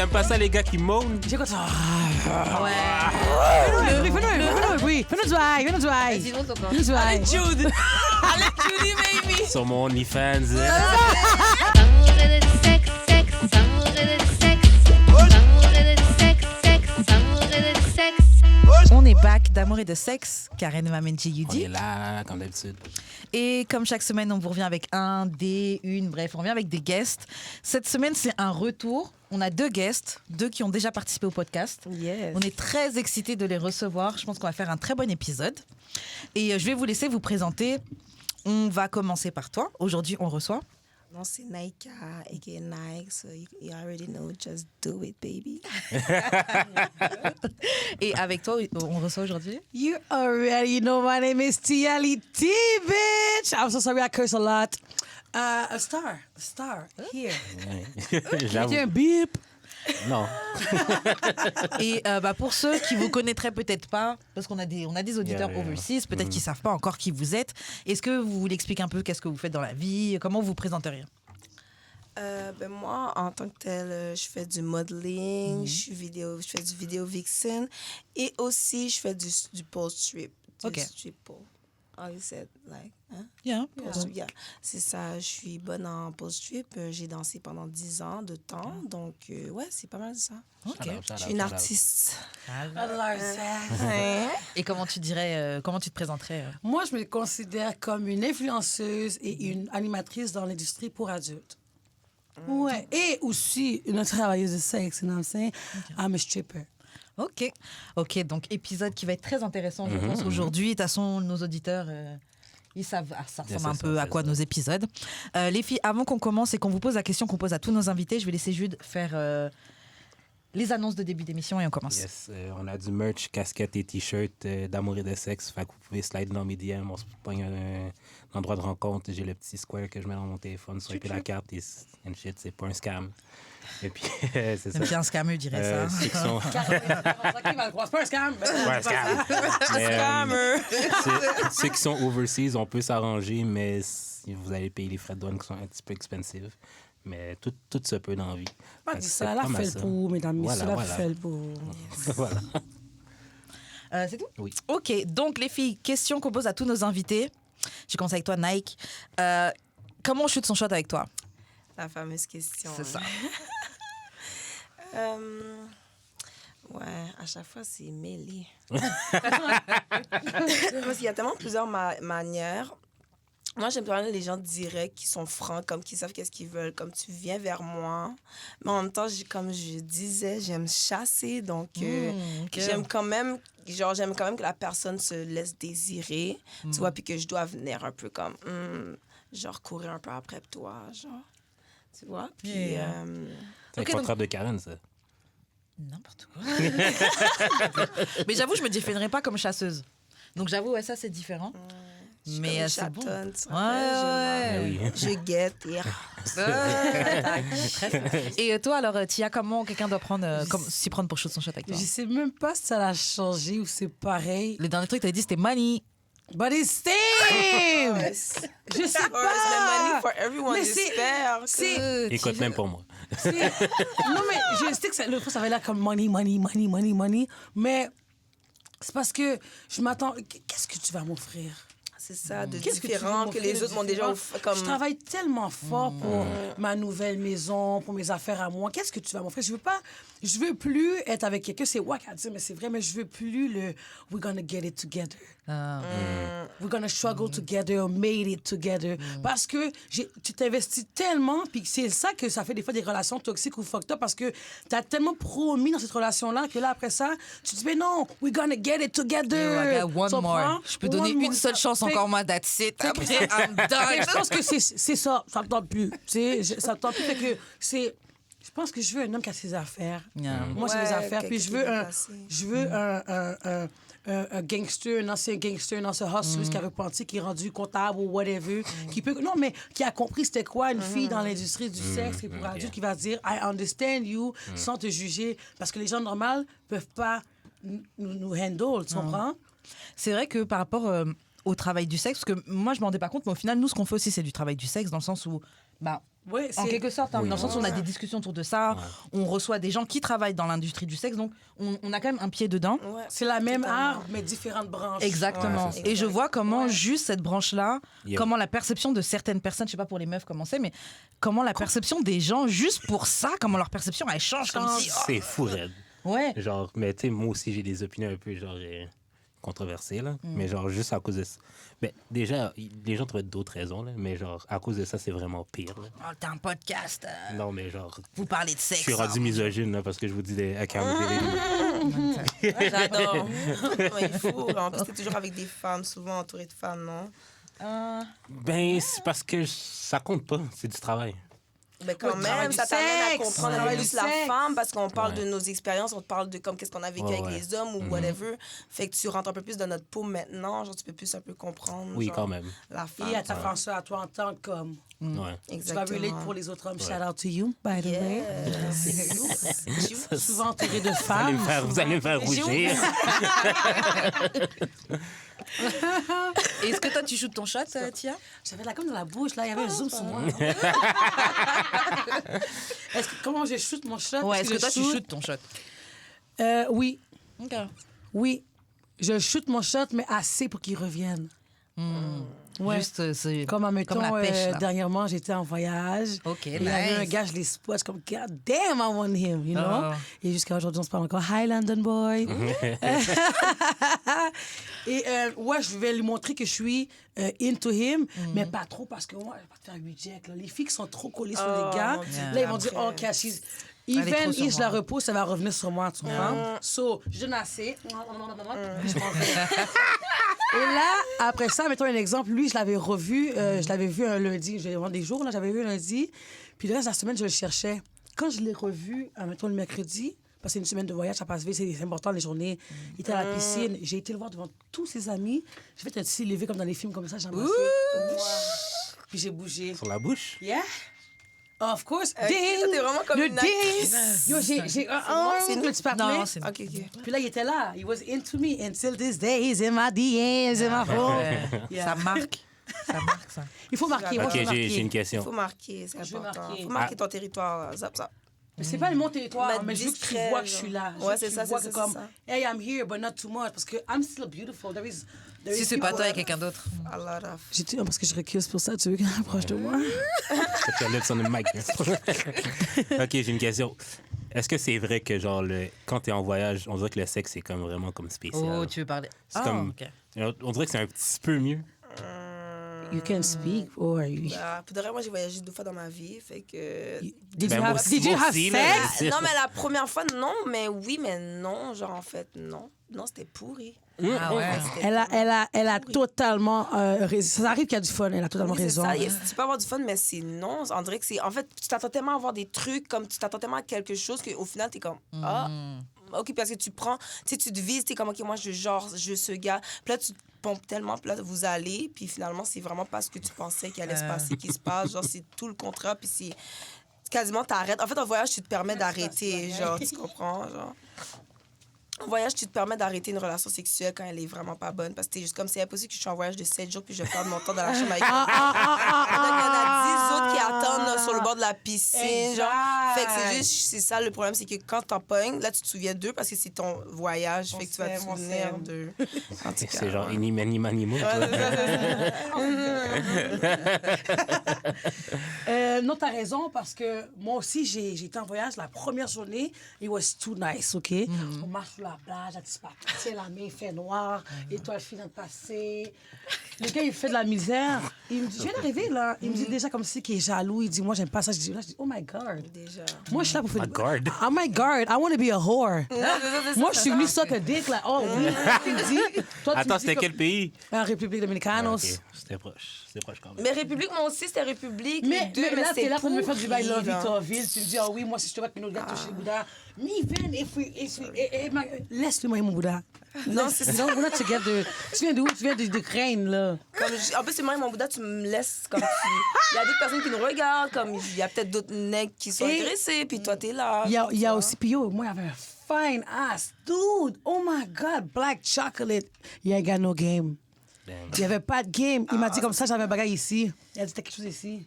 T'aimes pas ça, les gars qui moanent? J'ai quoi ça? Ouais. Fais-nous jouer. Sinon, ton corps. Allez, Jude. Allez, Judy, baby. Sur mon OnlyFans. Amoureux de sexe, sexe, amoureux de sexe. Amoureux de sexe, sexe, amoureux de sexe. On est back d'Amour et de sexe, Karen Mamenji On est Yudi. là, comme d'habitude. Et comme chaque semaine, on vous revient avec on revient avec des guests. Cette semaine, c'est un retour. On a 2 guests, 2 qui ont déjà participé au podcast. Yes. On est très excités de les recevoir. Je pense qu'on va faire un très bon épisode. Et je vais vous laisser vous présenter. On va commencer par toi. Aujourd'hui, on reçoit... Non, c'est Nike, aka Nike, so you already know, just do it, baby. Et avec toi, on reçoit aujourd'hui... You already know my name is Tiali T, bitch. I'm so sorry I curse a lot. A star, here. J'avoue. Tiens, beep. Non. Et pour ceux qui vous connaîtraient peut-être pas, parce qu'on a des auditeurs Yeah. overseas, peut-être qu'ils savent pas encore qui vous êtes. Est-ce que vous voulez expliquer un peu qu'est-ce que vous faites dans la vie, comment vous vous présenteriez? Moi, en tant que tel, je fais du modeling, je fais du vidéo vixen et aussi je fais du pole strip. Du Ok. strip pole. Oh, you said, like, hein? Yeah. Pole strip, yeah. C'est ça, je suis bonne en pole strip. J'ai dansé pendant 10 ans de temps, donc ouais, c'est pas mal ça. Ok. Je suis une artiste. Et comment tu dirais, comment tu te présenterais? Moi, je me considère comme une influenceuse et une animatrice dans l'industrie pour adultes. Ouais, et aussi une travailleuse de sexe, you know what I'm saying? I'm a stripper. Ok, donc épisode qui va être très intéressant, je pense, aujourd'hui. De toute façon, nos auditeurs, ils savent, ça ressemble un peu à quoi nos épisodes. Les filles, avant qu'on commence et qu'on vous pose la question qu'on pose à tous nos invités, je vais laisser Jude faire les annonces de début d'émission et on commence. Yes, on a du merch, casquettes et t-shirts d'amour et de sexe. Fait que vous pouvez slide dans mes DM. On se pogne un endroit de rencontre. J'ai le petit square que je mets dans mon téléphone. Swipez la carte et shit, c'est pas un scam. Et puis, c'est ça. Même si un scammer dirait ça. Ceux qui sont... C'est pas un scam. Ouais, scam. Ceux qui sont overseas, on peut s'arranger, mais vous allez payer les frais de douane qui sont un petit peu expensive. Mais tout se peut dans la vie. Pas Fait que dit c'est ça, la pas mal fait ça. pour, mesdames, messieurs, Voilà. la fait pour. Voilà. C'est tout? Oui. Ok, donc les filles, question qu'on pose à tous nos invités. Je commence avec toi, Nike. Comment on shoot son shot avec toi? La fameuse question. C'est ça. Ouais, à chaque fois, c'est mêlé. Parce qu'il y a tellement plusieurs manières. Moi, j'aime bien les gens directs qui sont francs, comme qui savent qu'est-ce qu'ils veulent, comme tu viens vers moi. Mais en même temps, comme je disais, j'aime chasser, donc j'aime quand même que la personne se laisse désirer, tu vois, puis que je dois venir un peu comme, genre courir un peu après toi, genre, tu vois. Puis, C'est un contrat de Karen, ça. N'importe quoi. Mais j'avoue, je me définirais pas comme chasseuse. Donc j'avoue, ouais, ça c'est différent. Mais c'est bon. Je guette. Et toi, alors, Tia, comment quelqu'un doit s'y prendre pour shoot son shot avec toi? Je sais même pas si ça a changé ou c'est pareil. Le dernier truc que tu as dit, c'était money. But it's same! Je sais pas! Money for everyone, Mais j'espère. Écoute, même pour moi. Non, mais je sais que l'autre fois, ça avait l'air comme money. Mais c'est parce que je m'attends... Qu'est-ce que tu vas m'offrir? C'est ça, de Qu'est-ce différent que les autres m'ont déjà offert. Comme... Je travaille tellement fort pour ma nouvelle maison, pour mes affaires à moi. Qu'est-ce que tu vas m'offrir? Je veux plus être avec quelqu'un, c'est wack à dire, mais c'est vrai, mais je veux plus le « we're gonna get it together ». We're gonna struggle together or made it together. Parce que tu t'investis tellement, puis c'est ça que ça fait des fois des relations toxiques ou fucked up, parce que t'as tellement promis dans cette relation-là que là, après ça, tu te dis, mais non, we're gonna get it together. I got one Tu more. comprends? Je peux donner une seule chance encore, moi, that's it. Après, I'm done. Je pense que c'est ça, ça me tente plus. Tu sais, ça me tente plus, fait que c'est... Je pense que je veux un homme qui a ses affaires. Moi, c'est mes affaires. Puis je veux un gangster, un ancien gangster, un ancien hustler qui a repenti, qui est rendu comptable ou whatever, qui peut... Non, mais qui a compris c'était quoi une fille dans l'industrie du sexe et pour adultes, qui va dire « I understand you » sans te juger. Parce que les gens normaux peuvent pas nous handle, tu comprends? C'est vrai que par rapport au travail du sexe, parce que moi, je m'en rendais pas compte, mais au final, nous, ce qu'on fait aussi, c'est du travail du sexe, dans le sens où Oui, en quelque sorte, hein, Oui, dans le sens où on a des discussions autour de ça, on reçoit des gens qui travaillent dans l'industrie du sexe, donc on a quand même un pied dedans. Ouais. c'est la même Totalement. art, mais différentes branches. Exactement. Ouais, c'est ça. Et je vois comment Ouais. juste cette branche-là, Yep. comment la perception de certaines personnes, je sais pas pour les meufs comment c'est, mais comment la perception des gens, juste pour ça, comment leur perception, elle change comme si... C'est fou, raide. Ouais. Genre, mais tu sais, moi aussi, j'ai des opinions un peu, genre, controversées, là. Mais genre, juste à cause de ça. Ben, déjà, les gens trouvent d'autres raisons, là. Mais genre, à cause de ça, c'est vraiment pire, là. Oh, t'as un podcast, Non, mais genre, vous parlez de je sexe. suis rendu misogyne, là, parce que je vous dis des accountability. Ouais, j'adore. Ouais, il faut. En plus, t'es toujours avec des femmes, souvent entouré de femmes, non? Ben, c'est parce que ça compte pas. C'est du travail. Mais quand Ouais, travail même, du ça t'amène à sexe, comprendre un travail peu du plus la sexe. femme parce qu'on parle Ouais. de nos expériences, on parle de comme qu'est-ce qu'on a vécu Ouais, avec ouais. les hommes ou whatever. Fait que tu rentres un peu plus dans notre peau maintenant, genre tu peux plus un peu comprendre. Oui, genre, quand même. La femme. Et à ta François, à toi en tant que... Ouais. Tu vas Exactement. relate pour les autres hommes. Shout out to you, by the way. Yes. Souvent entouré de Vous allez me femmes. faire, vous allez me faire rougir. Et est-ce que toi, tu shootes ton shot, Tia? J'avais de la gomme dans la bouche, là. Il y avait un zoom sur moi. Comment je shoot mon shot? Ouais, est-ce que je toi, tu shoot? shootes ton shot? Oui. Ok. Oui. Je shoot mon shot, mais assez pour qu'il revienne. Ouais. Juste, c'est Comme, admettons, comme la pêche, là. dernièrement, j'étais en voyage. Ok, Il y avait un nice. gars, je les spot, je suis comme, God damn, I want him, you know? Ah. Et jusqu'à aujourd'hui, on se parle encore, Hi, London boy. Et ouais, je vais lui montrer que je suis into him, mais pas trop parce que moi, je vais pas te faire reject. Là. Les filles qui sont trop collées sur les gars, mon Dieu. là, ils vont dire, Après. OK, she's... Elle est Even trop sur if je la moi. repousse, ça va revenir sur moi, tu comprends? So, je donne assez. Je m'en vais. Et là, après ça, mettons un exemple. Lui, je l'avais revu, je l'avais vu un lundi. J'ai vraiment des jours, là, j'avais vu un lundi. Puis le reste de la semaine, je le cherchais. Quand je l'ai revu, mettons le mercredi, parce que c'est une semaine de voyage, ça passe vite, c'est important les journées. Il était à la piscine. J'ai été le voir devant tous ses amis. J'ai fait un petit levé comme dans les films comme ça, j'ai embrassé. Puis j'ai bougé. Sur la bouche? Yeah. Of course. Ok, Ding! toi, t'es vraiment comme le une ding! actrice. Yo, j'ai c'est nous? tu parlais? Non, c'est Ok, ok. Puis là, il était là. He was into me until this day. He's in my DMs, in my phone. Yeah. Ça marque. Ça marque, ça. Il faut marquer. Moi, Ok, je veux j'ai marquer. une Il question. faut marquer, c'est Je veux important. marquer. Il faut marquer ton territoire. Zap, zap. Mais c'est pas mon territoire, Mettre mais je veux que tu discret, vois que je genre. suis là. Je Ouais, veux que c'est tu ça, vois c'est que ça, comme, c'est ça. hey, I'm here, but not too much. Parce que I'm still beautiful. There is Si c'est pas people- toi, il y a quelqu'un d'autre. A lot of. J'ai parce que je recule pour ça, tu veux qu'elle approche de moi? Put your lips on the mic. OK, j'ai une question. Est-ce que c'est vrai que, genre, quand t'es en voyage, on dirait que le sexe, c'est comme vraiment comme spécial? Oh, tu veux parler? C'est Ah, comme... ok. On dirait que c'est un petit peu mieux. You can speak or you... Pour de vrai, moi, j'ai voyagé 2 fois dans ma vie. Fait que. Did Ben, you moi have, aussi, did you moi have aussi, là, sex? c'est- Non, mais la première fois, non. Mais oui, mais non. Genre, en fait, non. Non, c'était pourri. Ah ouais. Elle a totalement raison. Ça arrive qu'il y a du fun, elle a totalement Oui, c'est raison. ça. Tu peux avoir du fun, mais c'est non. On dirait que c'est. En fait, tu t'attends tellement à avoir des trucs, comme tu t'attends tellement à quelque chose qu'au final, t'es comme. Ah. OK, parce que tu prends. Tu sais, tu te vises, t'es comme, OK, moi, je veux ce gars. Puis là, tu te pompes tellement, puis là, vous allez, puis finalement, c'est vraiment pas ce que tu pensais qu'il allait se passer qui se passe. Genre, c'est tout le contraire, puis c'est. Quasiment, t'arrêtes. En fait, en voyage, tu te permets d'arrêter. Genre, tu comprends? Genre. En voyage, tu te permets d'arrêter une relation sexuelle quand elle est vraiment pas bonne. Parce que t'es juste comme, c'est impossible que je suis en voyage de 7 jours puis je perde mon temps dans la chambre avec quelqu'un. Donc, il y en a 10 autres qui attendent là, sur le bord de la piscine. Exact. Genre. Fait que c'est juste, c'est ça le problème, c'est que quand t'en pognes, là, tu te souviens d'eux parce que c'est ton voyage. Fait que tu vas te souvenir d'eux. En tout cas, C'est genre ouais. Inimanimo. Non, t'as raison, parce que moi aussi, j'ai été en voyage la première journée. It was too nice, OK? On marche sur la plage, tu sais, la main, il fait noir, étoile filante passée. Le gars, il fait de la misère. Il me dit, je viens d'arriver, là. Il me dit déjà comme si qu'il est jaloux. Il dit, moi, j'aime pas ça. Je dis, oh my God. Déjà. Moi, je suis là pour faire... My God. Oh my God, I want to be a whore. Moi, je suis venue suck a dick, là. Oh oui. Il me dit, toi, tu Attends, me dis c'était comme- quel pays? En République Dominicanos. OK, c'était proche. C'était proche quand même. Mais République, moi aussi, c'était République. Mais, les deux, mais là, c'était t'es là pour me faire du bail pourri, dans là. Victorville. Tu me dis, ah oui, moi, si je te vois que nos gars touchent le Bouddha. Mais even if we... Laisse-le moi mon Bouddha. Non, c'est ça. Non, we're not together. Tu viens d'où? Tu viens de Crane, là. En plus, c'est moi et mon Bouddha, tu me laisses comme tu... Il y a d'autres personnes qui nous regardent, comme il y a peut-être d'autres nègres qui sont Et- agressés, puis toi, t'es là. Il y a tu vois. aussi, puis yo, moi, il y avait un fine ass. Dude, oh my God, black chocolate. Yeah, I got no game. Damn. Il n'y avait pas de game. Il m'a dit comme ça, j'avais un bagage ici. Il a dit, t'as quelque chose ici.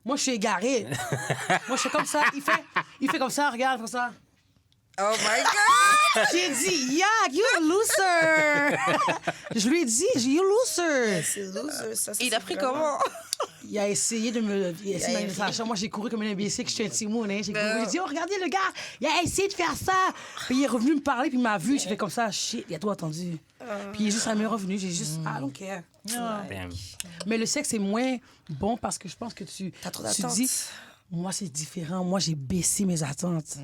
Moi, je suis égarée. Moi, je fais comme ça. Il fait comme ça, regarde, comme ça. Oh my God! J'ai dit, yeah, you a loser! Je lui ai dit, you loser! C'est loser, ça. Il a pris comment? Il a essayé de me. Il a essayé d'aller dans la chambre. Moi, j'ai couru comme un imbécile, que je suis un Timoun. Hein. J'ai couru. J'ai dit, oh, regardez le gars, il a essayé de faire ça. Puis il est revenu me parler, puis il m'a vu. J'ai fait comme ça, shit, il a tout entendu. Puis il est juste à me revenu. J'ai juste, I don't care. Damn. Mais le sexe est moins bon parce que je pense que T'as trop tu d'attentes. dis, moi, c'est différent. Moi, j'ai baissé mes attentes.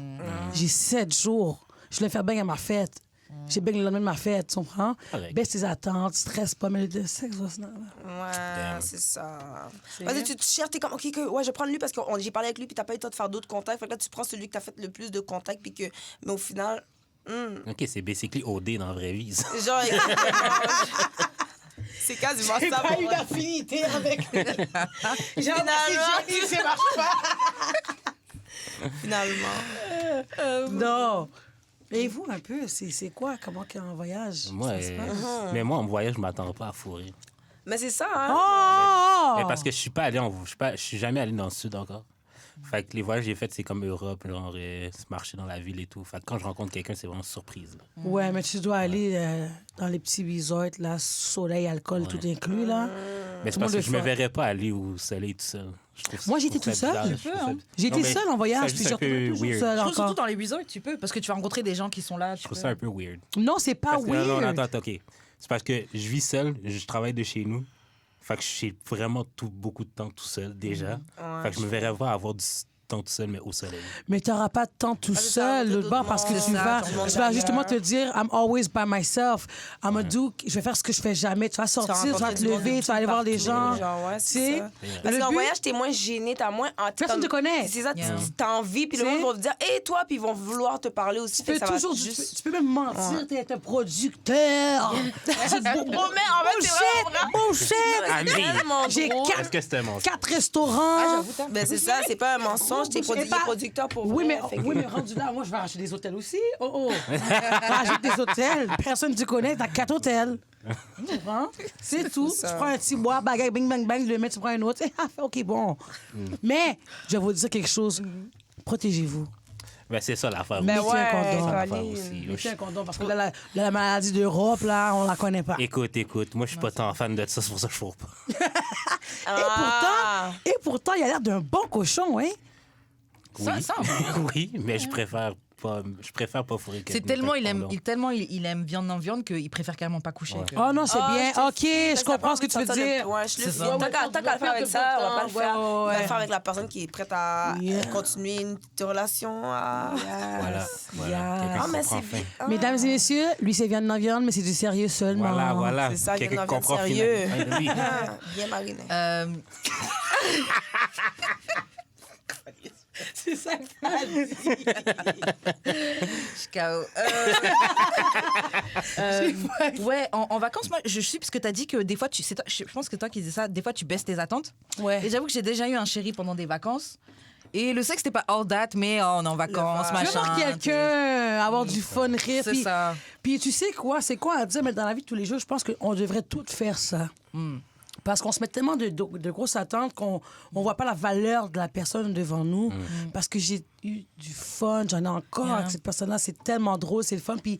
J'ai 7 jours. Je voulais faire bang à ma fête. J'ai bang le lendemain de ma fête, tu comprends? Correct. Baisse tes attentes, stresse pas, mais le sexe, Ouais, c'est ça. Parce que tu te cherches, t'es comme, OK, ouais, je prends lui parce que j'ai parlé avec lui, puis t'as pas eu le temps de faire d'autres contacts. Fait que là, tu prends celui que t'as fait le plus de contacts, puis que. Mais au final. OK, c'est basically OD dans la vraie vie, ça. Genre, c'est quasiment J'ai ça. pas pour eu vrai. d'affinité avec. J'ai Finalement. embrassé Johnny, ça marche pas. Finalement. Non. Et vous, un peu, c'est quoi? Comment qu'il y a un voyage? Moi, Ça se passe? mais moi, en voyage, je m'attends pas à fourrer. Mais c'est ça, hein? Oh! Mais parce que je suis pas allé je suis jamais allé dans le sud encore. Fait que les voyages que j'ai faits, c'est comme Europe, genre marcher dans la ville et tout. Fait que quand je rencontre quelqu'un, c'est vraiment une surprise. Là. Ouais, mais tu dois aller dans les petits resorts, là, soleil, alcool, tout inclus, là. Mais c'est parce que je me verrais pas aller au soleil tout seul. Moi, j'étais tout seul. J'ai été seule en voyage, puis je suis retournée toujours seule Je trouve surtout encore. dans les resorts, tu peux, parce que tu vas rencontrer des gens qui sont là. Je trouve ça un peu weird. Non, c'est pas Parce que, non, weird. attends, OK. C'est parce que je vis seul, je travaille de chez nous. Fait que j'ai vraiment beaucoup de temps tout seul, déjà. Fait que je me verrais pas avoir du temps tout seul, mais au soleil. Mais t'auras pas de temps tout tu vas seul, rencontrer l'autre bord, d'autres parce que mondes, tu vas. ton monde Tu vas justement te ailleurs. dire, I'm always by myself. I'm a do, je vais faire ce que je fais jamais. Tu vas sortir, tu vas rencontrer te du monde lever, de tu vas aller voir des gens. Genre, ouais, Tu c'est sais? ça. Parce Le qu'en but- voyage, t'es moins gêné, t'as moins. Personne te connaît. C'est ça, Yeah. t'as envie, puis le Tu sais? monde va te dire, hé, toi, puis ils vont vouloir te parler aussi. Tu peux fait que ça va toujours, juste. tu peux même mentir, t'es un producteur. C'est mais en fait, c'est vraiment bullshit. Ah, mais tellement J'ai drôle. est-ce que c'est un monstre? 4 restaurants. Ben, c'est ça, c'est pas un mensonge, t'es Et pas- producteur pour Oui, vrai. mais, Fait que- oui, mais rendu là, moi, je vais acheter des hôtels aussi. Oh, oh. Rajoute des hôtels. Personne ne te connaît, t'as 4 hôtels. Tu comprends? C'est tout. ça. Tu prends un petit bois, bagaille, bing, bang, bang, le mets, tu prends un autre. OK, bon. Mais, je vais vous dire quelque chose. Protégez-vous. Ben, c'est ça l'affaire. Mais aussi. ouais, C'est ça Colin. l'affaire aussi. Mettez un condom parce que là, la maladie d'Europe, là, on la connaît pas. Écoute, moi, je suis pas tant fan de ça, c'est pour ça que je fourre pas. Ah. Et pourtant, il a l'air d'un bon cochon, hein? Oui, Ça, oui, mais je préfère pas fourrer C'est tellement il aime viande non viande qu'il préfère carrément pas coucher. que- Oh non, c'est bien. je OK, sais, je comprends ce que tu veux dire. Ouais, je le C'est fais. ça. Tant qu'à le faire avec ça, on va pas le faire. Ouais, On va ouais. le faire avec la personne qui est prête à Yeah. continuer une petite relation. À... Voilà. Yeah. Quelqu'un Ah, mais comprend c'est enfin. bien. Mesdames et messieurs, lui, c'est viande non viande, mais c'est du sérieux seulement. Voilà. C'est ça, Quelqu'un viande non comprend sérieux. finalement. Oui. Ah, bien mariné. C'est ça que t'as dit. Je suis KO. Ouais, en vacances, moi, je suis parce que t'as dit que des fois, je pense que toi qui disais ça, des fois, tu baisses tes attentes. Ouais. Et j'avoue que j'ai déjà eu un chéri pendant des vacances. Et le sexe, c'était pas all that, mais on est en vacances, vibe. Je veux machin. voir quelqu'un avoir du fun, rire. C'est Puis, ça. puis tu sais quoi, c'est quoi à dire, mais dans la vie de tous les jours, je pense qu'on devrait tous faire ça. Parce qu'on se met tellement de grosses attentes qu'on ne voit pas la valeur de la personne devant nous. Parce que j'ai eu du fun, j'en ai encore avec cette personne-là. C'est tellement drôle, c'est le fun. Puis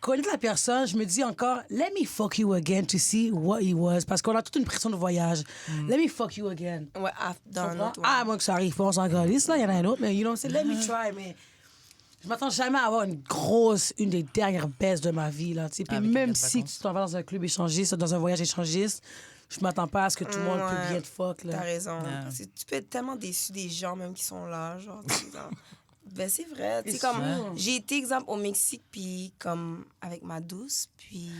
connaître la personne, je me dis encore, let me fuck you again to see what he was. Parce qu'on a toute une pression de voyage. Let me fuck you again. Ouais, dans un autre. Ah, moi que ça arrive pas, on s'en calisse, là, il y en a un autre, mais you know, c'est let me try, mais je m'attends jamais à avoir une des dernières baisses de ma vie, là, tu sais. Puis Avec même les si vacances. tu t'en vas dans un club échangiste, dans un voyage échangiste, je m'attends pas à ce que tout le monde peut bien te fuck, T'as là. raison. Parce que tu peux être tellement déçu des gens même qui sont là, genre, tu sais, genre. Ben, c'est vrai. Tu sais, comme, j'ai été, exemple, au Mexique, puis comme, avec ma douce, puis...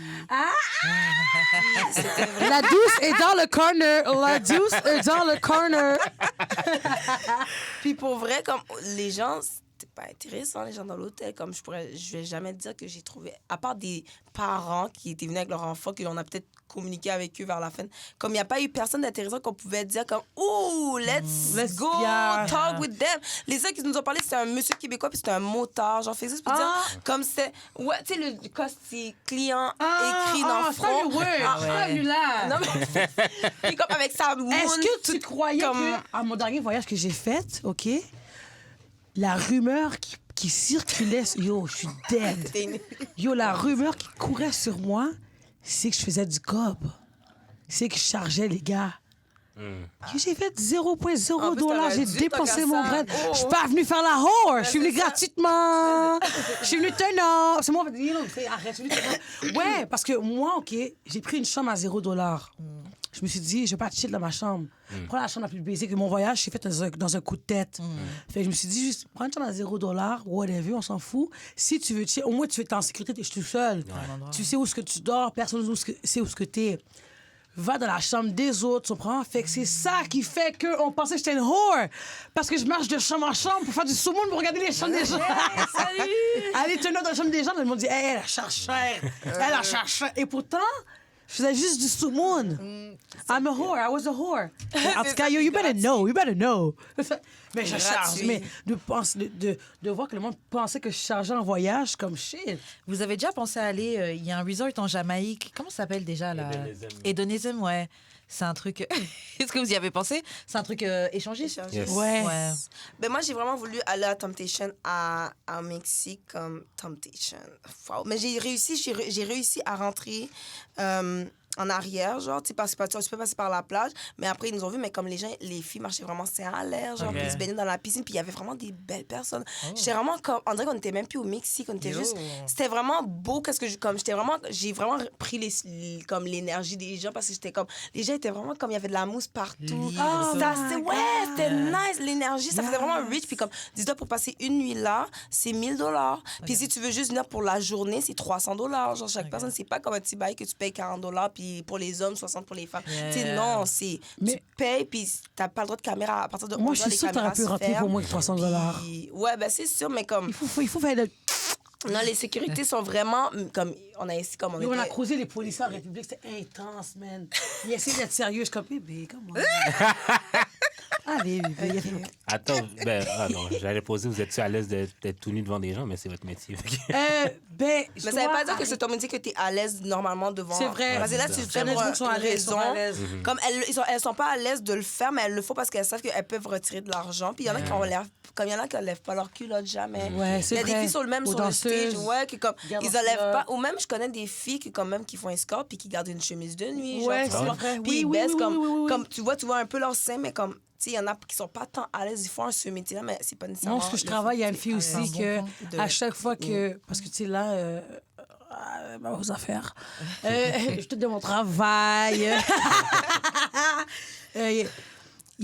C'était vrai. La douce est dans le corner, la douce est dans le corner. Puis pour vrai, comme, les gens, pas intéressants, les gens dans l'hôtel. Comme je vais jamais dire que j'ai trouvé, à part des parents qui étaient venus avec leur enfant, qu'on a peut-être communiqué avec eux vers la fin. Comme il n'y a pas eu personne d'intéressant qu'on pouvait dire comme « Ouh, let's go, talk with them ». Les seuls qui nous ont parlé, c'était un monsieur québécois puis c'était un motard. J'en fais juste pour dire comme c'est... Ouais, tu sais, le c'est client écrit dans le front. Là. Non, mais... puis comme avec sa moune... Est-ce que tu croyais que, à mon dernier voyage que j'ai fait, OK, la rumeur qui circulait... Yo, je suis dead. Yo, la rumeur qui courait sur moi... c'est que je faisais du cob. C'est que je chargeais les gars. J'ai fait 0,0 $. J'ai dépensé mon bread. Je suis pas venue faire la whore. Je suis venue gratuitement. Je suis venue turn up. C'est moi, arrête. Ouais, parce que moi, OK, j'ai pris une chambre à 0 $. Je me suis dit, je vais pas chill dans ma chambre. Prends la chambre la plus basique. Mon voyage, j'ai fait dans un coup de tête. Fait que je me suis dit, juste prends une chambre à 0 $, whatever, on s'en fout. Si tu veux chill, au moins tu es en sécurité, tu es tout seul. Tu sais où est-ce que tu dors, personne ne sait où est-ce que tu es. Va dans la chambre des autres, tu comprends? Fait que c'est ça qui fait qu'on pensait que j'étais une whore. Parce que je marche de chambre en chambre pour faire du saumon pour regarder les chambres des gens. Salut! Aller tenir dans la chambre des gens, ils m'ont dit, hey, elle charge cher. Elle a charge cher. Et pourtant, je faisais juste du saumon. I'm a whore. I was a whore. En tout cas, you better know. You better know. Mais je charge. Mais de voir que le monde pensait que je chargeais en voyage, comme shit. Vous avez déjà pensé à aller... Il y a un resort en Jamaïque. Comment ça s'appelle déjà, là? Hédonism, ouais. C'est un truc... Est-ce que vous y avez pensé? C'est un truc échangé? Yes. Ouais. Ben moi, j'ai vraiment voulu aller à Temptation au Mexique comme Temptation. Wow. Mais j'ai réussi à rentrer en arrière, genre, tu peux passer par la plage, mais après, ils nous ont vu, mais comme les filles marchaient vraiment c'est à l'air, genre, puis ils se baignaient dans la piscine, puis il y avait vraiment des belles personnes. J'étais vraiment comme, on dirait qu'on n'était même plus au Mexique, on était juste, c'était vraiment beau, j'ai vraiment pris comme l'énergie des gens, parce que j'étais comme, les gens étaient vraiment comme, il y avait de la mousse partout. C'était nice, l'énergie, ça faisait vraiment rich, puis comme, dis-toi, pour passer une nuit là, c'est 1 000 $. Puis si tu veux juste venir pour la journée, c'est 300 $. Genre, chaque personne, c'est pas comme un petit bail que tu payes 40 $, puis pour les hommes, 60 pour les femmes. Tu sais, non, tu payes, puis t'as pas le droit de caméra à partir de 11 moi, je suis sûre que t'aurais pu rentrer pour moins que 300 $. Ouais, ben c'est sûr, mais comme... Il faut faire de... Non, les sécurités sont vraiment comme... On a creusé les policiers en République, c'était intense, man. Ils essaient d'être sérieux, je suis comme, bébé, comment? Allez, bébé. Attends, non, j'allais poser, vous êtes-tu à l'aise d'être tout nu devant des gens, mais c'est votre métier. Mais ça veut pas dire que c'est ton métier que t'es à l'aise normalement devant... C'est vrai. Parce que là, tu fais pour une raison. Comme elles sont pas à l'aise de le faire, mais elles le font parce qu'elles savent qu'elles peuvent retirer de l'argent. Puis il y en a qui ont l'air... Comme il y en a qui enlèvent pas leur culotte jamais. Ouais, c'est vrai. Il y a des filles sur le stage, ouais, qui comme... Ils enlèvent pas. Ou même, je connais des filles qui font escort puis qui gardent une chemise de nuit. Ouais, c'est vrai. Puis ils baissent comme... Tu vois un peu leur sein, mais comme... Tu sais, il y en a qui sont pas tant à l'aise, ils font ce métier-là, mais c'est pas nécessairement... Non, parce que je travaille, il y a une fille aussi que, à chaque fois que... Parce que, tu sais, là... aux affaires. Je te donne mon travail. Il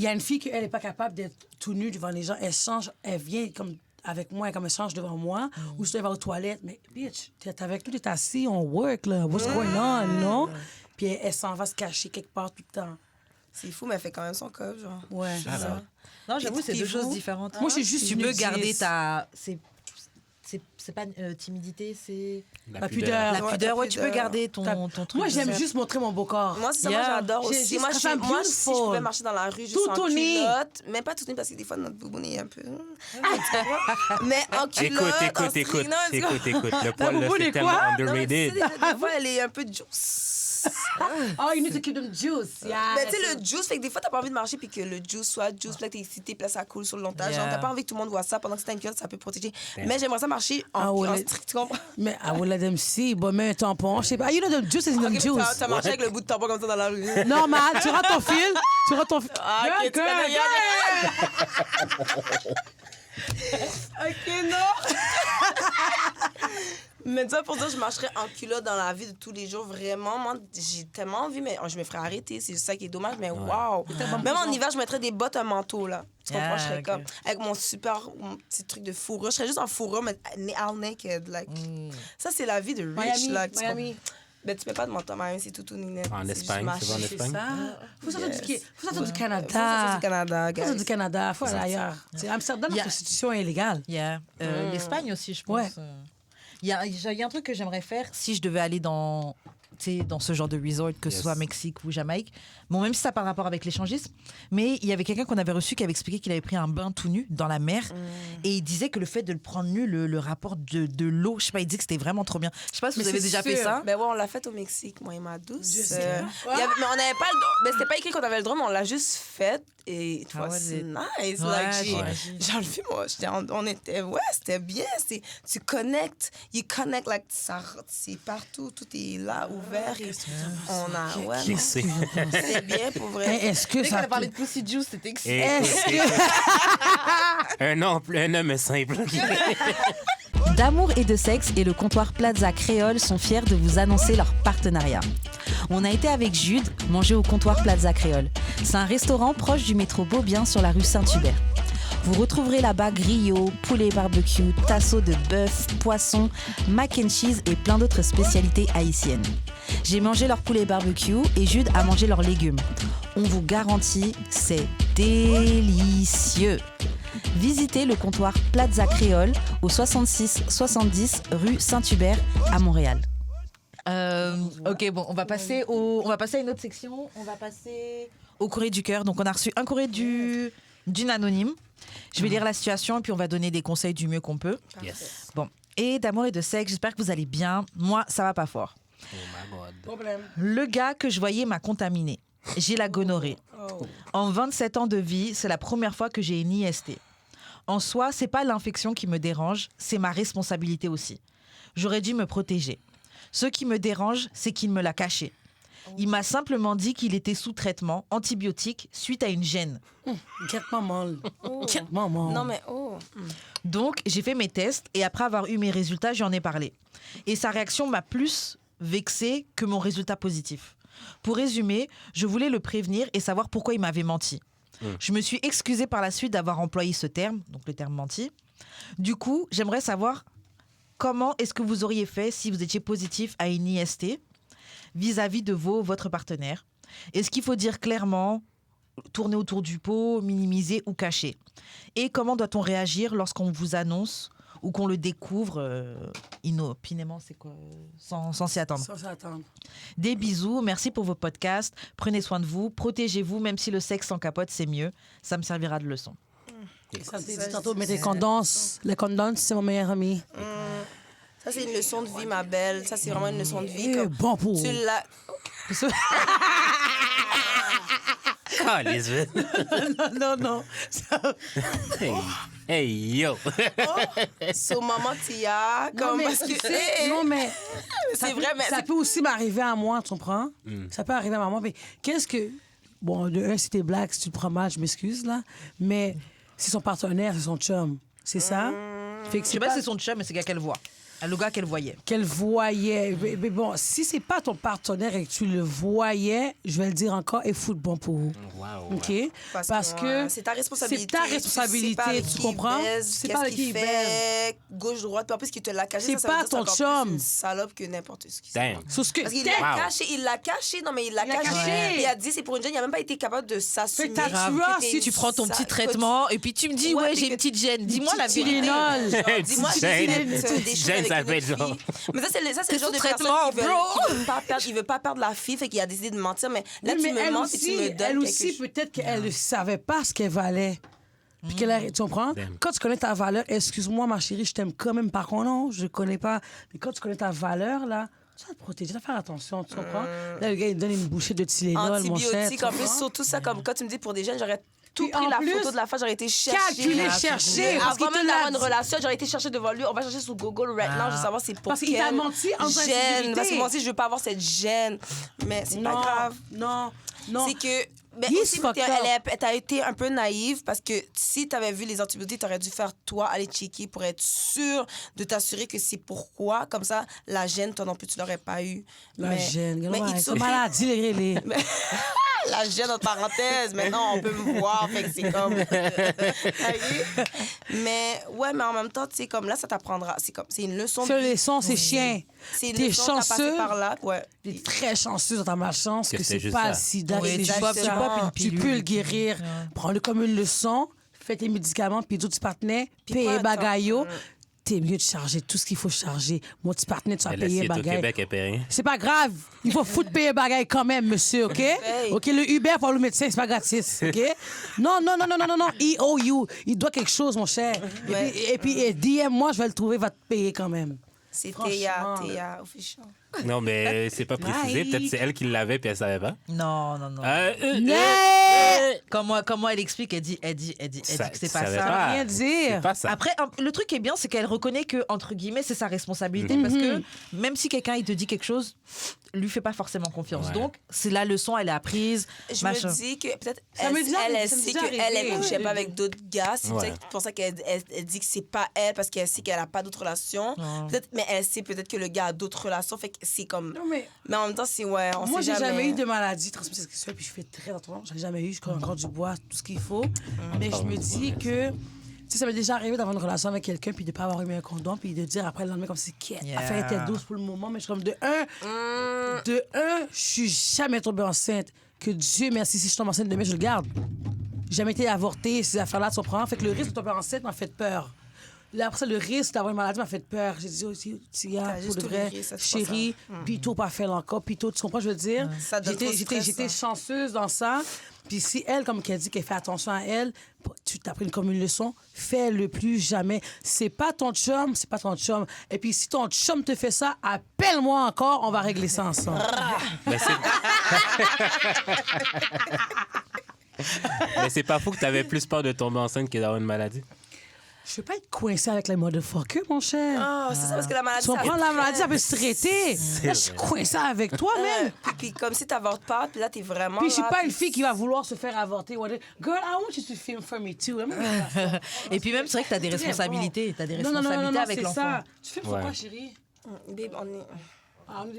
y a une fille qu'elle n'est pas capable d'être tout nue devant les gens. Elle change, elle vient comme avec moi, comme elle change devant moi, ou si elle va aux toilettes. Mais, bitch, t'es avec nous, t'es assis, on work, là. What's going on, non? Puis elle s'en va se cacher quelque part tout le temps. C'est fou, mais elle fait quand même son cob, genre. Ouais. Non, j'avoue, c'est deux choses différentes. Moi, je suis juste tu peux garder ta... C'est pas timidité, c'est... La pudeur. La pudeur, ouais, tu peux garder ton truc. Moi, j'aime juste montrer mon beau corps. Moi, c'est ça, moi, j'adore aussi. Moi, si je pouvais marcher dans la rue juste en culotte, mais pas tout nu parce que des fois, notre bouboune est un peu... Mais en culotte, Écoute. Le poil, là, c'est tellement underrated. Des fois, elle est un peu juice. Oh, you need to keep them juice. Mais tu sais, le juice, fait que des fois, t'as pas envie de marcher puis que le juice soit juice, puis là, t'es excité, puis là, ça coule sur le long terme. Genre, t'as pas envie que tout le monde voit ça pendant que t'as une culotte, ça peut protéger. Mais j'aimerais ça marcher en strict, tu comprends? Mais I will let them see. Bon, mais un tampon, je sais pas. You know, the juice is in the juice. T'as marché avec le bout de tampon comme ça dans la rue. Normal, tu rentres ton fil. Ah, ok, ok, non. Mais ça, pour dire, je marcherais en culotte dans la vie de tous les jours. Vraiment, moi, j'ai tellement envie, mais je me ferais arrêter. C'est juste ça qui est dommage, mais waouh! Même en hiver, je mettrais des bottes, un manteau, là. Tu comprends? Je serais comme, avec mon petit truc de fourrure. Je serais juste en fourrure, mais all naked. Like. Ça, c'est la vie de rich, là. Miami. Ben, tu peux pas de menton, même, c'est tout net. En C'est juste Espagne, mâché. tu vas en C'est Espagne? ça. Faut sortir Yes. du Faut Canada. sortir du Canada, Faut sortir guys. du Canada. Faut aller ailleurs. C'est Amsterdam, la Yeah. prostitution est illégale. Yeah. L'Espagne aussi, je pense. Ouais. Il y a un truc que j'aimerais faire si je devais aller dans ce genre de resort, que ce Yes. soit Mexique ou Jamaïque. Bon, même si ça n'a pas rapport avec l'échangisme, mais il y avait quelqu'un qu'on avait reçu qui avait expliqué qu'il avait pris un bain tout nu dans la mer et il disait que le fait de le prendre nu, le rapport de l'eau, je sais pas, il dit que c'était vraiment trop bien. Je sais pas si Mais vous avez c'est déjà fait sûr. ça. Ben ouais, on l'a fait au Mexique, moi et ma douce. Dieu sait. Mais on n'avait pas le droit. Ben, c'était pas écrit qu'on avait le droit, mais on l'a juste fait. Et it Ah was ouais, nice. Ouais, Like, j'imagine. j'ai enlevé, moi. On était, ouais, c'était bien. Tu connectes. You connect, like, c'est partout. Tout est là, ouvert. Et on a, ouais. Qui non, sait? c'est bien pour vrai. Est-ce que Dès qu'on ça... a parlé de Pussy Juice, c'était excitant. Est-ce que... Un homme simple. D'amour et de sexe et le comptoir Plaza Créole sont fiers de vous annoncer leur partenariat. On a été avec Jude manger au comptoir Plaza Créole. C'est un restaurant proche du métro Beaubien sur la rue Saint-Hubert. Vous retrouverez là-bas griot, poulet barbecue, tasseau de bœuf, poisson, mac and cheese et plein d'autres spécialités haïtiennes. J'ai mangé leur poulet barbecue et Jude a mangé leurs légumes. On vous garantit, c'est délicieux. Visitez le comptoir Plaza Créole au 66-70 rue Saint-Hubert à Montréal. Ok, bon, on va passer à une autre section. On va passer au courrier du cœur. Donc, on a reçu un courrier d'une anonyme. Je vais lire la situation et puis on va donner des conseils du mieux qu'on peut. Yes. Bon, et d'amour et de sexe, j'espère que vous allez bien. Moi, ça va pas fort. Oh my God. Problème. Le gars que je voyais m'a contaminé. J'ai la gonorrhée. En 27 ans de vie, c'est la première fois que j'ai une IST. En soi, c'est pas l'infection qui me dérange, c'est ma responsabilité aussi. J'aurais dû me protéger. Ce qui me dérange, c'est qu'il me l'a caché. Il m'a simplement dit qu'il était sous traitement antibiotique suite à une gêne. Get maman. Get maman. Non, mais Donc, j'ai fait mes tests et après avoir eu mes résultats, j'en ai parlé. Et sa réaction m'a plus vexée que mon résultat positif. Pour résumer, je voulais le prévenir et savoir pourquoi il m'avait menti. Je me suis excusée par la suite d'avoir employé ce terme, donc le terme menti. Du coup, j'aimerais savoir comment est-ce que vous auriez fait si vous étiez positif à une IST vis-à-vis de votre partenaire. Est-ce qu'il faut dire clairement, tourner autour du pot, minimiser ou cacher? Et comment doit-on réagir lorsqu'on vous annonce ou qu'on le découvre inopinément, c'est quoi, sans s'y attendre? Sans s'attendre. Des bisous, merci pour vos podcasts. Prenez soin de vous, protégez-vous, même si le sexe sans capote, c'est mieux. Ça me servira de leçon. Ça te dit tantôt, mais les condoms, c'est mon meilleur ami. ça, c'est une leçon de vie, ma belle. Ça, c'est vraiment une leçon de vie. Eh, Comme bon pour tu l'as... Ah, les yeux. Non. Hey, yo. So, maman, Tia, comme mais parce que... tu sais, non, mais c'est vrai, mais ça c'est- peut aussi m'arriver à moi, tu comprends? Ça peut arriver à moi. Mais qu'est-ce que... Bon, de un, si t'es black, si tu le prends mal, je m'excuse, là. Mais c'est son partenaire, c'est son chum. C'est ça? Fait que Je sais pas si c'est son chum, mais c'est qu'elle voit. Le gars qu'elle voyait. qu'elle voyait. Mais bon, si c'est pas ton partenaire et que tu le voyais, je vais le dire encore, et fout bon pour vous. Wow. OK? Parce que c'est ta responsabilité. c'est ta responsabilité, tu comprends? C'est pas pas avec qui il baise. gauche, droite. Puis en plus, qu'il te l'a caché. C'est ça veut pas dire que ton c'est encore chum. plus une salope que n'importe ce qui Damn. Sur ce que... Parce qu'il Damn! l'a Wow. caché, il l'a caché. Non, mais il l'a l'a caché. caché. Il a dit, c'est pour une jeune, il a même pas été capable de s'assumer. Fait que t'as que tué, t'es si Tu prends ton sa- petit traitement et puis tu me dis, Ouais, ouais, mais j'ai que- une petite gêne. Dis-moi la vérité. Tylenol. Genre, dis-moi, Gêne, ça fait genre. Mais ça, c'est le T'es genre sous de traitement, personne bro. il veut pas perdre la fille, fait qu'il a décidé de mentir. Mais là, Oui, tu mais me elle mens et tu aussi, me donnes elle quelque aussi, chose. peut-être qu'elle ne savait pas ce qu'elle valait. Puis qu'elle a... Tu comprends? Damn. Quand tu connais ta valeur, excuse-moi, ma chérie, je t'aime quand même. Par contre, non, je connais pas. Mais quand tu connais ta valeur, là, tu vas te protéger, tu vas faire attention, tu comprends? Là, le gars, il donne une bouchée de Tylenol, mon cher. Antibiotiques, en tu plus, comprends? surtout ça, comme quand tu me dis pour des jeunes, j'aurais tout Puis pris en la plus, photo de la face, j'aurais été chercher. Calculer, chercher. Parce qu'il Avant te même l'a d'avoir une dit. relation, j'aurais été chercher devant lui. On va chercher sur Google right now, je veux savoir c'est pour Parce qu'il t'a quelle menti en disant gêne. insécurité. Parce que moi aussi, je veux pas avoir cette gêne. Mais c'est pas grave. Non. C'est que... Ben, He's aussi, fucked t'as été un peu naïve parce que si t'avais vu les antibiotiques, t'aurais dû faire toi aller checker pour être sûr de t'assurer que c'est pourquoi. Comme ça, la gêne, toi non plus, tu l'aurais pas eu. La Mais- gêne. mais Mais it's c'est okay. maladie, les. La gêne entre parenthèses. Maintenant, on peut me voir. Fait que c'est comme... OK? Mais en même temps, tu sais, comme là, ça t'apprendra. C'est une leçon. C'est une leçon, c'est chien. C'est une T'es leçon t'as passé chanceux. par là. Ouais. T'es très chanceux dans ta malchance que c'est juste pas ça. le sida. Oui, c'est tu juste popes ça. une Tu pilule. peux le guérir. Prends-le comme une leçon. Fais tes médicaments, puis d'autres partenaires, Puis paye prends le temps. bagayo. T'es mieux de charger tout ce qu'il faut charger. Mon petit partenaire, tu vas Elle payer assiette au bagaille. Québec, elle paye rien. C'est pas grave. Il faut foutre payer bagaille quand même, monsieur, OK? OK, le Uber pour le médecin, c'est pas gratis, OK? Non. Il owe you. Il doit quelque chose, mon cher. Et puis, DM, moi, je vais le trouver, il va te payer quand même. C'est Franchement. Théa official. Non, mais c'est pas précisé. Peut-être que c'est elle qui l'avait puis elle savait pas. Non. Comment elle explique, elle dit que c'est pas ça. rien dire. C'est pas ça. Après, le truc qui est bien, c'est qu'elle reconnaît que, entre guillemets, c'est sa responsabilité parce que même si quelqu'un il te dit quelque chose, lui fait pas forcément confiance. Ouais. Donc, c'est la leçon, elle est apprise. Je machin. me dis que peut-être Ça me dit- elle ça me sait dit qu'elle arrivé. est couchée pas avec d'autres gars. C'est Ouais. peut-être pour ça qu'elle elle dit que c'est pas elle parce qu'elle sait qu'elle a pas d'autres relations. Peut-être, mais elle sait peut-être que le gars a d'autres relations. Fait que c'est comme. Non, mais Mais en même temps, c'est on moi, sait j'ai jamais eu de maladie transmissible sexuelle, puis je fais très attention. J'en ai jamais eu, je connais encore du bois, tout ce qu'il faut. Mais je me dis que, tu sais, ça m'est déjà arrivé d'avoir une relation avec quelqu'un, puis de pas avoir eu un condom, puis de dire après le lendemain comme c'est qu'elle Yeah. elle était douce pour le moment, mais je suis comme de un, je suis jamais tombée enceinte. Que Dieu merci, si je tombe enceinte demain, je le garde. J'ai jamais été avortée, ces affaires-là, tu comprends? Fait que le risque de tomber enceinte m'a fait peur. Là, après ça, le risque d'avoir une maladie m'a fait peur. J'ai dit aussi, Tia, T'as pour juste de tous vrai, les risques, ça, c'est pas chérie, Pito pas fait encore, Pito, tu comprends, je veux dire? Ça donne trop de stress, J'étais ça. chanceuse dans ça. Puis si elle, comme qu'elle dit qu'elle fait attention à elle, tu t'as pris comme une leçon, fais-le plus jamais. C'est pas ton chum, c'est pas ton chum. Et puis si ton chum te fait ça, appelle-moi encore, on va régler ça ensemble. Mais c'est pas fou que t'avais plus peur de tomber enceinte que d'avoir une maladie. Je veux pas être coincée avec les motherfuckers, mon cher. Ah, c'est ça, parce que la maladie. Tu ça comprends, la fait- maladie, ça peut se traiter. Là, je suis coincée avec toi, même. Puis comme si t'avortes pas, puis là, t'es vraiment. Puis je suis là, pas puis- une fille qui va vouloir se faire avorter. Girl, I want you to film for me too. Et puis même, c'est vrai que t'as des responsabilités. T'as des Non, responsabilités avec c'est l'enfant. ça. Tu filmes pour Ouais. quoi, chérie? Babe, on est. Ah, on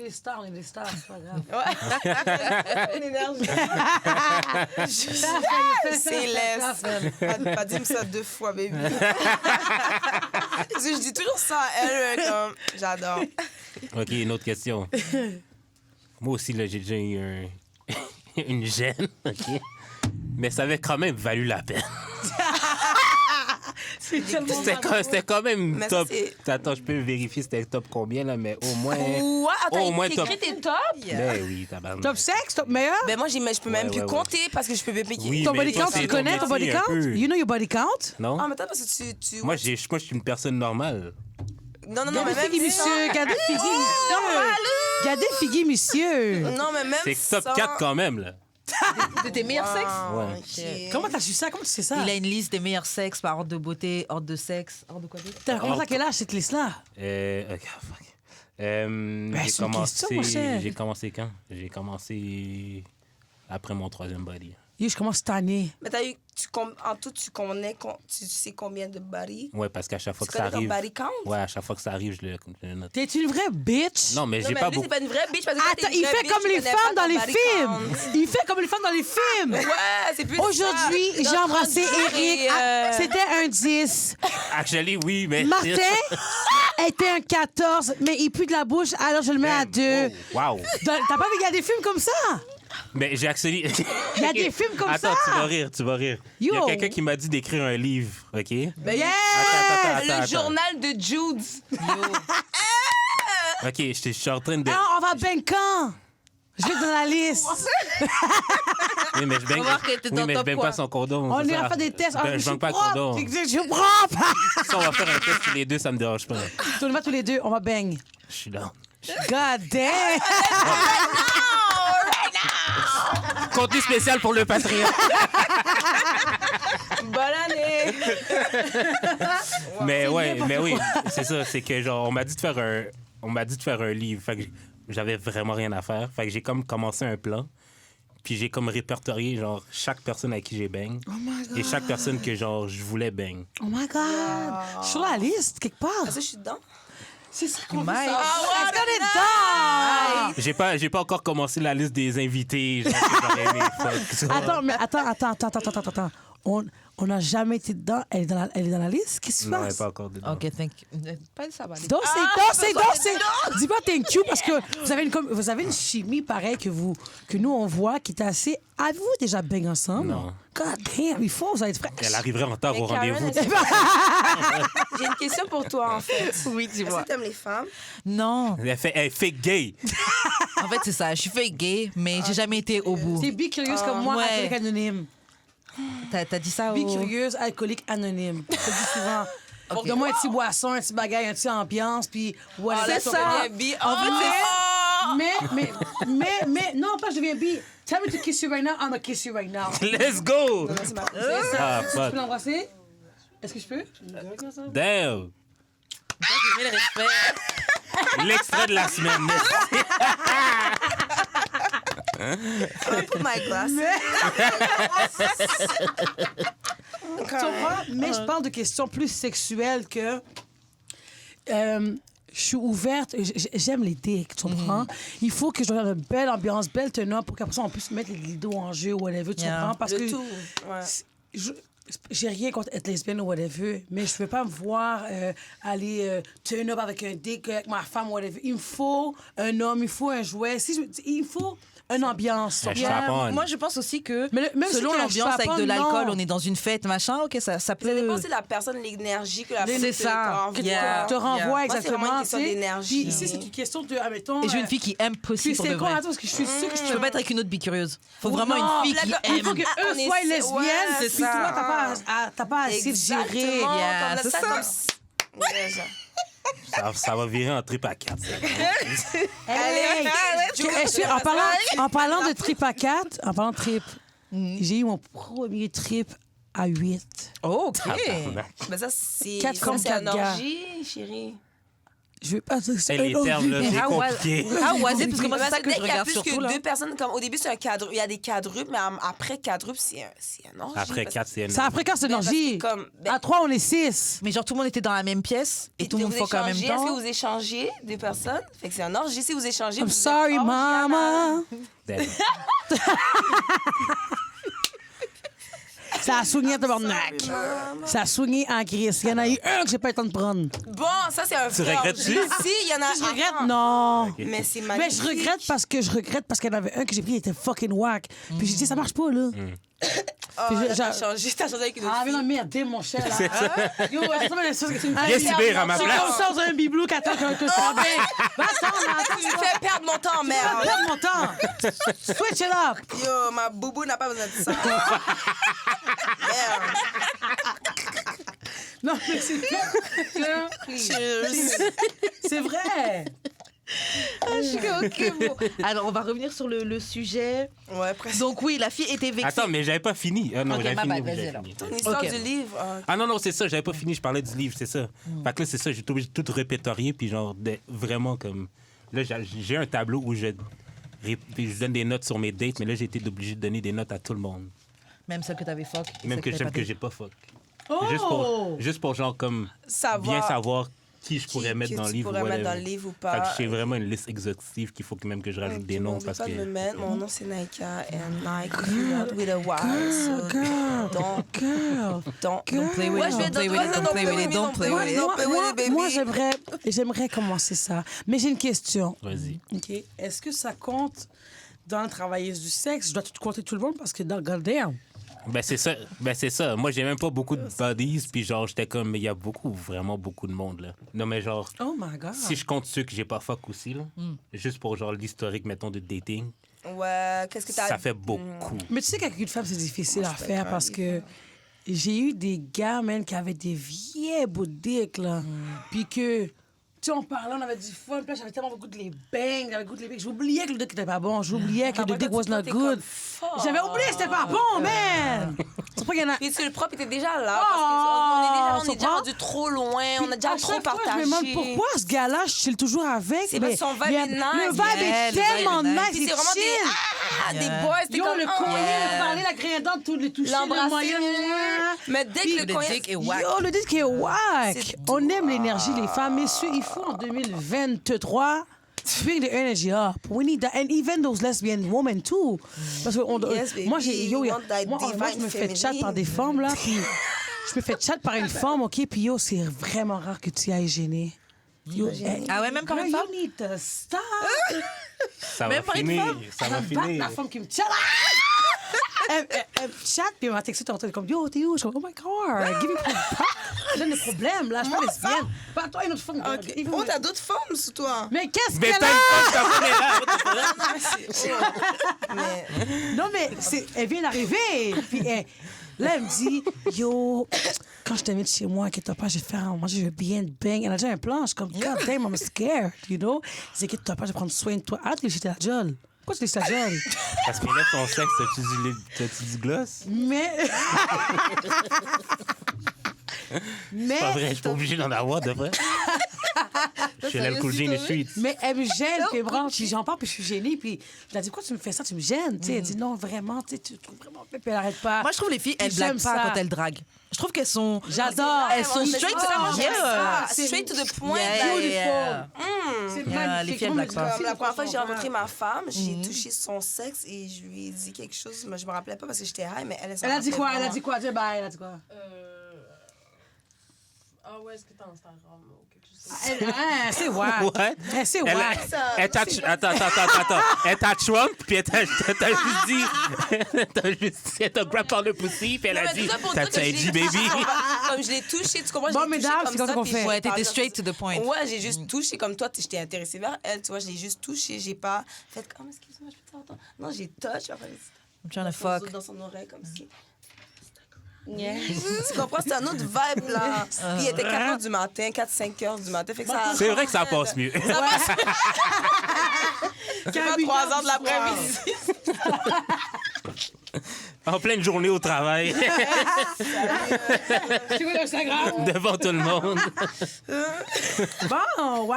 est des stars, c'est pas grave. On énergie. C'est laisse. Pas dit ça 2 fois, baby. Parce que je dis toujours ça à elle, comme. J'adore. OK, une autre question. Moi aussi, là, j'ai déjà eu une gêne, OK? Mais ça avait quand même valu la peine. C'était quand même Mais top. ça, c'est- Attends, je peux vérifier c'était top combien, là, mais au moins... Ouais, attends, Au moins top. t'écris tes tops? Ben oui, tabarnak. Top sexe, top meilleur? Ben moi, je peux même Ouais, plus ouais, compter parce que je peux piquer. Oui, Ton mais body toi, count, c'est tu ton connais ton body métier, un count? peu. You know your body count? Non? Ah, mais attends, parce que tu... Moi, je suis une personne normale. Non, mais même Figgy, monsieur. Gardez Figgy, monsieur. Gardez Figgy, monsieur. Non, mais même C'est top ça... 4 quand même, là. De tes meilleurs sexes Ouais. Ok. Comment t'as su ça? Comment tu sais ça? Il a une liste des meilleurs sexes par ordre de beauté, ordre de sexe, ordre de quoi d'autre? T'as commencé à quel âge, cette liste-là? OK, fuck. c'est une question, mon cher. J'ai commencé quand? J'ai commencé après mon 3e body. Yo, je commence cette année. Mais en tout, tu sais combien de body? Ouais, parce qu'à chaque fois Tu que ça connais ton arrive... body count? Ouais, à chaque fois que ça arrive, je le note. T'es une vraie bitch? Non, mais Non, j'ai mais pas lui, beaucoup... c'est pas une vraie bitch parce que toi, t'es Attends, une il vraie fait bitch, comme tu les connais femmes pas dans ton les body films. count. Il fait comme les femmes dans les films. Ouais, c'est plus Aujourd'hui, ça. j'ai embrassé Notre Eric. rendu, C'était un 10. Actually, oui, mais... Martin était un 14, mais il pue de la bouche, alors je le mets à 2. Wow. T'as pas vu, il y a des films comme ça? Mais j'ai accéléré... Il y a des films comme Attends, ça. tu vas rire. Il y a Yo. quelqu'un qui m'a dit d'écrire un livre, OK? Yeah! Le journal de Jude. OK, je suis en train de... Ah, on va ben quand? Je vais dans la liste. Oui, mais je baigne, On va voir que t'es dans oui, mais je top baigne quoi. pas son condom. On c'est ira ça. faire des tests. Ben, je baigne pas le propre. condom. Je suis propre. Si on va faire un test tous les deux, ça me dérange pas. On y va tous les deux, on va bang. Je suis là. God damn! Contenu spécial pour le Patreon. Bonne année. mais oui, c'est ça. C'est que genre, on m'a dit de faire un livre. Fait que j'avais vraiment rien à faire. Fait que j'ai comme commencé un plan. Puis j'ai comme répertorié genre chaque personne à qui j'ai bang. Oh my God. Et chaque personne que genre je voulais bang. Oh my God! Je suis sur la liste, quelque part. Ah, ça, je suis dedans. C'est ça qu'on veut Mike. savoir. Let's get it done. J'ai pas encore commencé la liste des invités. Genre, que j'aurais aimé fuck. Attends, mais attends. On n'a jamais été dedans. Elle est dans la liste? Qu'est-ce que tu Non, elle passes? est pas encore dedans. Ok, thank you. Pas ça va aller. Dansez. Dis pas thank you parce que vous avez une chimie pareille que nous on voit qui est assez. Avez-vous déjà bang ensemble? Non. God damn, il faut, vous allez être fraîches. Elle arriverait en retard au Karen, rendez-vous. J'ai une question pour toi, en fait. Oui, Est-ce que t'aimes les femmes? Non. Elle fait gay. En fait, c'est ça. Je suis fake gay, mais j'ai jamais été au bout. C'est bi-curieuse comme moi, ouais. alcoolique anonyme. T'as dit ça au... Bi-curieuse, alcoolique anonyme. Je te dis souvent. Pour de moi, un petit boisson, un petit bagaille, un petit ambiance, puis voilà. C'est ça. En fait, mais, non, pas je deviens bi. Tell me to kiss you right now, I'm gonna kiss you right now. Let's go! C'est ça. Ah, Je fuck. peux l'embrasser? Est-ce que je peux? Damn! J'ai le respect. L'extrait de la semaine. Merci. Put my glass. Tu comprends? Mais je parle de questions plus sexuelles que... je suis ouverte, j'aime les dicks, tu comprends? Il faut que je donne une belle ambiance, belle tenue pour qu'après ça, on puisse mettre les lidos en jeu ou whatever, tu comprends? Parce que tout. Ouais. j'ai rien contre être lesbienne ou whatever, mais je veux pas me voir aller turn up avec un dick, avec ma femme ou whatever. Il me faut un homme, il faut un jouet. Il faut une ambiance. Un strap-on. Moi, je pense aussi que Mais même selon si l'ambiance, un avec de strap-on, l'alcool, non. on est dans une fête, machin, ok, ça Ça peut... dépend aussi de la personne, l'énergie que la personne C'est ça. Que Yeah. te renvoie Moi, c'est exactement. vraiment une question tu sais. d'énergie. Puis ici, c'est une question de, admettons... Et je veux une fille qui aime pussy puis pour de c'est quoi, vrai. attends, parce que je suis sûre que je Je peux pas être avec une autre bicurieuse. Faut vraiment Non, une fille qui là, il faut aime. qu'eux On est- soient ouais, lesbiennes, c'est puis toi, ça. t'as pas assez de gérer. Exactement, Yeah, comme c'est ça. ça. Comme... Ouais, genre. Ça va virer en trip à 4. Hey, en parlant de trip à 4, en parlant de trip, j'ai eu mon premier trip à 8. Oh, ok. Mais ça, c'est 4 ça, comme c'est un 4 gars. orgie, chérie. Je vais pas dire que c'est Les termes, là, c'est compliqué. Ah, was it? Parce que moi, c'est ça que Dès je qu'il y a regarde plus surtout, que là. 2 personnes, comme au début, c'est un quadruple. Il y a des quadruples, mais après quadruple, c'est un orgie. Après parce 4, c'est C'est après quand c'est une parce que orgie. comme- À 3, on est 6. Mais genre, tout le monde était dans la même pièce et tout le monde vous fuck en même échangez, Est-ce que temps. vous échangez des personnes? Fait que c'est un orgie. Si vous échangez, I'm vous êtes sorry, orgial. mama. Damn. Ça a soigné, tabarnak. Ça a soigné en crise. Il y en a eu un que j'ai pas eu le temps de prendre. Bon, ça, c'est un Tu vrai regrettes-tu? orgie. Si, il y en a Je regrette, non. Mais c'est Mais magnifique. je regrette parce qu'il y en avait un que j'ai pris, il était fucking whack. Puis j'ai dit, ça marche pas, là. Oh, Puis là, genre- t'as changé avec une autre Ah, mais fille. non, merde, mon cher, là. Hein? Yo, c'est pas une chose que tu me Viens subir à ma C'est place. comme ça, on a un bibelou qui attend que je parle bien. Va attendre, Tu me fais perdre mon temps, va merde. perdre mon temps. Switch it up. Yo, ma boubou n'a pas besoin de ça. Merde. Non, mais c'est c'est vrai. Je suis comme, ok, bon. Alors, on va revenir sur le sujet. Ouais, presque. Donc, oui, la fille était vexée. Attends, mais j'avais pas fini. Ah non, Ok, j'avais ma fini. bad, vas-y, j'avais alors. fini. Ton histoire Ok. du livre. Ah non, c'est ça, j'avais pas fini, je parlais du livre, c'est ça. Fait que là, c'est ça, j'ai été obligé de tout répertorier, puis genre, vraiment comme. Là, j'ai un tableau où je donne des notes sur mes dates, mais là, j'ai été obligé de donner des notes à tout le monde. Même celle que t'avais fuck. et Même celle que t'avais j'aime pas que date. j'ai pas fuck. Oh! Juste pour genre, comme, Savoir bien savoir qui je pourrais mettre que dans le tu livre. pourrais mettre whatever. dans le livre ou Fait que pas. j'ai vraiment une liste exhaustive qu'il faut que même que je rajoute des noms parce pas que. de me mettre. Mon nom, c'est Naika. And Nike with a Y. So Girl. don't play with Ouais, it, je vais don't play with it, don't play with it, don't play with it. Don't play with it, baby. Moi, j'aimerais commencer ça. Mais j'ai une question. Vas-y. OK. Est-ce que ça compte dans le travailleuse du sexe? Je dois tout compter tout le monde parce que dans goddamn. Ben c'est ça. Moi, j'ai même pas beaucoup de buddies, puis genre, j'étais comme, mais il y a vraiment beaucoup de monde, là. Non, mais genre, Oh my God. si je compte ceux que j'ai pas fuck aussi, là, juste pour genre l'historique, mettons, de dating, Ouais, qu'est-ce que t'as... ça fait beaucoup. Mais tu sais qu'avec une femme, c'est difficile à faire parce que j'ai eu des gars, man, qui avaient des vieilles bouts de dick, là. Puis que, tu sais, on parlait, on avait du fun, puis là, j'avais tellement goût de les bangs, j'avais goût de les bangs. J'oubliais que le dick était pas bon, j'oubliais que le dick was not good. J'avais oublié que c'était pas bon, man! C'est pas qu'il y en a... Puis c'est le propre était déjà là. Oh, Parce qu'on est déjà comprends? rendu trop loin. On a déjà À trop chaque fois, partagé. je me demande pourquoi ce gars-là, je chill toujours avec. C'est parce que son vibe mais est nice. Le vibe Yeah, est le vibe tellement est nice. nice, Puis il c'est vraiment chill. des boys, c'était Yo, comme... le collier, parler, la créadente, tout les toucher, le L'embrasser. moyen. Mais dès que le Le collier... dick est whack. Yo, le disque est whack. C'est On aime l'énergie, les femmes. Messieurs, il faut en 2023 bring the energy up. We need that. And even those lesbian women too. Parce que Yes, baby. moi, We want that moi, je divine me fais chat feminine. par des femmes, là, puis je me fais chat par une femme, OK? Puis yo, c'est vraiment rare que tu ailles gêner. Yo, Ah ouais, même par une girl, femme? you need to stop. Ça va Même pas une finir. femme. Ça va Batte la finir. femme qui me chatte. Elle me chatte, puis elle m'a texté tantôt, elle est comme, yo, t'es où? Je suis comme, oh my God, give me a le problème, là, je suis pas lesbienne. Pas toi, une autre femme. Ok. Even- Oh, t'as d'autres femmes sous toi. Mais qu'est-ce Mais qu'elle t'as a? une femme, Mais... Non, mais elle vient d'arriver. Puis là, elle me dit, yo, quand je t'invite chez moi, inquiète-toi pas, je vais faire à manger, je vais bien te bang. Elle a déjà un plan. Je suis comme, God damn, I'm scared, you know? Elle dit, inquiète-toi pas, je vais prendre soin de toi. Arrête de lécher la gueule. Pourquoi tu léches la gueule? Parce que là, ton sexe, t'as-tu du gloss? Mais. C'est pas vrai, je suis pas obligé d'en avoir, de vrai. Je suis l'alcool G in the streets. Mais elle me gêne, puis puis j'en parle, puis je suis gênée, puis je lui dis, pourquoi tu me fais ça, tu me gênes? Tu sais, elle dit, non, vraiment, tu sais, tu trouves vraiment, puis elle arrête pas. Moi, je trouve les filles, elles Puis blaguent j'aime pas ça. quand elles draguent. Je trouve qu'elles sont. J'adore. Elles sont straight to the Yeah. point. Straight to the point. Yeah, like, yeah. C'est Yeah, magnifique. les filles, elles Moi, blaguent pas. Comme la première fois que j'ai rencontré ma femme, j'ai touché son sexe et je lui ai dit quelque chose, mais je me rappelais pas parce que j'étais high, mais elle s'en Elle a dit rappelait quoi? Elle a vraiment. dit quoi? Dis bye, elle a dit quoi? Ah ouais, est-ce que t'as Instagram ou quelque chose comme C'est wack. Ouais. C'est Elle, wack. elle t'a... Attends. Elle t'a Trump, puis elle t'a juste dit... Elle t'a grab par le pussy, puis elle Non, a mais dit, tout ça pour t'as dire que je dit, l'ai baby. touché, comme je l'ai touché, tu comprends? Je Bon, l'ai touché mesdames, comme c'est comme ça qu'on puis fait. j'ai Ouais, t'étais parlé straight to the point. Ouais, j'ai juste touché comme toi, j'étais intéressée vers elle, tu vois, je l'ai juste touché, j'ai pas fait comme, excuse-moi, je peux te faire attends. Non, j'ai touché, après, I'm trying to fuck. dans son oreille comme si. Yeah. Tu comprends? C'est un autre vibe, là. Puis il était 4 heures du matin, 4-5 heures du matin. Fait que ça C'est vrai que ça passe mieux. Ça passe. C'est pas 3 heures de l'après-midi. En pleine journée au travail, Tu veux l'Instagram? devant tout le monde. Bon, wow,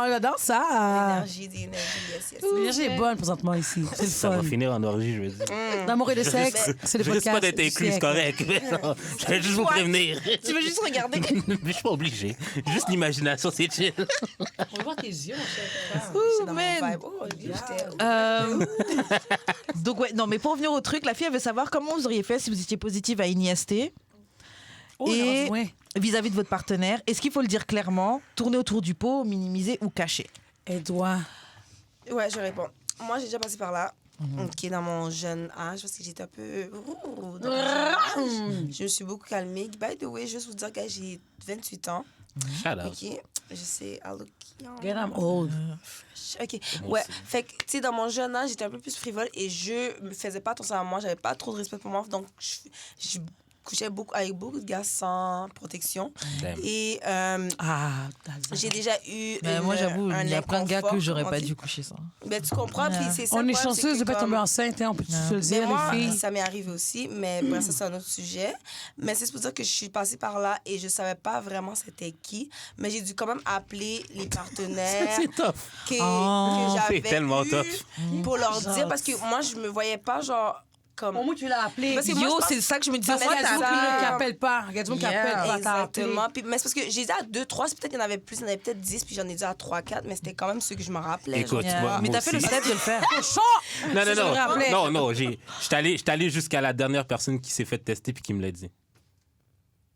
j'adore ça. L'énergie, yes, yes. L'énergie est bonne présentement ici. C'est le Ça va fun. finir en orgie, je veux dire. D'amour et de sexe, c'est le Je risque podcast. pas d'être du inclus, c'est siècle. correct. Mais non, je vais juste vous prévenir. Tu veux juste regarder? Mais je suis pas obligé. Juste l'imagination, c'est chill. On va voir tes yeux, mon cher. J'étais dans mon man. vibe. Oh, j'étais... Donc, ouais, non, mais pour revenir au truc, la fille, elle veut savoir comment vous auriez fait si vous étiez positive à une IST. Oh, Et ouais. vis-à-vis de votre partenaire, est-ce qu'il faut le dire clairement, tourner autour du pot, minimiser ou cacher? Elle doit. Ouais, je réponds. Moi, j'ai déjà passé par là. OK, dans mon jeune âge, parce que j'étais un peu... dans mon jeune âge. Je me suis beaucoup calmée. By the way, juste vous dire que j'ai 28 ans. Shout out. OK, je sais, I look young. Get I'm old. OK, ouais. Fait que, tu sais, dans mon jeune âge, j'étais un peu plus frivole et je me faisais pas attention à moi. J'avais pas trop de respect pour moi. Donc, je couchais avec beaucoup de gars sans protection. Damn. Et j'ai déjà eu Moi, j'avoue, un il y a plein de gars que inconfort, j'aurais comment pas dire. dû coucher ça. Ben, tu comprends, puis c'est ça. On le est problème, chanceuse c'est de que pas tomber comme- enceinte, hein, on peut se le Mais dire, moi, les filles. ça m'est arrivé aussi, mais bref, ça, c'est un autre sujet. Mais c'est pour dire que je suis passée par là et je savais pas vraiment c'était qui. Mais j'ai dû quand même appeler les partenaires C'est tough. que c'est j'avais tellement eu tough. pour leur dire, parce que moi, je me voyais pas, genre, comme... Au moins, tu l'as appelé. Parce que moi, Yo, je pense- c'est ça que je me disais. Parce qu'il y a ça- des gens qui n'appellent pas. Il y a des gens qui Yeah. appellent pas. T'as appelé. Exactement. Puis, mais c'est parce que j'ai dit à 2, 3, peut-être qu'il y en avait plus, il y en avait peut-être 10, puis j'en ai dit à 3, 4, mais c'était quand même ceux que je me rappelais. Écoute, genre. moi, Mais moi t'as fait le aussi. step de le faire. Non, Ça, je me rappelais. non, je suis allé jusqu'à la dernière personne qui s'est fait tester puis qui me l'a dit.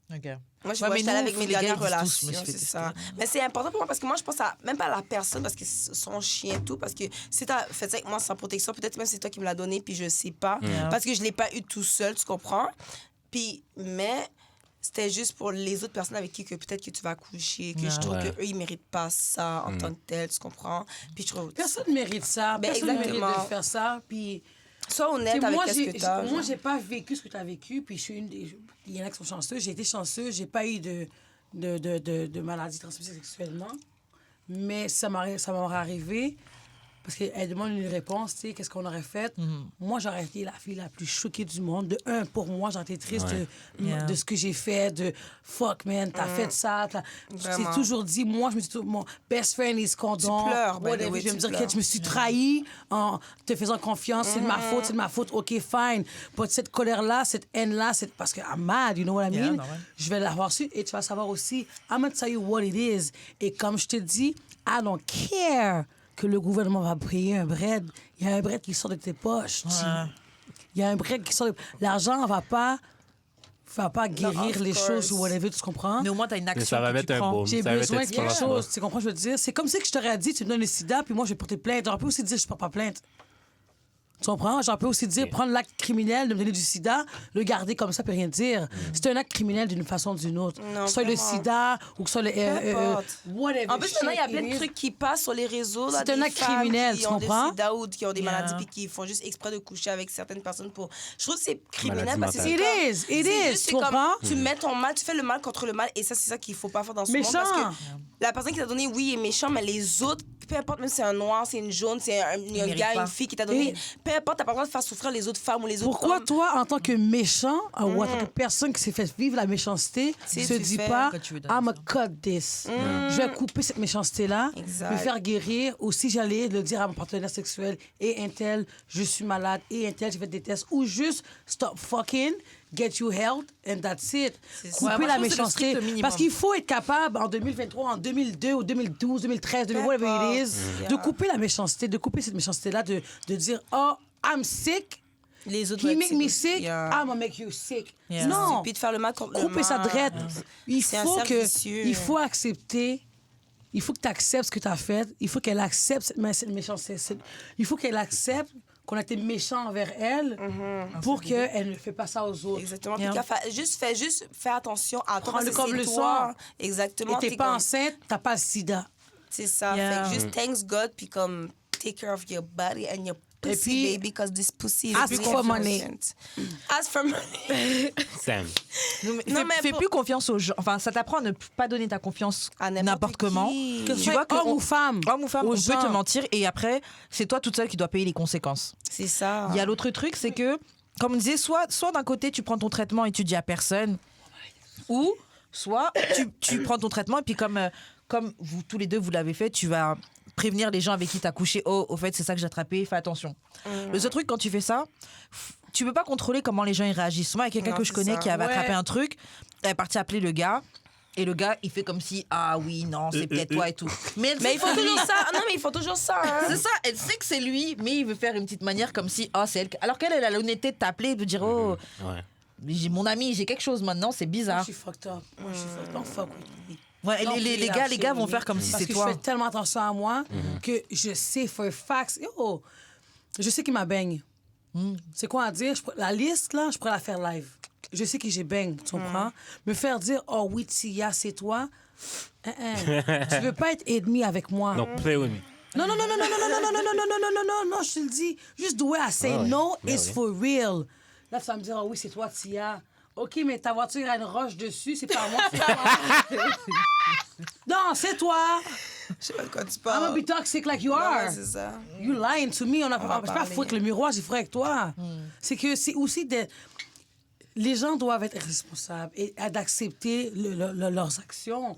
Ok. Moi, je Ouais, vois, mais j'étais allée nous, avec mes les gars, dernières ils disent tous, je me relations, suis fait c'est ça. Mais c'est important pour moi parce que moi, je pense même pas à la personne parce que c'est son chien et tout. Parce que si t'as fait ça avec moi sans protection, peut-être même c'est toi qui me l'as donné puis je sais pas. Parce que je l'ai pas eu tout seul, tu comprends? Puis, mais c'était juste pour les autres personnes avec qui que peut-être que tu vas coucher, que je trouve Ouais. qu'eux, ils méritent pas ça en tant que tel, tu comprends? Puis je trouve... Personne ne mérite ça. Ben, Personne ne mérite exactement. de faire ça. Puis, Sois honnête tu sais, avec moi, qu'est-ce que t'as. moi, j'ai pas vécu ce que tu as vécu. Puis, je suis une des. Il y en a qui sont chanceux. J'ai été chanceux. J'ai pas eu de maladie transmissible sexuellement. Mais ça m'aurait arrivé. parce qu'elle demande une réponse, tu sais, qu'est-ce qu'on aurait fait. Moi, j'aurais été la fille la plus choquée du monde. De un, pour moi, j'aurais été triste de ce que j'ai fait, de fuck, man, t'as fait ça. J'ai toujours dit, moi, je me suis dit, mon best friend is condom. Tu pleures, je vais me dire que je me suis trahi en te faisant confiance, c'est de ma faute, OK, fine. But cette colère-là, cette haine-là, c'est parce que I'm mad, you know what I mean? Je vais l'avoir su et tu vas savoir aussi, I'm gonna tell you what it is. Et comme je te dis, I don't care que le gouvernement va payer un bread. Il y a un bread qui sort de tes poches. Il y a un bread qui sort de... L'argent va pas guérir les choses ou whatever, tu comprends? Mais au moins, t'as une action ça va que mettre tu un prends. baume. J'ai Ça va besoin de être quelque explosif. chose. Tu comprends ce que je veux dire? C'est comme si que je t'aurais dit, tu me donnes le sida, puis moi, je vais porter plainte. J'aurais pu aussi dire, je ne porte pas plainte. Tu comprends? J'aurais pu aussi dire, prendre l'acte criminel de me donner du sida, le garder comme ça, puis rien dire. C'est un acte criminel d'une façon ou d'une autre. Non, que ce soit le vraiment. sida ou que ce soit le... whatever. En plus, maintenant, il y a shit plein it de is. trucs qui passent sur les réseaux. Là, C'est un des acte femmes criminel, qui tu ont comprends? des sida ou qui ont des maladies puis qui font juste exprès de coucher avec certaines personnes pour... Je trouve que c'est criminel Maladie parce que mentale. c'est It comme- is, c'est juste, tu c'est comme comprends? tu mets ton mal, tu fais le mal contre le mal et ça, c'est ça qu'il faut pas faire dans ce monde Méchant. parce que la personne qui t'a donné, oui, est méchant, mais les autres, peu importe, même si c'est un noir, c'est une jaune, c'est un mérite gars, pas. une fille qui t'a donné, Et- peu importe, t'as pas le droit de faire souffrir les autres femmes ou les autres Pourquoi hommes. toi, en tant que méchant, ou en tant que personne qui s'est fait vivre la méchanceté, Si se tu dis fais, pas que tu veux donner I'm a cut this. Je vais couper cette méchanceté-là, Exact. me faire guérir. Ou si j'allais le dire à mon partenaire sexuel, et un tel, je suis malade, et un tel, j'ai fait des tests. Ou juste stop fucking, get you help, and that's it. C'est ça. Couper Ouais, moi, la je trouve que c'est le méchanceté. strict minimum. Parce qu'il faut être capable, en 2023, en 2002, ou 2012, 2013, whatever it is, de couper la méchanceté, de couper cette méchanceté-là, de dire, oh, I'm sick. Les autres He vont make être me sick sick, aussi, hein. I'm gonna make you sick. Yeah. Non, Puis de faire le mal contre le couper sa mal. drette. Il C'est un faut cercle vicieux. il faut accepter. Il faut que tu acceptes ce que tu as fait. Il faut qu'elle accepte cette méchanceté. Il faut qu'elle accepte qu'on a été méchant envers elle pour qu'elle ne fait pas ça aux autres. Exactement. Yeah. Puis juste fais attention à toi. Prends-le parce que comme c'est le toi. sang. Exactement. Et t'es T'es pas comme- enceinte, t'as pas le sida. C'est ça. Yeah. Fait que juste thanks God, puis comme take care of your body and your Et pussy, puis, baby, because this pussy is ask really for money. important. Ask for money. Sam. Non, mais fais pour- plus confiance aux gens. Enfin, ça t'apprend à ne pas donner ta confiance À n'importe comment. qui. Que ce Tu soit vois que homme on- ou femme. Homme ou femme, aux on peut gens. te mentir et après, c'est toi toute seule qui dois payer les conséquences. C'est ça. Il y a l'autre truc, c'est que, comme on disait, soit d'un côté, tu prends ton traitement et tu dis à personne, ou soit tu prends ton traitement et puis comme vous tous les deux, vous l'avez fait, tu vas prévenir les gens avec qui tu as couché. Oh, au fait, c'est ça que j'ai attrapé, fais attention. Le seul truc, quand tu fais ça, tu peux pas contrôler comment les gens ils réagissent. Moi, il y a quelqu'un Non, que je c'est connais ça. qui avait Ouais. attrapé un truc, elle est partie appeler le gars. Et le gars, il fait comme si, ah oui, non, c'est peut-être toi et tout. Mais elle Mais sait il que faut c'est lui. toujours ça. Non, mais il faut toujours ça. hein. C'est ça, elle sait que c'est lui, mais il veut faire une petite manière comme si, oh, c'est elle. Alors qu'elle, elle a l'honnêteté de t'appeler et de dire, oh, Ouais. j'ai mon ami, j'ai quelque chose maintenant, c'est Moi, bizarre. je suis fucked up. Moi, je suis fucked up. Don't fuck with me. Ouais, et Non, les puis gars vont lâcher, faire comme si parce c'est que toi. je fais tellement attention à moi que je sais for a fact. Yo, je sais qui m'a baigne. C'est quoi à dire? La liste, là, je pourrais la faire live. Je sais qui j'ai baigne, tu comprends? Me faire dire, oh oui, Tia, c'est toi. Tu veux pas être ennemi avec moi. Donc, play with me. Non, je te le dis. Juste the way I say no is for real. Là, tu vas me dire, oh oui, c'est toi, Tia. OK, mais ta voiture a une roche dessus, c'est pas moi, c'est toi. Non, c'est toi. Je sais pas de quoi tu I'm gonna parles. be toxic like you Ouais, are. c'est ça. You lying to me. On a va pas parler. foutre le miroir, j'ai fait avec toi. C'est que c'est aussi des... Les gens doivent être responsables et d'accepter leurs actions.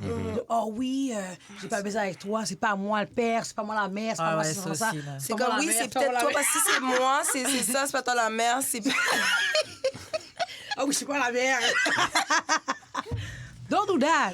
Oh oui, j'ai pas baisé avec toi, c'est pas moi le père, c'est pas moi la mère, c'est pas Ah moi ouais, c'est ça pas ça. aussi, là. C'est pas moi comme, la oui, mère, c'est pas moi peut-être la toi, mère. parce que si c'est moi, c'est ça, c'est pas toi la mère, c'est... Ah oui, c'est pas la mère. Don't do that.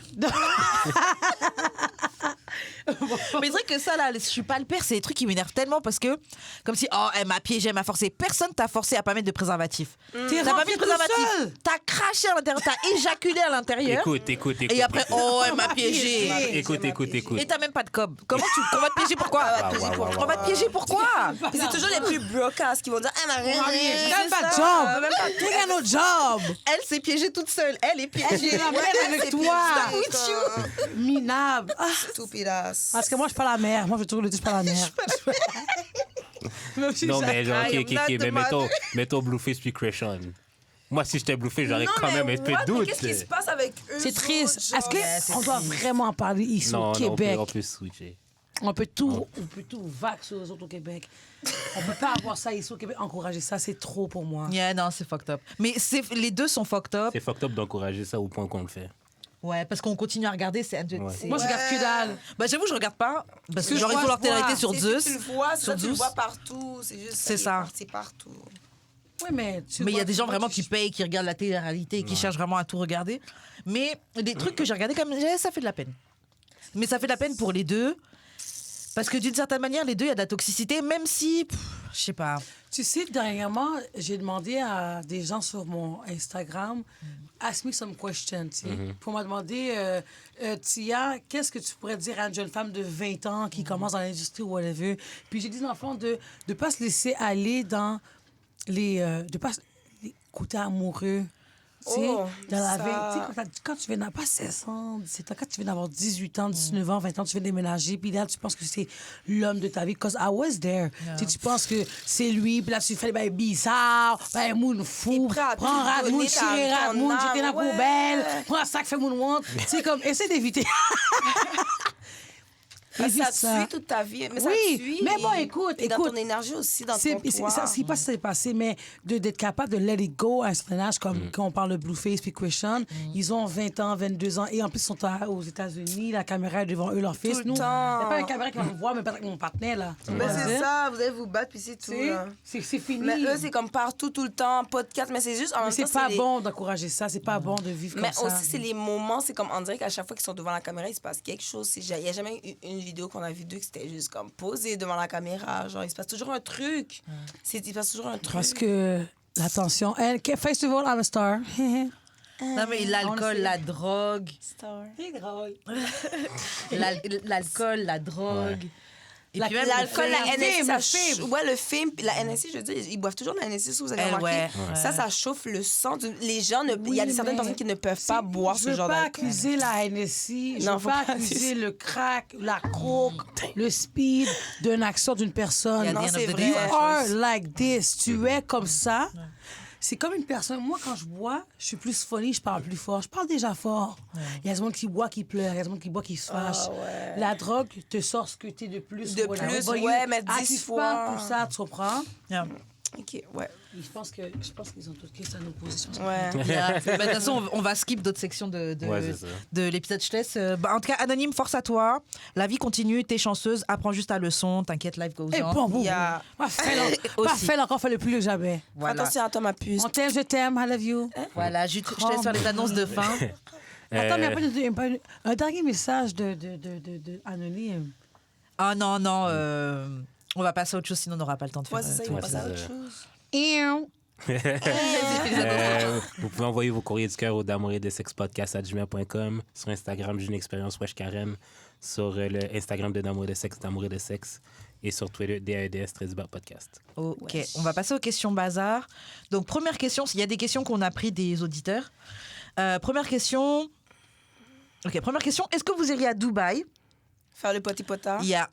Mais le truc que ça, là, je suis pas le père, c'est des trucs qui m'énervent tellement parce que, comme si, oh, elle m'a piégé, elle m'a forcé. Personne t'a forcé à pas mettre de préservatif. T'es T'as pas rempli mis de tout préservatif. seul. T'as craché à l'intérieur, t'as éjaculé à l'intérieur. Écoute. Et après, oh, elle m'a piégé. Écoute. Et t'as même pas de cob. Comment on va te piéger pourquoi On va te piéger pourquoi Puis c'est toujours les plus brocasses qui vont dire, ah, ma reine, J'ai même pas de c'est job. ça. Même pas Tu got no job. Elle s'est piégée toute seule. Elle est piégée. J'ai la mère avec c'est toi. plus Minable. Ah, Stupidasse. parce que moi, je suis pas la mère. Moi, je vais toujours le dire, je suis pas la mère. Même si Non, ça- mais genre, I am ok, not mais the mother. mettons Blueface puis Cresson. Moi, si j'étais Blueface, j'aurais quand même un peu de doute. Qu'est-ce qui se passe avec eux? C'est triste. autres, Est-ce genre? qu'on doit vraiment en parler ici Non, au non, Québec? on peut switcher. On peut tout vax sur les autres au Québec. On peut pas avoir ça ici au Québec. Encourager ça, c'est trop pour moi. Yeah, non, c'est fucked up. Mais les deux sont fucked up. C'est fucked up d'encourager ça au point qu'on le fait. Ouais, parce qu'on continue à regarder. Moi, je regarde que dalle. Bah, j'avoue, je regarde pas. Parce que genre, ils font leur télé-réalité sur Zeus. Tu le vois, tu le vois partout. C'est juste c'est ça. C'est partout. Oui, mais il y a des gens vraiment qui payent, qui regardent la télé-réalité et qui cherchent vraiment à tout regarder. Mais des trucs que j'ai regardés, comme ça fait de la peine. Mais ça fait de la peine pour les deux. Parce que d'une certaine manière, les deux, il y a de la toxicité, même si, je sais pas. Tu sais, dernièrement, j'ai demandé à des gens sur mon Instagram, ask me some questions, tu sais, pour me demander, Tia, qu'est-ce que tu pourrais dire à une jeune femme de 20 ans qui commence dans l'industrie ou whatever? Puis j'ai dit, dans le fond, de ne pas se laisser aller dans de pas les côtés amoureux. Tu sais, dans la vie, quand tu viens d'avoir pas 16 ans, 17 ans, quand tu viens d'avoir 18 ans, 19 ans, 20 ans, tu viens déménager, puis là, tu penses que c'est l'homme de ta vie. Because I was there. Yeah. Tu penses que c'est lui, puis là, tu fais des bizarres, ben, moun fou, prends rat, moun chiré rat, moun jeter dans la poubelle, prends un sac, fais moun want. C'est comme, essaie d'éviter. Ça suit toute ta vie. Mais ça suit. Mais bon, écoute. Et dans ton énergie aussi, dans ton toit. Ça, c'est pas ce qui s'est passé, mais d'être capable de let it go à un certain âge, comme quand on parle de Blueface puis Christian, ils ont 20 ans, 22 ans, et en plus, ils sont aux États-Unis, la caméra est devant eux, leur fils. Nous, il n'y a pas une caméra qui va nous voir, mais pas avec mon partenaire, là. Mais c'est ça, vous allez vous battre, puis c'est tout. C'est fini. Mais eux, c'est comme partout, tout le temps, podcast, mais c'est juste en même temps. Mais c'est pas bon d'encourager ça, c'est pas bon de vivre comme ça. Mais aussi, c'est les moments, c'est comme on dirait qu'à chaque fois qu'ils sont devant la caméra, il se passe quelque chose. Il n'y a jamais eu une vidéo qu'on a vue d'eux c'était juste comme posé devant la caméra. Genre, il se passe toujours un truc. Il se passe toujours un truc. Parce que l'attention. Festival, I'm a star. Non, mais l'alcool, la drogue. L'alcool, la drogue. Et puis même l'alcool, la NSC, le film, la NSC, je veux dire, ils boivent toujours la NSC, si vous avez remarqué. Ça chauffe le sang. Les gens, il y a certaines personnes qui ne peuvent pas boire ce genre d'alcool. Je ne veux pas accuser la NSC, je ne veux pas accuser le crack, la coke, le speed d'une action d'une personne. Non, c'est vrai. You are like this. Tu es comme ça. C'est comme une personne. Moi, quand je bois, je suis plus funny, je parle plus fort. Je parle déjà fort. Il y a des gens qui boit, qui pleure. Il y a des gens qui boit, qui se fâche. La drogue te sort ce que tu es de plus. De plus, mais 10 fois. Pas pour ça, tu comprends? OK, ouais. Je pense qu'ils ont toutes questions à nous poser. De toute façon, on va skip d'autres sections de l'épisode. Je te laisse. En tout cas, Anonyme, force à toi. La vie continue, t'es chanceuse. Apprends juste ta leçon. T'inquiète, life goes on. Parfait, encore fait le plus que jamais. Voilà. Attention à toi, ma puce. On t'aime, je t'aime, I love you. Voilà, je te laisse faire les annonces de fin. Attends, mais il n'y a pas un dernier message de Anonyme. Ah non, on va passer à autre chose, sinon on n'aura pas le temps de faire. C'est ça, il va passer à autre chose. Vous pouvez envoyer vos courriers du cœur au d'amour-et-de-sexe-podcast@gmail.com, sur Instagram, j'ai une expérience Wesh Karen, sur le Instagram de D'amour et de sexe, D'amour et de sexe, et sur Twitter, DAEDS-podcast. OK, on va passer aux questions bazar. Donc, première question, il y a des questions qu'on a prises des auditeurs. Première question, est-ce que vous iriez à Dubaï? Faire le potipota? Yeah.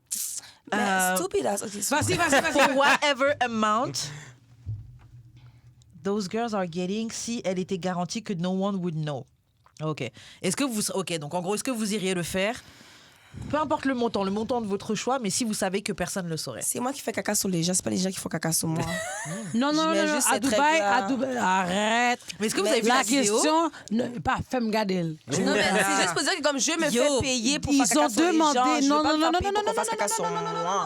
Stupid ass. Vas-y. For whatever amount those girls are getting, si elle était garantie que no one would know. OK. Donc en gros, est-ce que vous iriez le faire? Peu importe le montant de votre choix, mais si vous savez que personne ne le saurait. C'est moi qui fais caca sur les gens, c'est pas les gens qui font caca sur moi. Non, à Dubaï, arrête. Mais est-ce que vous avez vu la vidéo? Question, pas femme garder. Non, mais c'est juste pour dire que comme je me fais payer pour faire caca sur les gens,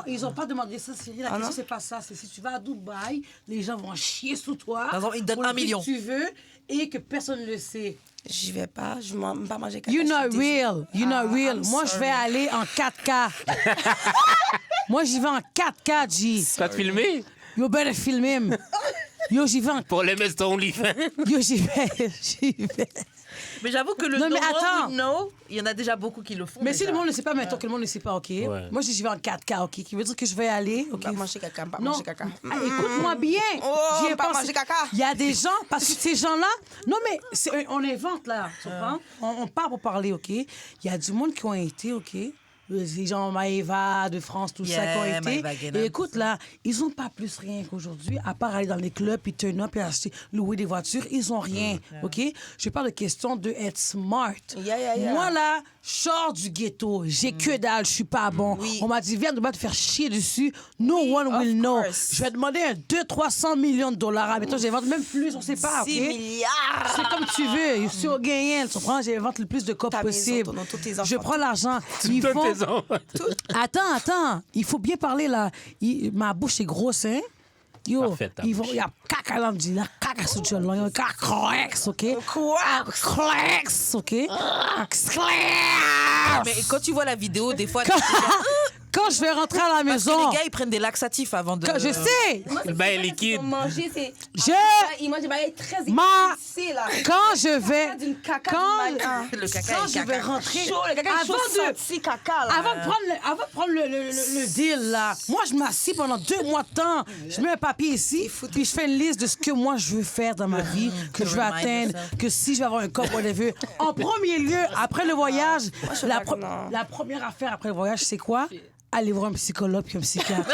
ils ont pas demandé ça, Cyril. La question, c'est pas ça. C'est si tu vas à Dubaï, les gens vont chier sous toi. Par exemple, ils donnent 1 million. Que tu veux et que personne ne le sait. J'y vais pas, je ne vais pas manger caca. You're not real. Moi, je vais aller en 4K. Moi, j'y vais en 4K, G. Tu vas te filmer? You better film him. Yo, j'y vais en... Pour les mettre OnlyFans. Yo, j'y vais. Mais j'avoue que le no, il y en a déjà beaucoup qui le font. Mais si le monde ne sait pas, mettons que le monde ne sait pas, OK? Ouais. Moi, j'y vais en 4K, OK? Qui veut dire que je vais aller, OK? Pas manger caca. Écoute-moi bien. J'y ai pas mangé caca. Il y a des gens, parce que ces gens-là... Non, mais on invente, là, tu comprends? On part pour parler, OK? Il y a du monde qui ont été, OK? les gens Maëva de France, tout ça qui ont été. Maëva Guénin. Et écoute, là, ils n'ont pas plus rien qu'aujourd'hui, à part aller dans les clubs, puis turn up, puis acheter, louer des voitures. Ils n'ont rien, OK? Je parle de question d'être smart. Yeah. Moi, là, je sors du ghetto. J'ai que dalle, je suis pas bon. Oui. On m'a dit, viens de te faire chier dessus. No one will know. course. Je vais demander 200-300 millions de dollars. Admettons, j'ai vendu même plus, on sait pas, OK? 6 milliards! C'est comme tu veux. Je suis au gagnant. Tu comprends? J'ai vendu le plus de copes Ta maison, possible. ton nom, tous tes enfants. Je prends l'argent. Tu donnes tes enfants. Attends. Il faut bien parler, là. Ma bouche est grosse, hein? Yo, Parfait, ta il y a caca là, il y a caca sur le jeu, il y a caca, OK? Quoi? Clex, OK? Mais quand tu vois la vidéo, des fois, Quand je vais rentrer à la parce que maison, les gars, ils prennent des laxatifs avant de. je sais, Le bain liquide. Manger, c'est. je, Ils mangent des baguettes très Ma- épicées, là. quand je vais, D'une caca, quand, d'une maca. Le caca quand est je caca. vais rentrer, Chaud, le caca est chaud, senti caca, là. avant de prendre le deal, là, moi, je m'assis pendant 2 mois de temps. Je mets un papier ici, puis je fais une liste de ce que moi, je veux faire dans ma vie, que je veux remind atteindre, yourself. que si je vais avoir un corps, whatever. En premier lieu, après le voyage, suis la d'accord, non. première affaire après le voyage, c'est quoi? Aller voir un psychologue puis un psychiatre.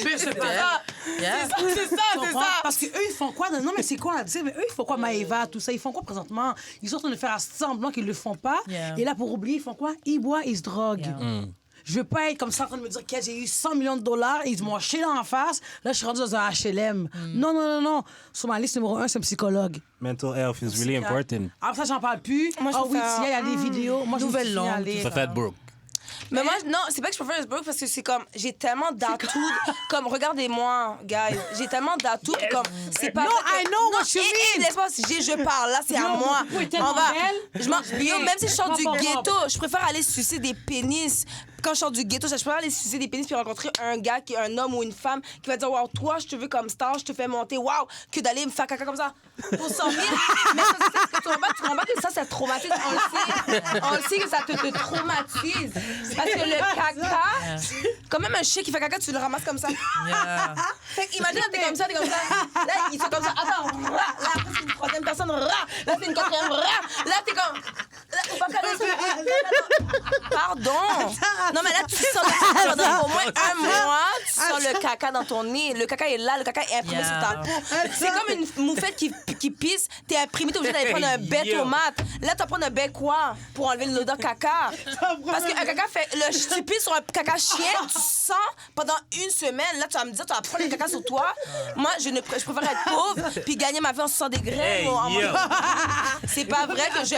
Mais c'est pas ça. Yeah. C'est ça. Parce qu'eux, ils font quoi? Non, mais c'est quoi? Tu sais, mais eux, ils font quoi, Maëva, tout ça? Ils font quoi présentement? Ils sont en train de faire semblant qu'ils le font pas. Yeah. Et là, pour oublier, ils font quoi? Ils boivent, ils se droguent. Yeah. Je veux pas être comme ça en train de me dire que j'ai eu 100 millions de dollars et ils m'ont acheté dans la face. Là, je suis rendu dans un HLM. Non. Sur ma liste numéro 1, c'est un psychologue. Mental health is really important. Après ça, j'en parle plus. Moi, je Ah oui, préfère- il y a des vidéos. Moi, je me suis Nouvelle langue. signalée. Tu préfères être broke. Mais moi, non, c'est pas que je préfère Westbrook parce que c'est comme, j'ai tellement d'atouts. Comme, regardez-moi, guys, j'ai tellement d'atouts. Comme, c'est pas. No, vrai que- I know what you et mean. laisse-moi, je parle, là, c'est à Non, moi. vous êtes tellement belle. Yo, même si je sors du Pas pour ghetto, je préfère aller sucer des pénis. Quand je sors du ghetto, je préfère aller sucer des pénis puis rencontrer un gars qui est un homme ou une femme qui va dire, waouh, toi, je te veux comme star, je te fais monter, waouh, que d'aller me faire caca comme ça pour 100 000. Mais ça, tu comprends pas que ça traumatise. On le sait que ça te traumatise. Parce que le caca, quand même un chien qui fait caca, tu le ramasses comme ça. Yeah. Fait qu'imagine, t'es comme ça. Là, ils sont comme ça. Attends, là, après, c'est une troisième personne. Là, c'est une quatrième. Là, t'es comme. Là, faut pas caresser. Pardon. Non, mais là, tu sens le pendant au moins un mois, tu sens le caca dans ton nez. Le caca est là, le caca est imprimé sur ta peau. C'est comme une moufette qui pisse. T'es imprimé, t'es obligé d'aller prendre un baie tomate. Là, tu vas prendre un baie quoi pour enlever l'odeur caca? Parce qu'un caca fait. Tu pisses sur un caca chien, tu sens pendant une semaine. Là, tu vas me dire, tu vas prendre le caca sur toi. Moi, je préfère être pauvre puis gagner ma vie en 60 degrés. Hey, yo. C'est pas vrai que je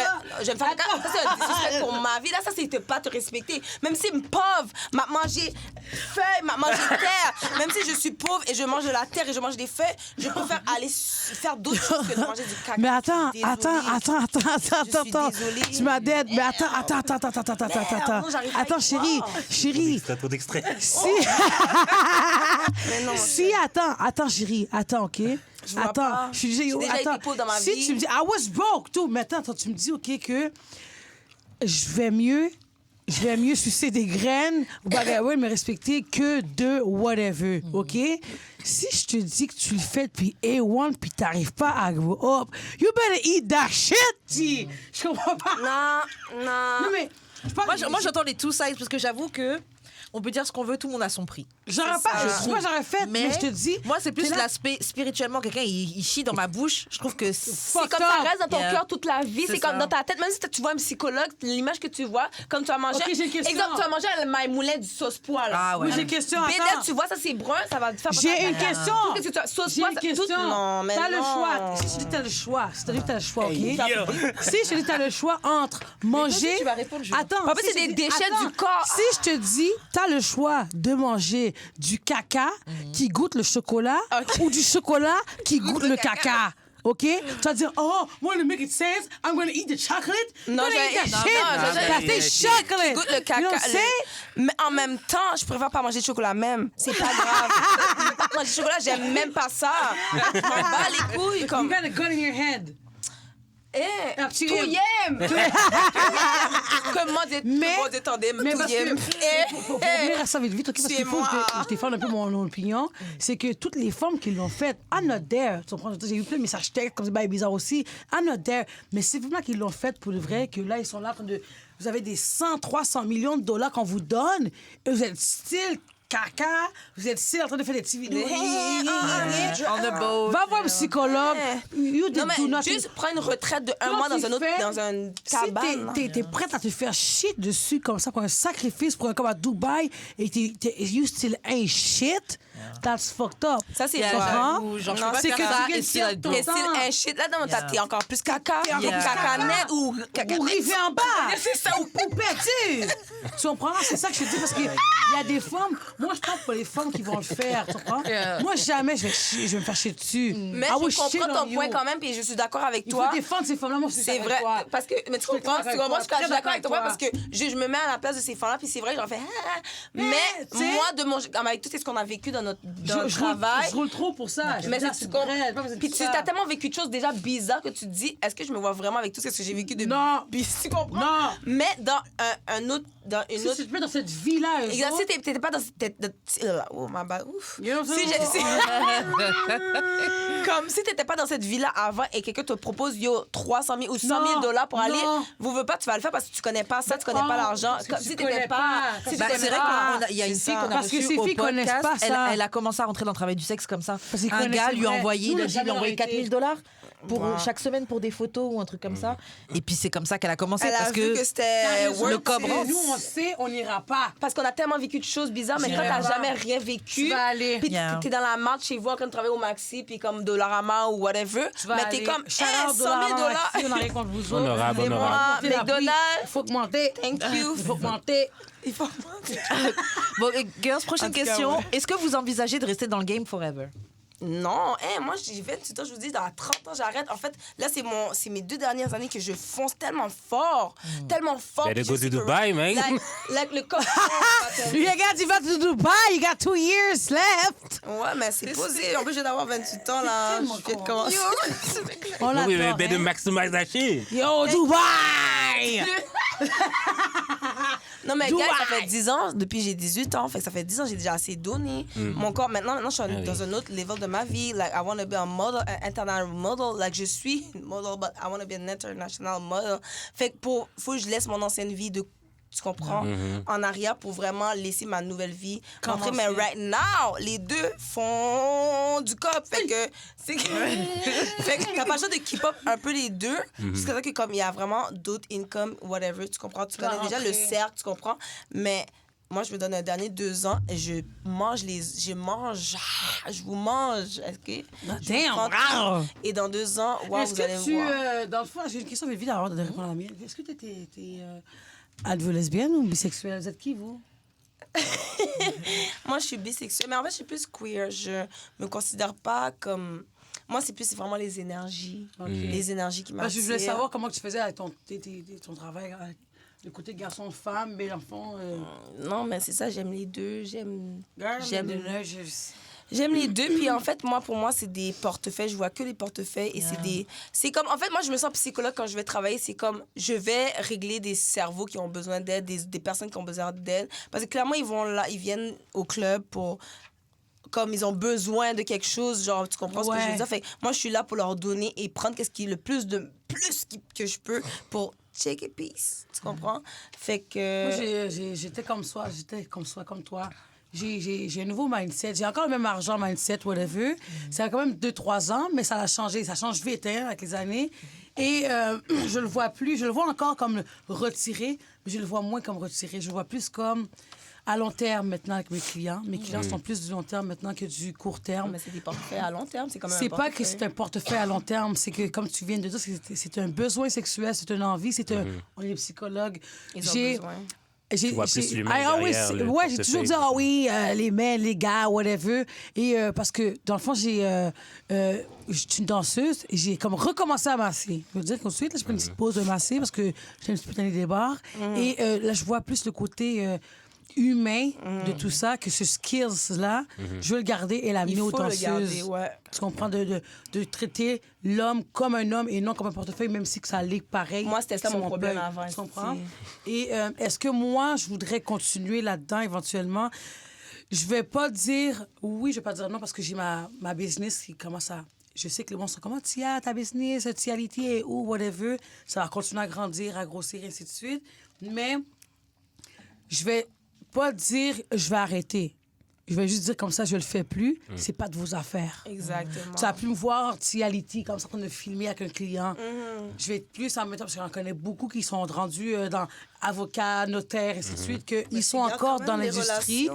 me fais caca. Ça, c'est un disrespect pour ma vie. Là, ça, c'est de pas te respecter. Même si pauvre, m'a mangé feuilles, m'a mangé terre. Même si je suis pauvre et je mange de la terre et je mange des feuilles, je préfère aller faire d'autres choses que de manger du caca. Mais attends. Désolée. Désolée. Tu m'as dead. Mais attends. non, j'arrive pas à Attends, y chérie. T'as trop d'extraits. Si. Mais non, Si, attends, chérie. Attends, OK? vois Attends, pas. je suis déjà... J'ai déjà été pauvre dans ma si vie. tu me dis, I was broke, tout. Mais attends, tu me dis, OK, que je vais mieux sucer des graines ou bagarre, me respecter que de whatever, OK? Si je te dis que tu le fais depuis A1 puis t'arrives pas à grow up, you better eat that shit, T. Je comprends pas. Non. Non, mais... je pense- Moi, j'entends les two sides parce que j'avoue que on peut dire ce qu'on veut, tout le monde a son prix. J'aurais C'est pas, ça. je sais pas, j'aurais fait, mais je te dis. Moi, c'est plus t'es là- l'aspect spirituellement. Quelqu'un, il chie dans ma bouche. Je trouve que C'est Fuck comme up. ça reste dans ton Yeah. cœur toute la vie. C'est C'est comme ça. dans ta tête. Même si tu vois un psychologue, l'image que tu vois, comme tu vas manger. Ok, j'ai une question. Exemple, tu vas manger un maïmoulin du sauce pois. Là. Ah ouais. Oui, j'ai une question. Bédette, Attends. tu vois, ça c'est brun, ça va te faire. J'ai une question. Qu'est-ce que tu as? Sauce J'ai pois, une ça- question. tout- Non, mais T'as le non. choix. Si je te dis que t'as le choix, si je te dis que t'as le choix, OK? Hey, yo. Si je te dis que t'as le choix entre manger... tu vas répondre, je- Attends. Papa, si c'est je des dis- déchets attends. du corps. Si je te dis, t'as le choix de manger du caca qui goûte le chocolat ou du chocolat qui goûte le caca. OK? Tu vas dire, oh, want to make it sense? I'm going to eat the chocolate? Non, You're gonna eat j'ai- that non, shit. non, j'ai- That's the chocolate. Tu goûtes le caca. You know what I'm saying? Mais en même temps, je préfère pas manger de chocolat même. C'est pas grave. Manger du chocolat, j'aime même pas ça. Je m'en bats les couilles. You Comme... got a gun in your head. Un petit tout rime. yem. Comment dire, détendez, Mais tout parce yem. que, pour revenir à ça vite, ok, parce qu'il faut que je défende un peu mon opinion, c'est que toutes les femmes qui l'ont fait, I'm not there. Tu comprends? J'ai eu plein de messages textes, comme c'est bizarre aussi. I'm not there. Mais c'est vraiment qu'ils l'ont fait pour le vrai, que là, ils sont là en train de... Vous avez des 100, 300 millions de dollars qu'on vous donne, et vous êtes style caca, vous êtes style en train de faire des petites vidéos. On the boat. Va voir un psychologue. You Non, mais do not- juste prendre une retraite de un Quand mois dans tu un autre, fais- dans une cabane. Si t'es prête à te faire chier dessus comme ça, pour un sacrifice, pour un comme à Dubaï, et you still ain't shit, that's fucked up. Ça, c'est Yeah, vrai. ou genre, je Non, peux pas c'est faire que ça tu et viens still de I faire do. ton Et c'est un shit. Là, non, t'es encore plus caca. Caca net ou caca. Ou river en bas. C'est ça, ou Poupée, tu comprends? C'est ça que je te dis, parce qu'il y a des femmes... Moi, je parle pour les femmes qui vont le faire, tu comprends? Moi, jamais je vais me faire chier dessus. Mais I will je shit comprends on ton point you. quand même, puis je suis d'accord avec Il toi. faut défendre ces femmes-là. Moi, je suis C'est d'accord vrai, avec toi. parce que, mais tu comprends, d'accord avec toi, moi, je suis très d'accord avec toi, d'accord parce que je me mets à la place de ces femmes-là, puis c'est vrai, j'en fais, mais tu sais- moi, avec tout ce qu'on a vécu dans notre travail, Je roule trop pour ça. mais Je veux dire, c'est vrai, j'ai pas besoin de puis tu ça. as tellement vécu de choses déjà bizarres que tu te dis, est-ce que je me vois vraiment avec tout ce que j'ai vécu de Non. tu comprends? Non. Mais dans un autre, dans une Si autre tu te mets dans cette vie-là, eux Exact, autres, si t'étais pas dans oh ma bad, ouf. You know what Si I'm saying? comme si t'étais pas dans cette vie-là avant et quelqu'un te propose 300 000 ou 100 000 Non, dollars pour aller, non. vous veux pas, tu vas le faire parce que tu connais pas ça, tu connais Oh, pas l'argent. parce que Comme tu si connais t'étais pas. pas, si Bah, t'étais c'est vrai pas- qu'il y a une c'est fille ça. qu'on a Parce que reçue ces au filles connaissent podcast. pas ça. Elle a commencé à rentrer dans le travail du sexe comme ça. Parce qu'ils Un connaissent, gars c'est lui a vrai. envoyé, Nous, on il a a dit, jamais lui a envoyé arrêté. 4 000 $ pour Wow. chaque semaine pour des photos ou un truc comme ça. Et puis c'est comme ça qu'elle a commencé Elle a parce vu que c'était Le worth cobre. it. Nous, on sait, on n'ira pas. Parce qu'on a tellement vécu de choses bizarres, mais quand J'irai t'as pas. jamais rien vécu, Tu vas aller. puis Yeah. t'es dans la marche chez vous en train de travailler au Maxi, puis comme Dollarama ou whatever, Tu vas mais aller. t'es comme, Shout out 100 000 dollars. On n'a rien contre vous autres. Honorable, C'est honorable. moi, Montez la prix. McDonald's. Il faut augmenter. Thank you. Il faut augmenter. Il faut... Bon, girls, prochaine En tout cas, question. ouais. Est-ce que vous envisagez de rester dans le game forever? Non, moi j'ai 28 ans, je vous dis, dans 30 ans j'arrête. En fait, là c'est mes 2 dernières années que je fonce tellement fort. Tellement fort. Better que go je sais to que- Dubai, man. Like le corps. Lui, regarde, il va to Dubai. You got 2 years left. Ouais, mais c'est posé. En plus, je viens d'avoir 28 ans là. Je viens de commencer. On Oui, mais l'adore, better hein. maximize that shit. Yo, Dubaï! Non, mais Dubaï. gars, ça fait 10 ans, depuis que j'ai 18 ans, fait que ça fait 10 ans, j'ai déjà assez donné. Mon corps, maintenant, je suis oui. dans un autre level de ma vie. Like, I want to be a model, an international model. Like, je suis une model, but I want to be an international model. Fait que faut que je laisse mon ancienne vie de. Tu comprends? En arrière pour vraiment laisser ma nouvelle vie rentrer. Mais right now, les deux font du cop. Fait que c'est fait que t'as pas le choix de keep up un peu les deux. C'est ça que comme il y a vraiment d'autres income, whatever, tu comprends? Tu connais déjà le cercle, tu comprends? Mais moi, je me donne un dernier 2 ans et je vous mange, OK? Je vous prends Damn, wow. Et dans 2 ans, wow, Est-ce vous allez que tu... voir. dans le fond, j'ai une question vite avant de répondre à la mienne. Est-ce que tu es êtes-vous lesbienne ou bisexuelle? Vous êtes qui, vous? Moi, je suis bisexuelle, mais en fait, je suis plus queer. Je me considère pas comme... Moi, c'est vraiment les énergies. Les énergies qui m'attirent. Je voulais savoir comment tu faisais avec ton travail, avec le côté garçon-femme, mais l'enfant... Non, mais c'est ça, j'aime les deux. J'aime J'aime les deux. Puis en fait, pour moi, c'est des portefeuilles. Je vois que les portefeuilles. Et c'est comme... En fait, moi, je me sens psychologue quand je vais travailler. C'est comme, je vais régler des cerveaux qui ont besoin d'aide, des personnes qui ont besoin d'aide. Parce que clairement, ils viennent au club pour... Comme ils ont besoin de quelque chose, genre, tu comprends ce que je veux dire? Fait que moi, je suis là pour leur donner et prendre qu'est-ce qui est le plus que je peux pour check it peace. Tu comprends? Fait que... Moi, j'étais comme toi. J'ai un nouveau mindset. J'ai encore le même argent mindset, whatever. Ça a quand même 2-3 ans, mais ça a changé. Ça change vite, hein, avec les années. Et je le vois plus. Je le vois encore comme retiré, mais je le vois moins comme retiré. Je le vois plus comme à long terme maintenant avec mes clients. Mes clients sont plus du long terme maintenant que du court terme. Mais c'est des portefeuilles à long terme. C'est comme C'est pas que c'est un portefeuille à long terme, c'est que, comme tu viens de dire, c'est un besoin sexuel, c'est une envie, on est psychologue. Ils ont besoin. Tu vois plus l'humain derrière le ouais, j'ai toujours dit, ah oui, les mecs, les gars, whatever. Et parce que, dans le fond, je suis une danseuse et j'ai comme recommencé à masser. Je veux dire qu'ensuite, là, je prends une petite pause de masser parce que j'ai un petit peu tanné des bars. Et là, je vois plus le côté... humain de tout ça, que ce skills-là, je veux le garder et l'amener aux danseuses. Il faut le garder, ouais. Tu comprends? De traiter l'homme comme un homme et non comme un portefeuille, même si que ça l'est pareil. Moi, c'était ça mon problème peuple, avant. Tu comprends? Et est-ce que moi, je voudrais continuer là-dedans éventuellement? Je vais pas dire oui, je vais pas dire non parce que j'ai ma business qui commence à... Je sais que les gens sont comme, Tia, ta business, Tiality ou whatever. Ça va continuer à grandir, à grossir, et ainsi de suite. Mais je vais pas dire je vais arrêter. Je vais juste dire comme ça, je le fais plus. C'est pas de vos affaires. Exactement. Tu vas plus me voir Tiality comme ça en train de filmer avec un client. Je vais être plus en même temps parce que j'en connais beaucoup qui sont rendus dans avocats, notaires, et ainsi de suite, qu'ils sont encore dans l'industrie,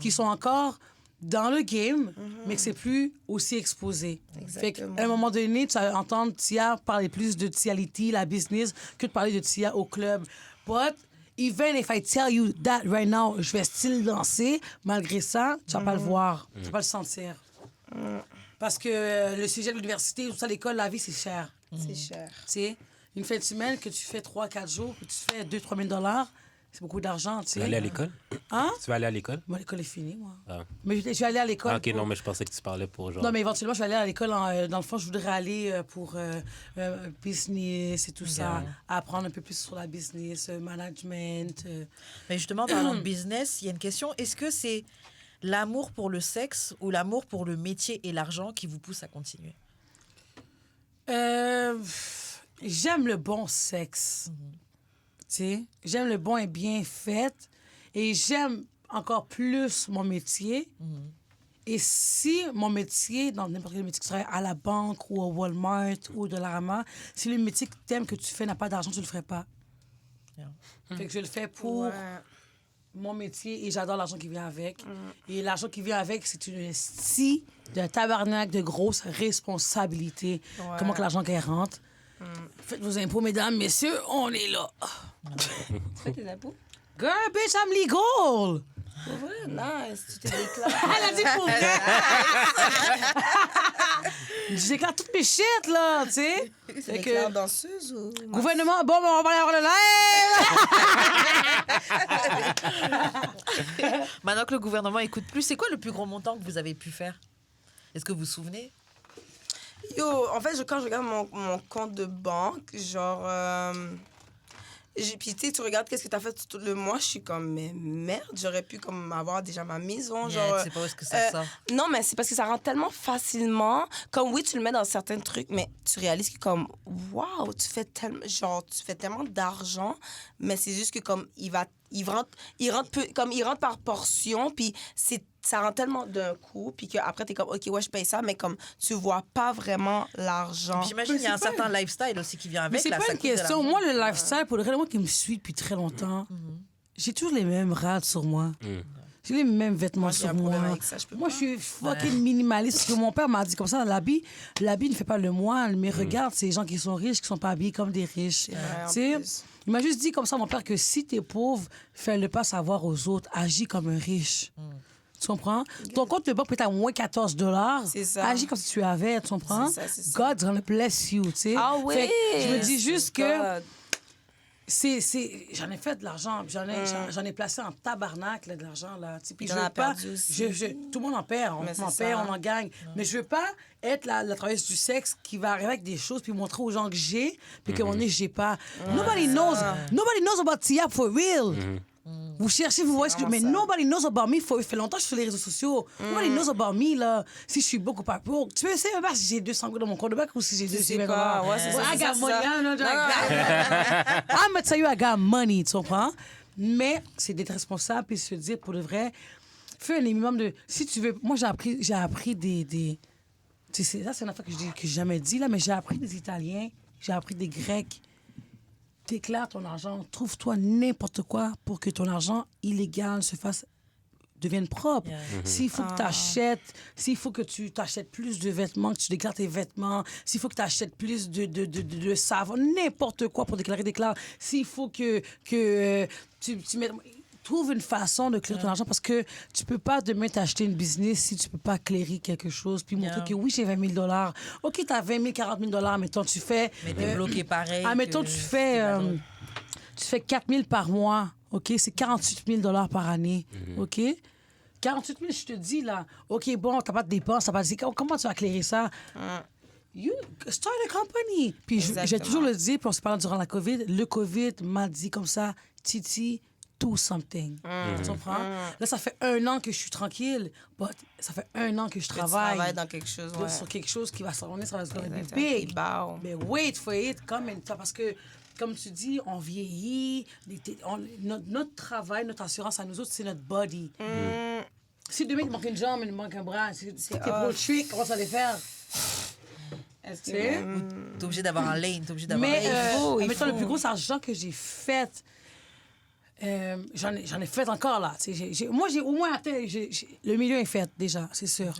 qui sont encore dans le game, mais que c'est plus aussi exposé. Fait qu'à un moment donné, tu vas entendre Tia parler plus de Tiality, la business, que de parler de Tia au club. But even if I tell you that right now, je vais still danser, malgré ça, tu vas pas le voir, tu vas pas le sentir. Parce que le sujet de l'université, tout ça, l'école, la vie, c'est cher. C'est cher. Tu sais, une fin de semaine que tu fais 3-4 jours, que tu fais 2-3 000 $, c'est beaucoup d'argent, tu sais. Tu vas aller à l'école? Hein? Tu vas aller à l'école? Moi, l'école est finie, moi. Ah. Mais je vais aller à l'école. Ah, OK, non, mais je pensais que tu parlais pour genre... Non, mais éventuellement, je vais aller à l'école. Dans le fond, je voudrais aller pour business et tout ça, apprendre un peu plus sur la business, management. Mais justement, parlant de business, il y a une question. Est-ce que c'est l'amour pour le sexe ou l'amour pour le métier et l'argent qui vous pousse à continuer? J'aime le bon sexe. Tu sais, j'aime le bon et bien fait. Et j'aime encore plus mon métier. Et si mon métier, dans n'importe quel métier que tu travailles à la banque ou au Walmart ou de l'Arama, si le métier que tu aimes, que tu fais, n'a pas d'argent, tu le ferais pas. Fait que je le fais pour mon métier et j'adore l'argent qui vient avec. Et l'argent qui vient avec, c'est une scie de tabarnak de grosse responsabilité. Comment que l'argent qu'elle rentre. Faites vos impôts, mesdames, messieurs, on est là. Tu fais tes impôts? Girl, bitch, I'm legal! Pour vrai? Nice. Tu t'es déclaré. Elle a dit pour vrai! Je déclare toutes mes shit, là, tu sais. Tu Fait déclares que... danseuse ou... Gouvernement, bon, on va aller avoir le live! Maintenant que le gouvernement écoute plus, c'est quoi le plus gros montant que vous avez pu faire? Est-ce que vous vous souvenez? Yo, en fait, quand je regarde mon compte de banque, genre... Puis tu sais, tu regardes qu'est-ce que tu as fait tout le mois, je suis comme, mais merde, j'aurais pu comme avoir déjà ma maison, genre... Tu sais pas où est-ce que ça sort. Non, mais c'est parce que ça rentre tellement facilement. Comme oui, tu le mets dans certains trucs, mais tu réalises que comme, waouh, tu fais tellement d'argent, mais c'est juste que comme, il rentre par portion, puis ça rentre tellement d'un coup, puis qu'après, t'es comme, OK, ouais, je paye ça, mais comme, tu vois pas vraiment l'argent. Puis j'imagine qu'il y a un certain lifestyle aussi qui vient avec. Mais c'est là, pas ça une coûte de question. l'argent. Moi, le lifestyle, pour le vrai, moi qui me suis depuis très longtemps, j'ai toujours les mêmes rats sur moi. J'ai les mêmes vêtements J'ai sur un moi. problème avec ça, je peux Moi, pas. je suis fucking minimaliste. Parce que mon père m'a dit comme ça, l'habit ne fait pas le moine. Mais regarde, ces gens qui sont riches, qui sont pas habillés comme des riches. en Tu sais, plus. il m'a juste dit comme ça, mon père, que si t'es pauvre, fais-le pas savoir aux autres. Agis comme un riche. Tu comprends? Ton compte de banque peut être à moins $14. C'est ça. Agis comme si tu avais, tu comprends? C'est ça. God's gonna bless you, tu sais. Ah oui! Fait que je me dis juste que God. j'en ai fait de l'argent, puis j'en ai placé en tabarnak là, de l'argent là. Tu sais, puis T'en je veux as pas, perdu aussi. tout le monde en perd, Mais on en c'est perd, ça. on en gagne. Mais je veux pas être la travailleuse du sexe qui va arriver avec des choses puis montrer aux gens que j'ai, puis qu'à un moment donné j'ai pas. Nobody knows about Tia for real. Vous cherchez, vous voyez ce que... Mais nobody knows about me. Ça fait longtemps que je suis sur les réseaux sociaux. Nobody knows about me, là. Si je suis beaucoup pas pauvre. Tu sais même pas si j'ai 200 € dans mon compte de banque ou si j'ai Je sais 200 pas. $. Ouais, c'est ça, I c'est got ça, money. c'est ça. Non, I'm gonna tell you I got money, tu comprends? Mais c'est d'être responsable et se dire, pour de vrai, fais un minimum de... Si tu veux... Moi, j'ai appris des... Tu sais, ça, c'est une affaire que j'ai jamais dit, là, mais j'ai appris des Italiens, j'ai appris des Grecs. Déclare ton argent, trouve-toi n'importe quoi pour que ton argent illégal devienne propre. S'il faut que tu achètes, s'il faut que tu t'achètes plus de vêtements, que tu déclares tes vêtements, s'il faut que tu achètes plus de savon, n'importe quoi pour déclare. S'il faut que tu mettes... Trouve une façon de clairer ton argent parce que tu peux pas demain t'acheter une business si tu peux pas clairer quelque chose puis montrer que oui, j'ai 20 000 $. OK, tu as 20 000, 40 000 $, mettons, tu fais... Mais t'es bloqué pareil. Mettons, tu fais... tu fais 4 000 par mois, OK? C'est 48 000 par année, OK? 48 000, je te dis, là, OK, bon, t'as pas de dépenses, t'as pas de... Comment tu vas éclairer ça? You start a company. Puis j'ai toujours le dit, puis on s'est parlé durant la COVID, le COVID m'a dit comme ça, Titi, do something. Tu comprends? Là, ça fait 1 an que je suis tranquille, but ça fait 1 an que je travaille. Tu travailles dans quelque chose, sur quelque chose qui va s'en ça va se devenir Exactement. big. Wow. Mais wait for it, come and parce que, comme tu dis, on vieillit, notre travail, notre assurance à nous autres, c'est notre body. Si demain, il manque une jambe, il manque un bras, c'est t'es pour le trick, comment ça va les faire? Est-ce que... T'es obligé d'avoir un lane, t'es obligé d'avoir Mais faut. le plus gros argent que j'ai fait, j'en ai fait encore là. Moi, j'ai au moins atteint. Le milieu est fait déjà, c'est sûr.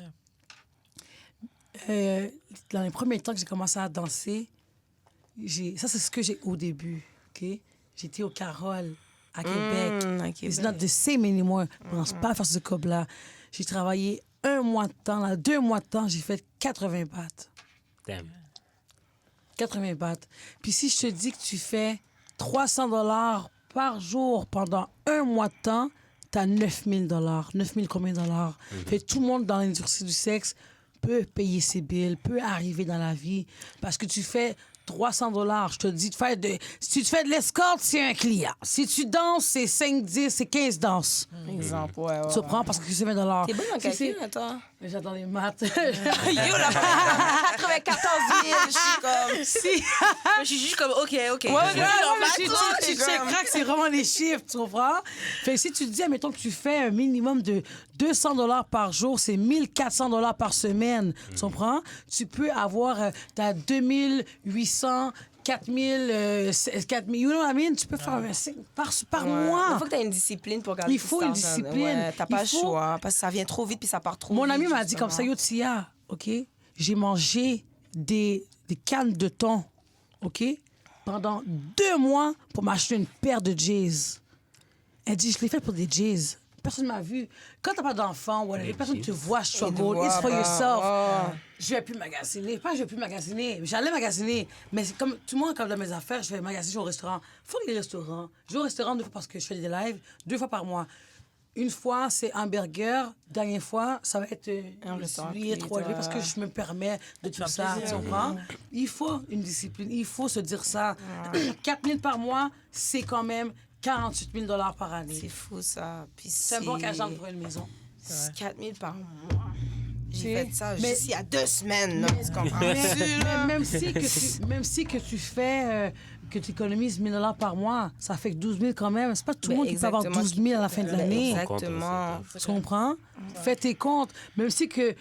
Dans les premiers temps que j'ai commencé à danser, ça, c'est ce que j'ai au début. OK? J'étais au Carole à Québec. It's not the same anymore. On ne pas à faire ce cob-là. J'ai travaillé 1 mois de temps, là, 2 mois de temps, j'ai fait 80 bahts. Damn. 80 bahts. Puis si je te dis que tu fais 300 $ par jour pendant 1 mois de temps, t'as 9 000 $. 9 000 combien de dollars? Fait que tout le monde dans l'industrie du sexe peut payer ses billes, peut arriver dans la vie. Parce que tu fais 300 $, je te dis, si tu fais de l'escorte, c'est un client. Si tu danses, c'est 5, 10, c'est 15 danses. Exemple, Tu comprends? Parce que c'est 20 $. T'es bonne en calcul, toi. Mais j'attends les maths. Yo, là, 94 000, je suis comme... Si. Je suis juste comme, OK. Tu checkeras que c'est vraiment les chiffres, tu comprends? Fait que si tu te dis, admettons que tu fais un minimum de 200 $ par jour, c'est 1 400 $ par semaine, tu comprends? Tu peux avoir, t'as 2 800, 4 000, you know what I mean? Tu peux faire par mois. Il faut que tu aies une discipline pour garder Il faut une discipline. Ouais, t'as pas le choix, parce que ça vient trop vite puis ça part trop vite. Mon ami m'a dit comme ça, yo, Tia, OK? J'ai mangé des cannes de thon, OK? Pendant 2 mois pour m'acheter une paire de J's. Elle dit, je l'ai fait pour des J's. Personne ne m'a vu. Quand t'as pas d'enfant, personne ne te voit struggle. It's for yourself. Je vais plus magasiner. Pas je vais plus magasiner. J'allais magasiner. Mais c'est comme tout le monde, comme dans mes affaires, je vais magasiner, je vais au restaurant. Faut les restaurants. Je vais au restaurant 2 fois parce que je fais des lives, 2 fois par mois. Une fois, c'est hamburger. Dernière fois, ça va être un restaurant. Parce que je me permets de tout ça. Tu comprends? Il faut une discipline. Il faut se dire ça. 4 000 par mois, c'est quand même 48 000 $ par année. C'est fou, ça. Puis c'est un bon argent pour une maison. 4 000 par mois. J'ai fait ça juste il y a 2 semaines. Là, tu comprends? Même si que tu fais... que tu économises 1 000 $ par mois, ça fait que 12 000 quand même. C'est pas tout le monde qui peut avoir 12 000 à la fin de l'année. Exactement. Tu comprends? Fais tes comptes. Même si que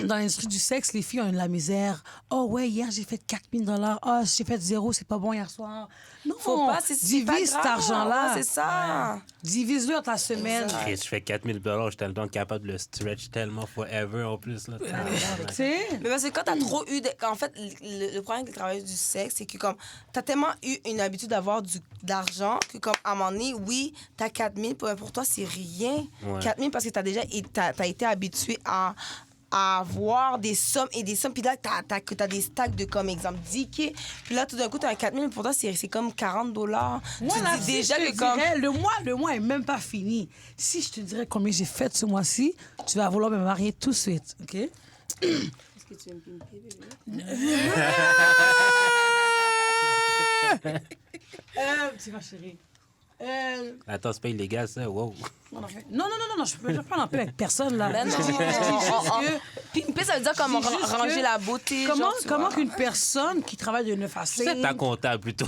dans l'industrie du sexe, les filles ont de la misère. Oh ouais, hier, j'ai fait 4 000 $. Oh, j'ai fait 0, c'est pas bon hier soir. Non, faut pas, divise cet argent-là. Ouais, c'est ça. Divise-le dans ta semaine. Je fais 4 000 $, j'étais donc capable de le stretch tellement forever en plus. Là. Tu sais? Mais parce que quand t'as trop eu... En fait, le problème avec le travail du sexe, c'est que comme t'as tellement eu une habitude d'avoir d'argent que comme à un moment donné, oui, t'as 4 000, pour toi, c'est rien. Ouais. 4 000 parce que t'as été habitué à avoir des sommes et des sommes. Puis là, t'as des stacks de, comme exemple, 10K. Puis là, tout d'un coup, t'as 4 000. Pour toi, c'est comme 40 $. Moi, là, dis déjà que comme... le mois est même pas fini. Si je te dirais combien j'ai fait ce mois-ci, tu vas vouloir me marier tout de suite, OK? Est-ce que tu veux me pimper, bébé? C'est ma chérie. Attends, c'est pas illégal, ça? Wow. Non, je peux pas en paix avec personne, là. Ben non, pimper, ça veut dire comme ranger la beauté. Comment qu'une personne qui travaille de 9 à 5... Vous êtes ta comptable, plutôt.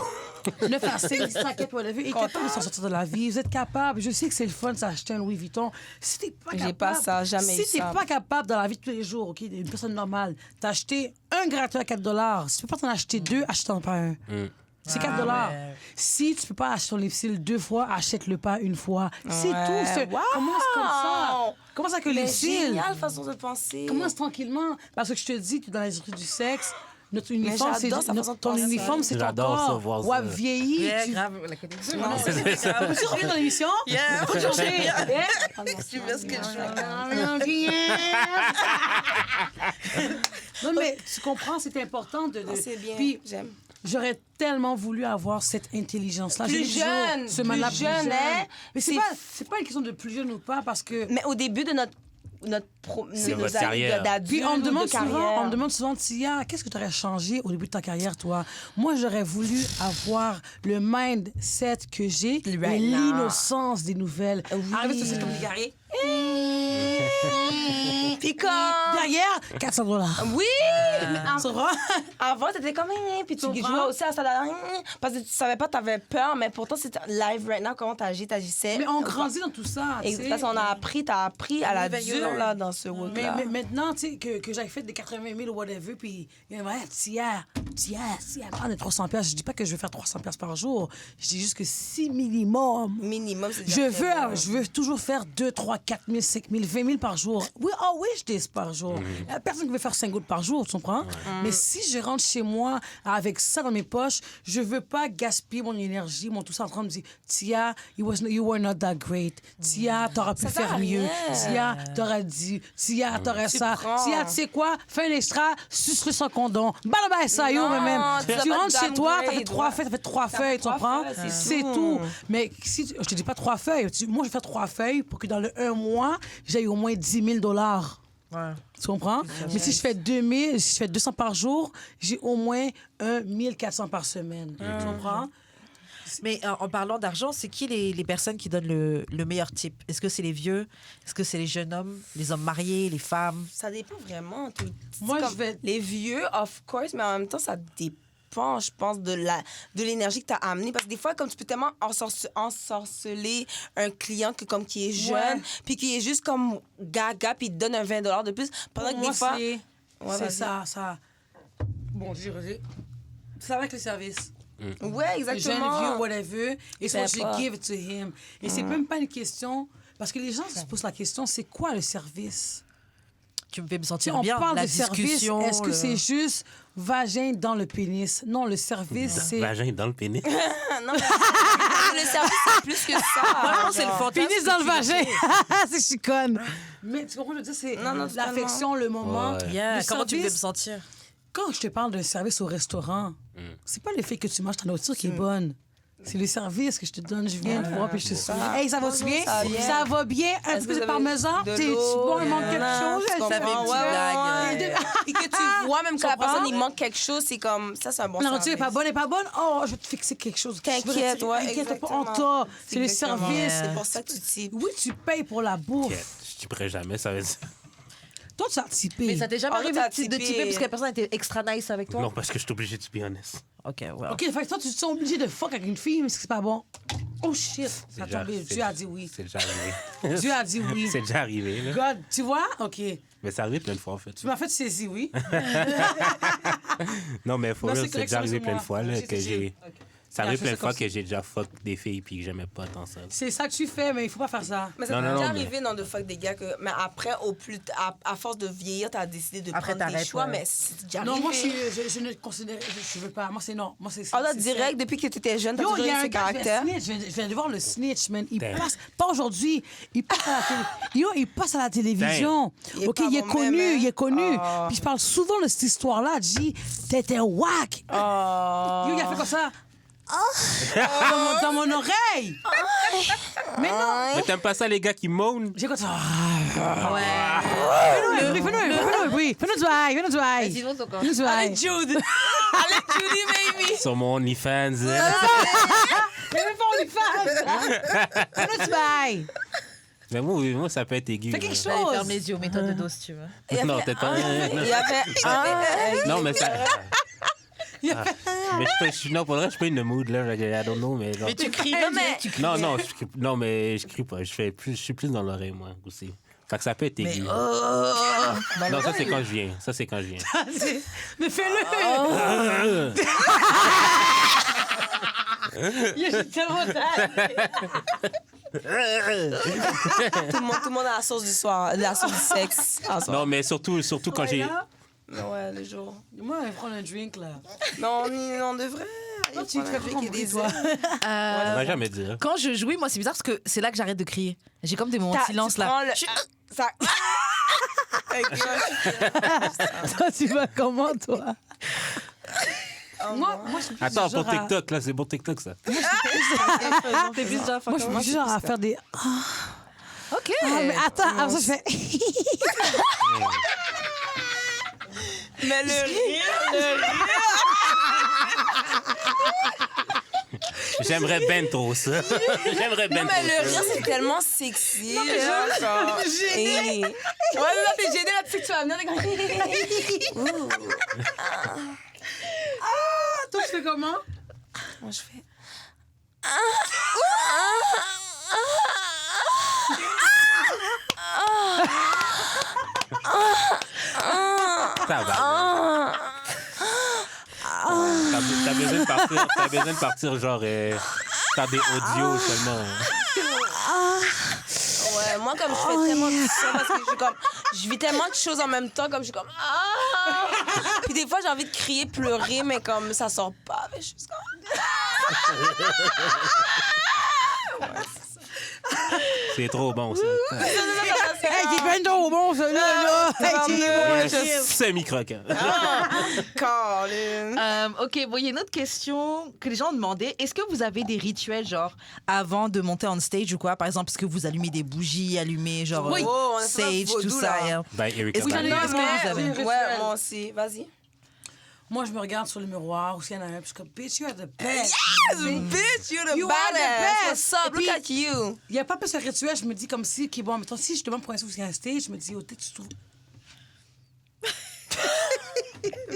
9 à 5, 10 à 4 pour la vie, est capable de s'en sortir de la vie. Vous êtes capable. Je sais que c'est le fun de s'acheter un Louis Vuitton. Si t'es pas capable... J'ai pas ça, jamais eu ça. Si t'es pas capable dans la vie de tous les jours, OK, une personne normale, t'as acheté un gratuit à 4 $. Si tu peux pas t'en acheter 2, achète-en pas un. C'est 4 $. Ouais. Si tu peux pas acheter ton lifestyle 2 fois, achète-le pas une fois. C'est tout. Wow. Comment c'est comme ça? Comment ça que les C'est génial façon de penser. Commence tranquillement. Parce que je te dis que dans l'industrie du sexe, notre uniforme, c'est ton uniforme, c'est ton J'adore ça, corps. voir ça. Ouais, vieilli. Yeah, grave, la connexion. Tu reviens dans l'émission? Yeah. Faut changer. Tu veux ce que je fais? Non, mais tu comprends, c'est important de... C'est bien, Puis, j'aime. J'aurais tellement voulu avoir cette intelligence-là. Plus J'ai dit, jeune, ce plus man-là jeune, hein? Mais c'est pas une question de plus jeune ou pas, parce que... Mais au début de notre votre carrière. Puis on me demande souvent, souvent, Tia, qu'est-ce que tu aurais changé au début de ta carrière, toi? Moi, j'aurais voulu avoir le mindset que j'ai et l'innocence des nouvelles. Arriver sur cette comme des garés. Puis comme... Derrière, $400. Oui! Tu vois? Avant, t'étais comme... Puis tu jouais aussi à ça. Parce que tu savais pas, t'avais peur, mais pourtant, c'était live right now, comment t'agissais. Mais on grandit dans tout ça, tu sais. Parce qu'on t'as appris à la dure, là, dans ce work-là. Mais maintenant, tu sais, que j'avais fait des 80 000 ou whatever, puis il y a Tia, prends des 300 $. Je dis pas que je veux faire 300 $ par jour. Je dis juste que si minimum, c'est déjà je veux toujours faire 2, 3, 4 000, 5 000, 20 000 par jour. Oui, wish this par jour. Personne qui veut faire 5 gouttes par jour, tu comprends? Mais si je rentre chez moi avec ça dans mes poches, je veux pas gaspiller mon énergie, tout ça en train de me dire, Tia, you were not that great. Tia, t'aurais pu faire mieux. Tia, t'aurais dit. Tia, t'aurais ça. Tia, tu sais quoi? Fais un extra, suce-le sans condom. Balabay ça, yo, même. Tu rentres chez toi, t'as fait 3 feuilles, tu comprends? C'est tout. Mais si je te dis pas 3 feuilles, moi, je fais 3 feuilles pour que dans le 1 mois, j'aille au moins $10 000. Ouais. Tu comprends? Mais si je fais 2000, si je fais 200 par jour, j'ai au moins 1400 par semaine. Tu comprends? Mais en parlant d'argent, c'est qui les personnes qui donnent le meilleur type? Est-ce que c'est les vieux? Est-ce que c'est les jeunes hommes? Les hommes mariés? Les femmes? Ça dépend vraiment. Moi, je vais... Les vieux, of course, mais en même temps, ça dépend, je pense, de l'énergie que tu as amenée. Parce que des fois, comme tu peux tellement ensorceler un client qui est jeune, puis qui est juste comme gaga, puis il te donne un $20 de plus. Pendant que moi, des fois... c'est ça. Bon, je dirais... C'est avec le service. Ouais, exactement. Les jeunes, vieux, whatever. Et so je give it to him. Et c'est même pas une question... Parce que les gens se posent la question, c'est quoi le service? Tu me fais me sentir on bien. parle la de service, discussion. est-ce que c'est juste vagin dans le pénis? Non, le service, c'est... Vagin dans le pénis? Non, le service, c'est plus que ça. Non, c'est le fantasme. Pénis dans le vagin! C'est chiconne. Mais tu comprends, je veux dire, c'est l'affection, le moment. Ouais. Yeah. Le Comment tu me fais me service, sentir? Quand je te parle de service au restaurant, c'est pas le fait que tu manges ta nourriture qui est bonne. C'est le service que je te donne. Je viens te voir puis je te souris. Hey, ça va-tu bien? Ça va bien? Un peu de parmesan? T'es-tu bon? Il manque quelque chose? Ça fait une petite blague. Et que tu vois, même quand la personne, il manque quelque chose, c'est comme... Ça, c'est un bon La service. nourriture n'est pas bonne, n'est pas bonne? Oh, je vais te fixer quelque chose. T'inquiète, ouais, Inquiète pas, on t'a. C'est le service. C'est pour ça que tu types. Oui, tu payes pour la bouffe. Je typerai jamais, ça veut dire. Toi, tu as typé. Mais ça t'est jamais Oh, arrivé t'as de typé. typer parce que la personne était extra nice avec toi? Non, parce que je suis obligé de be honest. OK, ouais. OK, fait que toi, tu te sens obligé de fuck avec une fille, mais c'est pas bon. Oh shit, ça a tombé. Dieu a dit oui. C'est déjà arrivé. Dieu a dit oui. C'est déjà arrivé, là. God, tu vois? OK. Mais ça arrive plein de fois, en fait. Tu m'as fait saisir, oui. Non, mais faut Non, real, c'est c'est déjà arrivé correction, plein de c'est fois, moi. là, Ok, que c'est j'ai... chill. Ok. Ça arrive je plein fais de fois comme que j'ai déjà fuck des filles puis que j'aimais pas tant ça. C'est ça que tu fais, mais il faut pas faire ça. Mais ça t'est Non, déjà mais- arrivé, non, de fuck des gars que... Mais après, à force de vieillir, t'as décidé de Après, prendre tes t'arrêtes, choix, ouais. mais c'est déjà Non, arrivé. moi, je ne considère... Je veux pas. Moi, c'est non. Moi, c'est... Ah là, c'est- direct, depuis que t'étais jeune, t'as Yo, toujours il y eu a ce un gars qui caractère. fait snitch. Je viens de voir le snitch, man. Il Damn. passe, pas aujourd'hui, il passe à la Yo, il passe à la télévision. Il est OK, pas il est bon connu, même, hein? il est connu. Oh. Puis je parle souvent de cette histoire-là. Je dis, t'étais whack. Oh. Yo, il a fait comme ça. Dans mon oreille. Mais non. Mais t'aimes pas ça, les gars qui moanent? J'ai quoi ça? Ouais. Fais-nous un bruit. Fais-nous du bail. Dis-nous encore. Fais-nous du bail. Jude. Allez, Judy, baby. Sur mon OnlyFans. Mais même pas on lui fasse. Fais-nous du bail. Mais moi, ça peut être aigu. Fais quelque là. chose. Allez, ferme les yeux, mets-toi de dos si tu veux. Non, peut-être pas. Il y avait Non, mais ça... Mais non, pour vrai, je suis pas in the mood, là. I don't know, mais... genre- Mais tu cries, Non, mais- tu cries. Non, mais je crie pas. Je suis plus dans l'oreille, moi, aussi. Fait que ça peut être aigu. Non, ça, c'est quand je viens. Ça, c'est quand je viens. Mais fais-le. J'ai tellement tout le monde a la sauce du soir, la sauce du sexe. Ah, ça. Non, mais surtout quand j'ai... Ouais, le jour. Moi, je vais prendre un drink, là. Non, on devrait. Toi, tu fais avec comment des bruit, toi? On va jamais dire. Quand je jouis, moi, c'est bizarre parce que c'est là que j'arrête de crier. J'ai comme des moments de silence tu là. prends le- Ça... Toi, tu vas comment, toi? Moi, je suis plus Attends, du pour genre à- TikTok, là, c'est pour TikTok, ça. Moi, je suis plus du genre à faire des... Ok. Ah, mais attends, après ça, je fais... Mais le rire. J'aimerais ben trop ça. J'aimerais ben Non, trop mais le ça. rire, c'est tellement sexy. Non, mais gênée. Ouais, là, t'es gênée, là, tu sais que tu vas venir. Toi, tu fais comment? Moi, je fais. Ça va. T'as besoin de partir, genre, faire des audios seulement. Ouais, moi, comme je fais tellement de choses, parce que je vis tellement de choses en même temps, comme je suis comme. Puis des fois, j'ai envie de crier, pleurer, mais comme ça sort pas. Mais je suis juste comme. C'est trop bon, ça. Hey, t'es ben trop bon, ça, là. Hey, t'es Semi-croquant. Colin. Ok, bon, il y a une autre question que les gens ont demandé. Est-ce que vous avez des rituels, genre, avant de monter on stage ou quoi? Par exemple, est-ce que vous allumez des bougies, allumez, genre, Oui. Oh, on a fait un sage, vaudou, tout là. ça? Yeah. By Erika Est-ce que Badu. est-ce que vous avez? Ouais, moi aussi. Vas-y. Moi, je me regarde sur le miroir, ou s'il y en a un, puis je suis comme, bitch, you're the best. Bitch, you're the You are the badass. best. What's up? Et Look puis- at you. Il n'y a pas plus de rituel, je me dis comme si, OK, bon, mettons, si je demande pour un souffle sur un stage, je me dis, oh, peut-être tu trouves...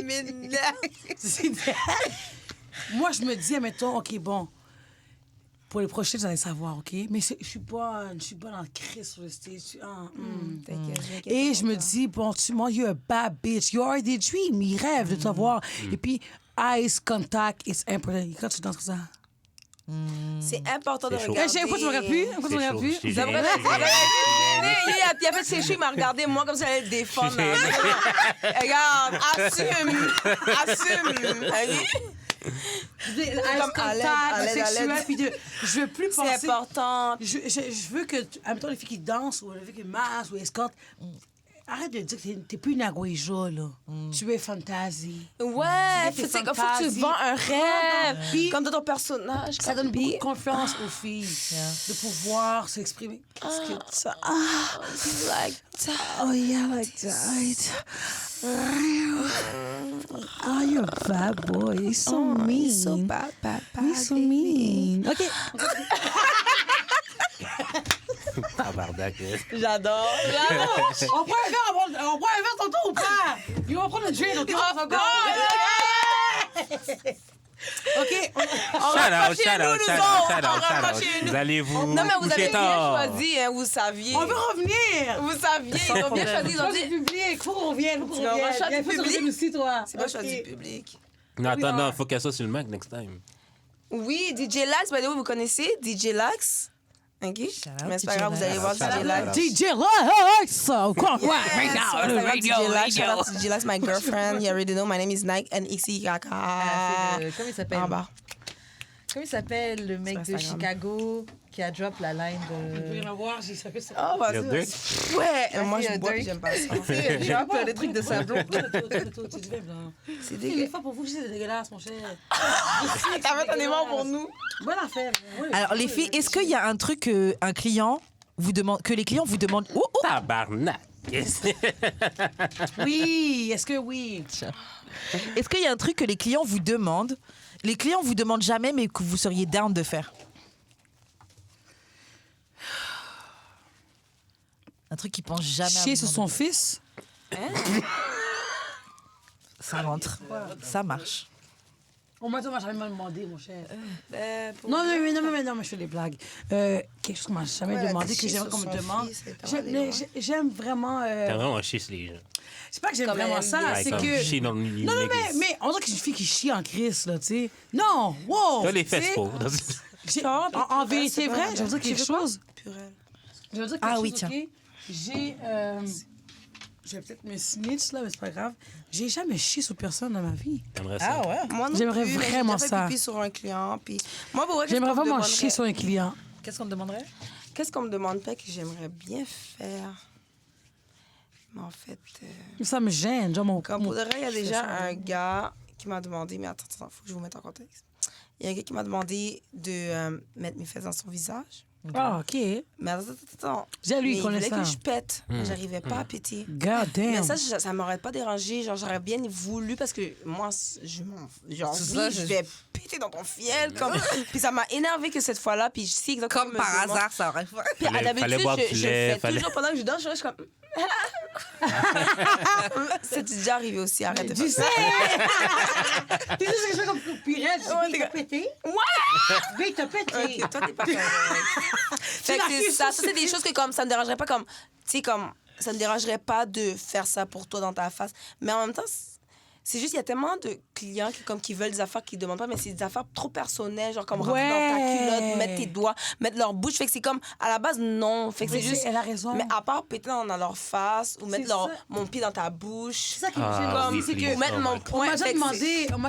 Mais Moi, je me dis, mettons, OK, bon, pour les prochains, vous allez savoir, OK? Mais je suis pas dans le cri sur le stage. Et je me dis, bon, moi, you're a bad bitch. You are the dream. Il rêve de te voir. Et puis, eyes contact is important. Quand tu danses comme ça. c'est important de C'est chaud. regarder. Pourquoi tu me regardes plus? Pourquoi tu me regardes plus? C'est C'est vrai, il a fait ses choux, il m'a regardé, moi, comme si elle allait le défendre. là. Regarde, assume. Comme à l'aide. sexuel, puis je veux plus penser... C'est important. Je veux que, admettons, les filles qui dansent, ou les filles qui massent, ou escortent, arrête de dire que t'es plus une agouéja, là. Tu es fantasy. Ouais, Tes faut que tu fantasies. vends un rêve. Puis- Comme dans ton personnage. Ça donne beaucoup de confiance aux filles de pouvoir s'exprimer. Qu'est-ce que ça... Like that. Oh, yeah, like that. Oh, you're a bad boy. You're so mean. He's so bad. You're so mean. OK. Tabarnak. J'adore. On prend un verre tantôt ou pas? Ils vont prendre le drink, OK? OK. Shout out. Vous allez vous Non, mais vous coucher avez bien tard. choisi, hein, vous saviez. On veut revenir. Vous saviez, ils ont bien choisi. Ils ont Choix dit. du public. Faut qu'on revienne. Tu vas avoir choix du public? aussi, toi. C'est pas OK. choix du public. Non, attends, non, faut qu'elle soit sur le mic next time. Oui, DJ Lax, by the way, vous connaissez DJ Lax? OK? out, Mais c'est pas DJ grave, vous allez voir Shout out, DJ Lax. DJ Lax. Quoi? Right now. Sur Le Instagram, radio. DJ Lax, shout out to DJ Lax, my girlfriend. You already know, my name is Nike and XYK. Comment il s'appelle? En bas. Comment il s'appelle, le mec Sur de Instagram. Chicago qui a drop la line de... Viens voir, j'ai sapé ça. Oh, vas-y. Lil vas-y. Durk? Ouais, moi, je Lil bois Durk. puis j'aime pas ça. J'ai un peu les trucs de sa blonde. C'est Une dégueulasse. fois pour vous, c'est dégueulasse, mon cher. T'as fait un aimant pour nous. Bonne affaire. Oui. Alors, les filles, est-ce qu'il y a un truc que les clients vous demandent... Oh, oh. Tabarnak. Oui, est-ce que oui? Est-ce qu'il y a un truc que les clients vous demandent jamais, mais que vous seriez down de faire? Un truc qu'ils pensent jamais à Chier vous sur son demander. fils? Ça rentre. Ça marche. On m'a jamais mal demandé, mon cher. Pour Non, mais je fais des blagues. Quelque chose qu'on m'a jamais Ouais, demandé, que chier j'aimerais sur qu'on me son demande. fils, c'est pas J'aime vraiment... T'as vraiment chier sur les gens. C'est pas que j'aime Comme vraiment elle ça, aime bien. c'est Comme que... chier dans le Non, mais on dirait que c'est une fille qui chie en crise, là, tu sais. Non, wow! T'as les tu sais. fesses pauvres. En vérité, vrai, je veux dire quelque chose. Purée. Je veux dire quelque Ah chose, oui, tiens. OK? Je vais peut-être me snitch, là, mais c'est pas grave. J'ai jamais chié sur personne dans ma vie. T'aimerais ça? ouais? Moi non J'aimerais plus, mais j'ai vraiment déjà fait ça. pipi sur un client. Puis moi, pour vrai, qu'est-ce J'aimerais qu'on me vraiment demanderait? chier sur un client. Qu'est-ce qu'on te demanderait? Qu'est-ce qu'on me demande pas que j'aimerais bien faire? Mais en fait, Ça me gêne. Genre, comme pour de vrai, il y a déjà un gars qui m'a demandé, mais attends, faut que je vous mette en contexte. Il y a un gars qui m'a demandé de mettre mes fesses dans son visage. Ah, OK. Mais attends. J'ai lui, il connaît voulait ça. que je pète. Mais j'arrivais pas à péter. God Mais damn. ça m'aurait pas dérangé. Genre, j'aurais bien voulu parce que moi, j'ai envie, ça, je vais péter dans ton fiel. Comme... puis ça m'a énervé que cette fois-là. Puis je sais exactement. Comme par hasard, ça aurait fait. Puis à Fallait d'habitude, boire du je lait, fais toujours pendant que je danse, je suis comme. C'est déjà arrivé aussi, arrête de Tu faire sais! ça. Tu sais ce que je fais comme pirate? Il t'a pété? Ouais! Il t'a pété. Ok, toi, t'es pas correct. Fait que c'est ça, c'est des choses que comme ça me dérangerait pas comme, tu sais, comme ça me dérangerait pas de faire ça pour toi dans ta face. Mais en même temps, c'est juste, il y a tellement de clients qui veulent des affaires qu'ils demandent pas, mais c'est des affaires trop personnelles, genre comme rentrer dans ta culotte, mettre tes doigts, mettre leur bouche. Fait que c'est comme, à la base, non. Fait que c'est juste. Elle a raison. Mais à part péter dans leur face ou mettre mon pied dans ta bouche. C'est ça qui me fait Comme, c'est que ou mettre mon on poing. m'a déjà Fait que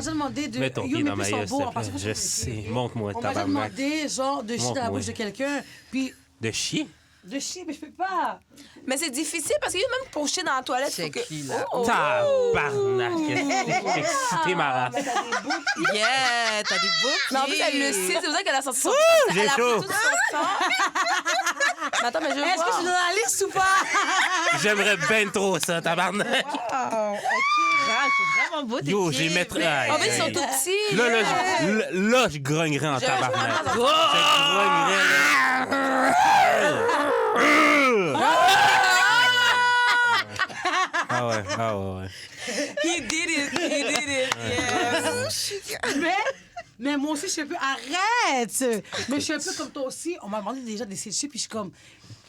demandé de. Mets ton Yo, pied mes dans ma pieds sont gueule, beaux, s'il en te passant plaît. sur Je tes sais. pieds. Montre-moi, On m'a déjà tabarnak. demandé, genre, de chier dans la Montre-moi. bouche de quelqu'un. Puis, De chier? de chier, mais je peux pas. Mais c'est difficile parce que même pour chier dans la toilette, faut que. qui, là? Oh, Tabarnak! Excité, Mara. mais t'as des beaux Yeah, t'as des beaux pieds. Mais en plus, elle le sait, c'est pour ça qu'elle a sorti son j'ai Elle a pris chaud. tout son temps. Mais attends, mais je veux Est-ce que je suis dans voir. la liste ou pas? J'aimerais ben trop ça, tabarnak. Ah, c'est vraiment beau tes Yo, pieds. j'ai mettre. En fait, ils sont tout petits. Là, je grognerais en tabarnak. Je- Je grognerais. Ah ouais. He did it. Yeah. Mais moi aussi, je suis un peu. Arrête! Mais je suis un peu comme toi aussi. On m'a demandé déjà d'essayer de chier, puis je suis comme.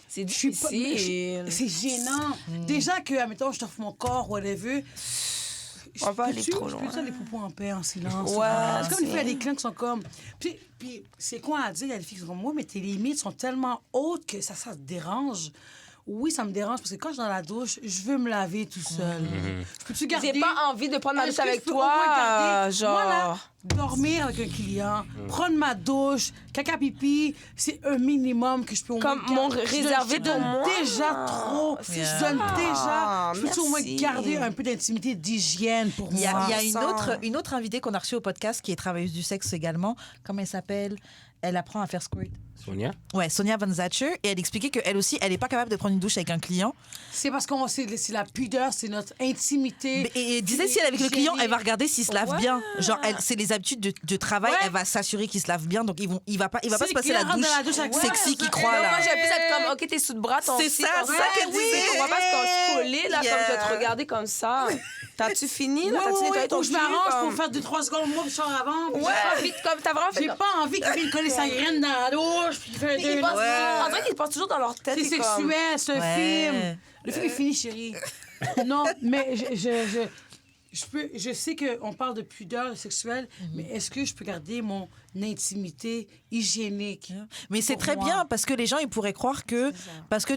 C'est Je suis pas. mais difficile. c'est gênant. Déjà que, admettons, je t'offre mon corps, whatever. On va pas aller Peux-tu- trop Je loin. peux dire les poupons en paix, en silence. Ouais, C'est comme les c'est- filles, il y a des clients qui sont comme. Puis c'est quoi à dire? Il y a des filles qui sont comme moi, mais tes limites sont tellement hautes que ça te dérange. Oui, ça me dérange parce que quand je suis dans la douche, je veux me laver tout seul. Peux-tu garder? J'ai pas envie de prendre ma douche Est-ce que avec je peux au moins toi. garder- Genre. Moi, là, dormir avec un client, prendre ma douche, caca pipi, c'est un minimum que je peux au moins Comme mon garder. réservé Je donne pour moi. déjà trop. Yeah. Je donne déjà. Je peux au moins merci. garder un peu d'intimité, d'hygiène pour Il y a, moi. il y a une, Sans- une autre invitée qu'on a reçue au podcast qui est travailleuse du sexe également. Comment elle s'appelle? Elle apprend à faire squirt. Sonia? Ouais, Sonia Van Zatcher. Et elle expliquait qu'elle aussi, elle n'est pas capable de prendre une douche avec un client. C'est parce qu'on c'est la pudeur, c'est notre intimité. Et elle disait si elle est avec le client, elle va regarder s'il se lave Ouais. bien. Genre, c'est les habitudes de travail, Ouais. elle va s'assurer qu'il se lave bien. Donc, il va pas Si se le passer la client rentre douche, dans la douche avec- sexy Ouais, qui ça, croit Non, là. moi, j'aurais pu être comme, OK, t'es sous le bras, ton C'est ci, ça, ton ça ça. qu'elle disait. On va pas se coller, là, Yeah. comme je vais te regarder comme ça. T'as-tu fini, là? T'as-tu nettoyé ton Ou je cul, m'arrange comme- pour faire 2-3 secondes, moi, puis je sors avant. puis Ouais, vite, comme t'as vraiment fait J'ai comme... pas envie qu'il vienne coller sa graine dans la douche, puis qu'il fait Ils deux... pensent- On dirait qu'ils pensent toujours dans leur tête. C'est et comme- sexuel, c'est un Ouais. film. Le film est fini, chérie. Non, mais je sais qu'on parle de pudeur sexuelle, mais est-ce que je peux garder mon intimité hygiénique? Mais c'est Pour très moi. bien parce que les gens ils pourraient croire que parce que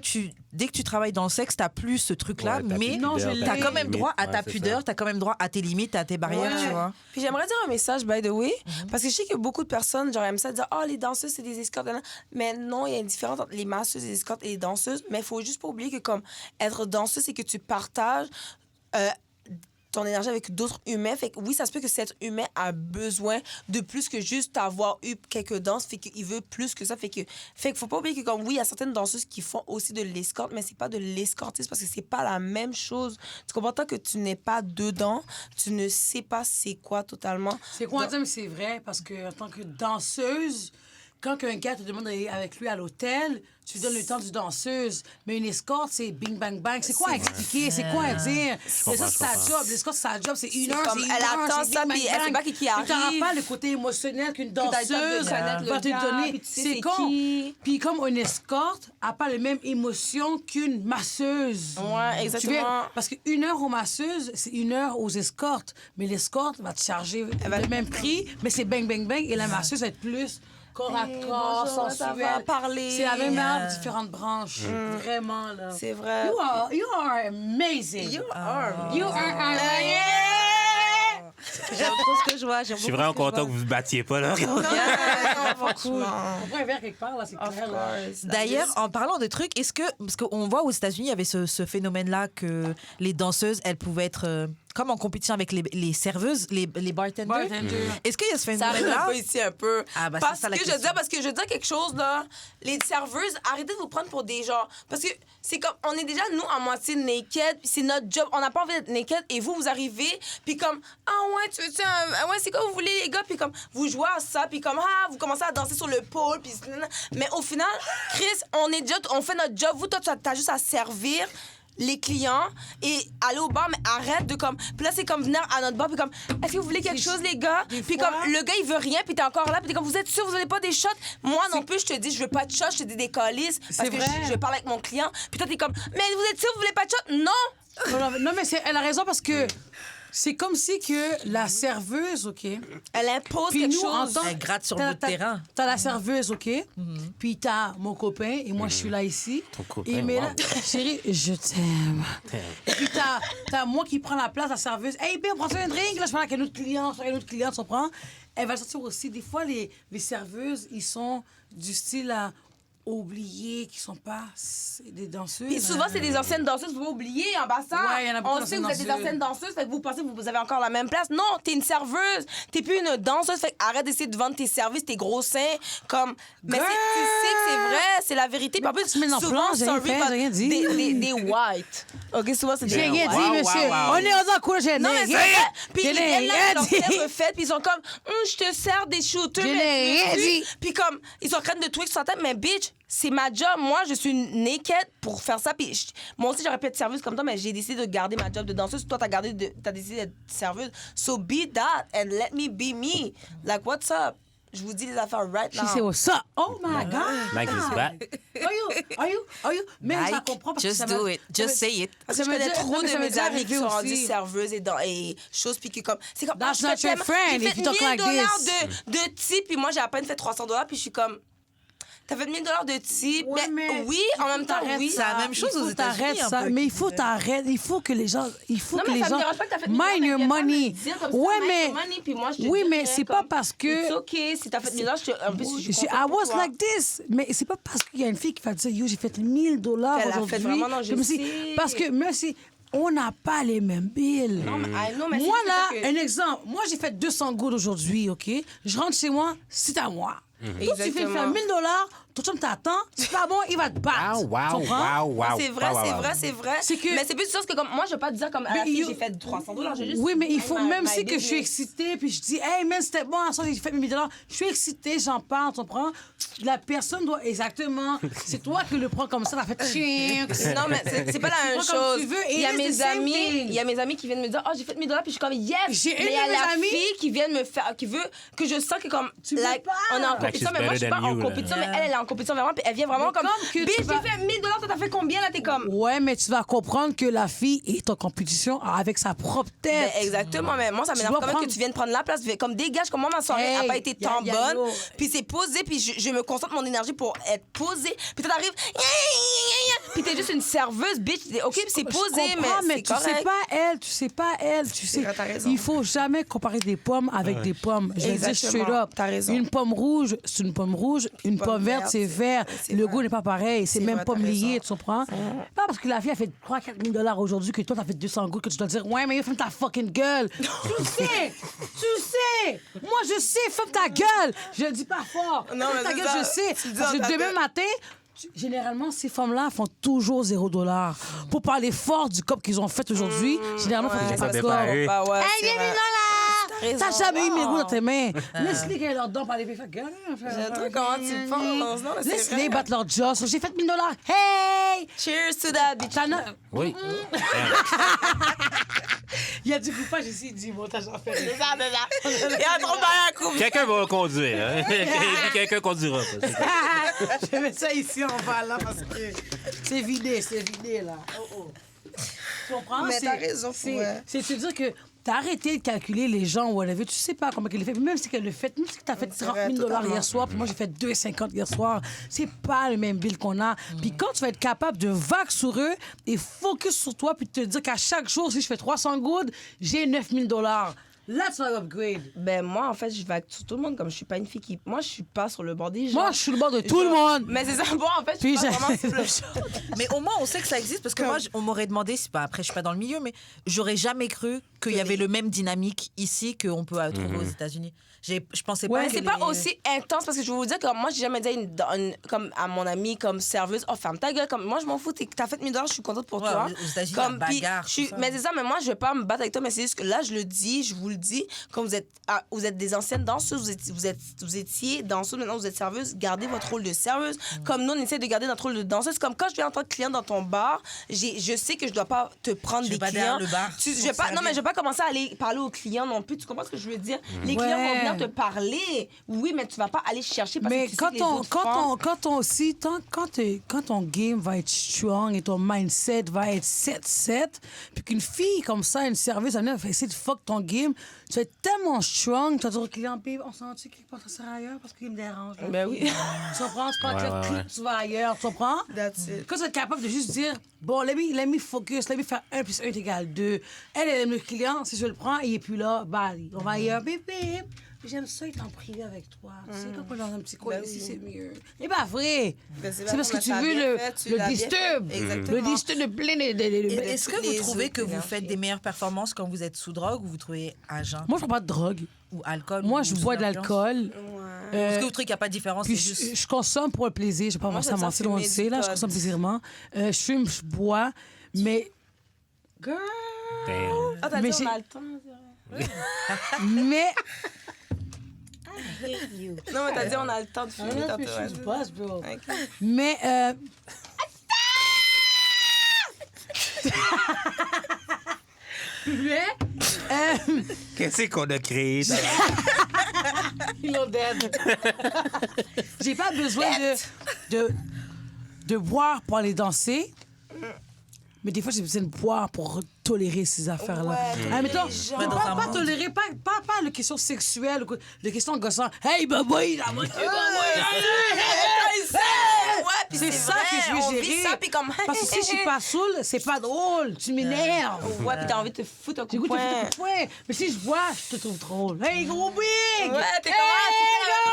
dès que tu travailles dans le sexe, t'as plus ce truc-là, Ouais, t'as mais plus de Non, pudeur, je t'as l'ai. quand même droit à Ouais, ta c'est pudeur, ça. t'as quand même droit à tes limites, à tes barrières, Ouais. tu vois. Puis j'aimerais dire un message, by the way, parce que je sais que beaucoup de personnes, genre, aiment ça dire, oh, les danseuses, c'est des escortes. Mais non, il y a une différence entre les masseuses, les escortes et les danseuses. Mais il faut juste pas oublier que, comme, être danseuse, c'est que tu partages ton énergie avec d'autres humains. Fait que oui, ça se peut que cet humain a besoin de plus que juste avoir eu quelques danses. Fait qu'il veut plus que ça. Fait qu'il faut pas oublier que, comme, oui, il y a certaines danseuses qui font aussi de l'escorte, mais c'est pas de l'escortisme parce que c'est pas la même chose. Tu comprends? Tant que tu n'es pas dedans, tu ne sais pas c'est quoi totalement. C'est quoi dire, mais c'est vrai, parce que en tant que danseuse, quand un gars te demande d'aller avec lui à l'hôtel, tu lui donnes le temps du danseuse. Mais une escorte, c'est bing, bang, bang. C'est quoi à expliquer? C'est quoi à dire? Mais ça, c'est sa job. L'escorte, c'est sa job. C'est une heure, comme, c'est une elle heure, attend c'est ça, bing, puis bang, elle sait bang. pas qui Tu t'auras arrive. pas le côté émotionnel qu'une t'as le temps de danseuse connaître le va te gars, donner. puis tu sais C'est c'est con. qui. Puis comme une escorte n'a pas les mêmes émotions qu'une masseuse. Ouais, exactement. Tu vois, parce qu'une heure aux masseuses, c'est une heure aux escortes. Mais l'escorte va te charger le même prix, mais c'est bang, bang, bang. Et la masseuse va être plus corps à corps, bonjour, ça sensuel. va parler. C'est la même heure, différentes branches. Vraiment, là. C'est vrai. You are amazing. You are. You are J'aime trop ce que je vois. Je suis vraiment content que vous vous battiez pas, là. Franchement. On voit un verre quelque part, là, c'est clair. Là. D'ailleurs, en parlant de trucs, est-ce que parce qu'on voit aux États-Unis, il y avait ce phénomène-là que les danseuses, elles pouvaient être comme en compétition avec les serveuses, les bartenders. Est-ce qu'il y a ce phénomène-là? Ça arrive ici un peu. Ah, bah, parce c'est ça, la que question. parce que je veux dire quelque chose, là. Les serveuses, arrêtez de vous prendre pour des gens. Parce que c'est comme, on est déjà, nous, à moitié naked, puis c'est notre job. On n'a pas envie d'être naked, et vous arrivez, puis comme, ah ouais, tu veux, ouais, c'est quoi vous voulez, les gars? Puis comme, vous jouez à ça, puis comme, ah, vous commencez à danser sur le pôle, puis... Mais au final, Chris, on fait notre job. Vous, toi, t'as juste à servir les clients et aller au bar, mais arrête de comme... Puis là, c'est comme venir à notre bar, puis comme, est-ce que vous voulez quelque chose, les gars? Puis comme, le gars, il veut rien, puis t'es encore là, puis t'es comme, vous êtes sûr, vous avez pas des shots? Moi non plus, je te dis, je veux pas de shots, je te dis des calices, parce que je parle avec mon client. Puis toi, t'es comme, mais vous êtes sûr, vous voulez pas de shots? Non! Non, mais elle a raison parce que c'est comme si que la serveuse, OK? Elle impose Puis quelque nous, en chose. tant- Elle gratte sur le terrain. T'as la serveuse, OK? Puis t'as mon copain et moi, je suis là ici. Ton copain, Et mais là, wow. chérie, je t'aime. Et puis t'as moi qui prends la place, la serveuse. Hey, puis on prend un drink. Là, je parle avec un autre client, tu comprends? Elle va sortir aussi. Des fois, les serveuses, ils sont du style à oublier qu'ils sont pas des danseuses. Puis souvent, c'est des anciennes danseuses, vous oubliez en passant. Ouais, y en a beaucoup On sait que vous êtes des d'anciennes anciennes danseuses, fait que vous pensez que vous avez encore la même place. Non, t'es une serveuse. T'es plus une danseuse, fait que arrête d'essayer de vendre tes services, tes gros seins. Comme... Mais tu sais que c'est vrai, c'est la vérité. Puis en plus, tu mets dans le souvent, plan, j'ai rien fait, j'ai rien dit. Des white. OK, souvent, c'est des J'ai rien white. dit, Wow, monsieur. wow, wow. On est en cours, j'ai Non, mais rien c'est vrai. Puis Je ils n'ai viennent là, rien leur dit. faire refait, puis ils sont comme, je te sers des shooters. Je mais n'ai tu veux rien plus? dit. Puis comme, ils sont en train de tweak sur la tête, mais bitch, c'est ma job. Moi, je suis naked pour faire ça. Puis moi aussi, j'aurais pu être serveuse comme toi, mais j'ai décidé de garder ma job de danseuse. Toi, t'as décidé d'être serveuse. So be that and let me be me. Like, what's up? Je vous dis les affaires right now. She said, what's up? Oh my God. Mike is back. Are you? Mais je la Mike, comprends parce que just ça do m'a- it. Just say it. Parce que je Ça me connais dit- trop non, mais de ça me mes dit amis qui arriver sont rendues aussi. serveuses et choses, puis qui comme... C'est comme, That's je not fais your tellement- friend j'ai if fait you talk like $1,000 this. de tip, puis moi, j'ai à peine fait $300, puis je suis comme... T'as fait $1,000 de tip, Ouais, mais oui, en même temps, oui. C'est la même chose aux États-Unis, un peu, Mais il qui faut fait. t'arrêter. Il faut que les gens. Il faut Non, que mais les ça me gens. dérange pas que t'as fait $1,000, Mind your mais viens pas me money. dire comme ça, Ouais, mind mais. your money, puis moi, je te Oui, dis mais rien, c'est pas comme, parce que. It's OK, si t'as fait $1,000, en plus, je suis I contente pour was toi. like this. Mais c'est pas parce qu'il y a une fille qui va dire, yo, j'ai fait $1,000 Elle a fait aujourd'hui. vraiment, non, je me suis- sais. Parce que, merci, on n'a pas les mêmes billes. Non, mais I know, mais Moi, c'est là, juste que- un exemple. Moi, j'ai fait 200 good aujourd'hui, OK? Je rentre chez moi, c'est à moi. Toi, tu fais Exactement. faire $1,000, ton chum t'attend, c'est pas bon, il va te battre. Wow, wow, Tu comprends? wow, wow. C'est vrai, wow, c'est wow. vrai, c'est vrai. C'est que- Mais c'est plus du sens que comme moi, je vais pas te dire comme à la Mais fille, you- j'ai fait $300. J'ai juste Oui, mais il mind faut, my- même my si que je suis business. excitée, puis je dis, hey, man, c'était bon, ça, j'ai fait $1,000. Je suis excitée, j'en parle, tu comprends? La personne doit exactement. C'est toi qui le prends comme ça, t'as fait chien. Non, mais c'est pas la même prends comme chose. tu veux, Il y a it is the mes same amis, thing. il y a mes amis qui viennent me dire, oh, j'ai fait $1,000, puis je suis comme, yes. J'ai Mais une il y a de mes la amies- fille qui vient me faire, qui veut que je sens que comme, Tu veux pas. on est en Like compétition, she's mais moi, je suis better pas than en you, là. compétition, mais elle est en compétition vraiment, puis elle vient vraiment comme, que tu bitch, vas- j'ai fait $1,000, toi, t'as fait combien, là, t'es comme. Ouais, mais tu vas comprendre que la fille est en compétition avec sa propre tête. Ben, exactement, mais moi, ça m'énerve dois quand même prendre- que tu viennes prendre la place. Comme dégage, comme moi, ma soirée Hey, n'a pas été y a- tant y a bonne. l'eau. Puis c'est posé, puis je me concentre mon énergie pour être posée. Puis toi, t'arrives, puis t'es juste une serveuse, bitch. OK, puis c'est posé, Je comprends, mais c'est tu sais correct. pas elle, tu sais. vrai, t'as raison. Il faut jamais comparer des pommes avec des pommes. Je vais dire Exactement, straight up. t'as raison. Une pomme rouge, c'est une pomme rouge. Une pomme verte, c'est vert. c'est Le vrai. goût n'est pas pareil. C'est C'est même vrai, pas t'as lié, raison. tu comprends? Pas parce que la fille a fait 3-4 000 aujourd'hui que toi, t'as fait 200 gouttes que tu dois dire, ouais, mais ferme ta fucking gueule. Tu sais! Tu sais! Moi, je sais, ferme ta gueule! Je le dis pas fort. Non, Ferme mais ta c'est gueule, ça. je sais. Tu le dis Parce dans que ta demain tête. matin, généralement, ces femmes-là font toujours $0. Pour parler fort du cop qu'ils ont fait aujourd'hui, généralement, il faut Ouais, qu'ils ça fassent dépend comme, à eux. Bah ouais, hey, c'est viens, vrai. là! raison. T'as jamais eu mes Oh. goûts dans tes mains. Laisse-les qu'elles leur donnent par les filles. Gueule, J'ai un truc, comment tu penses? Non, mais c'est laisse-les vrai. battre leur jaw. J'ai fait $1,000. Hey! Cheers to that, bitch. T'en as- Oui. Il y a du coupage ici, il dit montage en fait. C'est ça, c'est ça. Il y a trop mal à couper. Quelqu'un va conduire. Hein? Et puis quelqu'un conduira. pas. Je mets ça ici en bas là parce que c'est vidé là. Oh. Tu comprends? Mais t'as raison, ouais. C'est te dire que t'as arrêté de calculer les gens ou whatever. Tu sais pas comment qu'elle le fait. Même si qu'elle le fait, même si t'as fait C'est 30 vrai, 000 totalement. hier soir, puis moi j'ai fait 2,50 hier soir, c'est pas le même bill qu'on a. Puis quand tu vas être capable de vague sur eux et focus sur toi, puis te dire qu'à chaque jour, si je fais 300 good, j'ai 9 000 $. Là, tu vas upgrade. Ben, moi, en fait, je vais sur tout le monde comme je suis pas une fille qui. Moi, je suis pas sur le bord des gens. Moi, je suis le bord de tout le Genre- monde. Mais c'est ça, bon, en fait, je Puis suis pas j'ai- vraiment sur le genre. Mais au moins, on sait que ça existe parce que moi, on m'aurait demandé, c'est pas, après, je suis pas dans le milieu, mais j'aurais jamais cru qu'il y avait le même dynamique ici qu'on peut trouver aux États-Unis. Je pensais pas. Mais c'est pas aussi intense parce que je vais vous dire que moi, j'ai jamais dit comme à mon ami, comme serveuse, oh, ferme ta gueule. Comme, moi, je m'en fous, t'as fait 1000 $, je suis contente pour toi. Aux États-Unis, comme, la bagarre. mais c'est ça, mais moi, je vais pas me battre avec toi, mais c'est juste que là, je vous le dis, comme vous êtes des anciennes danseuses, vous étiez danseuse, maintenant vous êtes serveuse, gardez votre rôle de serveuse. Comme nous, on essaie de garder notre rôle de danseuse. Comme quand je viens en tant que client dans ton bar, je sais que je dois pas te prendre des clients. Le bar Non, mais je vais pas commencer à aller parler aux clients non plus. Tu comprends ce que je veux dire? Les clients vont venir te parler. Oui, mais tu vas pas aller chercher parce que tu sais que les autres font. Quand ton game va être strong et ton mindset va être 7-7, puis qu'une fille comme ça, une service, elle vient essayer de fuck ton game, tu vas être tellement strong, tu vas dire au client, on s'en-tu qu'il pense ça ailleurs parce qu'il me dérange. Ben oui. Tu comprends? Tu prends le clip, tu vas ailleurs, tu comprends? That's it. Quand tu es capable de juste dire, bon, let me focus, let me faire 1 + 1 = 2. Elle aime le client, si je le prends, il est plus là, bye. On va ailleurs, bip, bip. J'aime ça être en privé avec toi. Tu sais, quand on est dans un petit coin ici, c'est mieux. C'est pas vrai. C'est parce que tu veux le disturb. Le disturb de plein de... Est-ce que vous trouvez que vous faites des meilleures performances quand vous êtes sous drogue ou vous trouvez à jeun? Moi, je ne prends pas de drogue. Ou alcool? Moi, je bois de l'alcool. Est-ce que vous trouvez qu'il n'y a pas de différence? Puis je consomme pour le plaisir. Je ne vais pas mentir, on le sait. Là, je consomme plaisièrement. Je fume, je bois. Mais... Girl! Ah, t'as dit on a le temps. Mais... Non, mais t'as dit on a le temps de fumer tantôt. Je bosse, bro. Mais... Qu'est-ce qu'on a créé? Ils l'ont dead. J'ai pas besoin de boire pour aller danser. Mais des fois, j'ai besoin de boire pour tolérer ces affaires-là. Mettons, pas tolérer, pas la question sexuelle, la question gossante. Hey, baboy, la moitié, c'est ça que je veux gérer. Parce que si je suis pas saoule, c'est pas drôle. Tu m'énerves. Ouais, puis t'as envie de te foutre un coup de poing. Mais si je bois, je te trouve drôle. Hey, gros big! Ouais, t'es comment?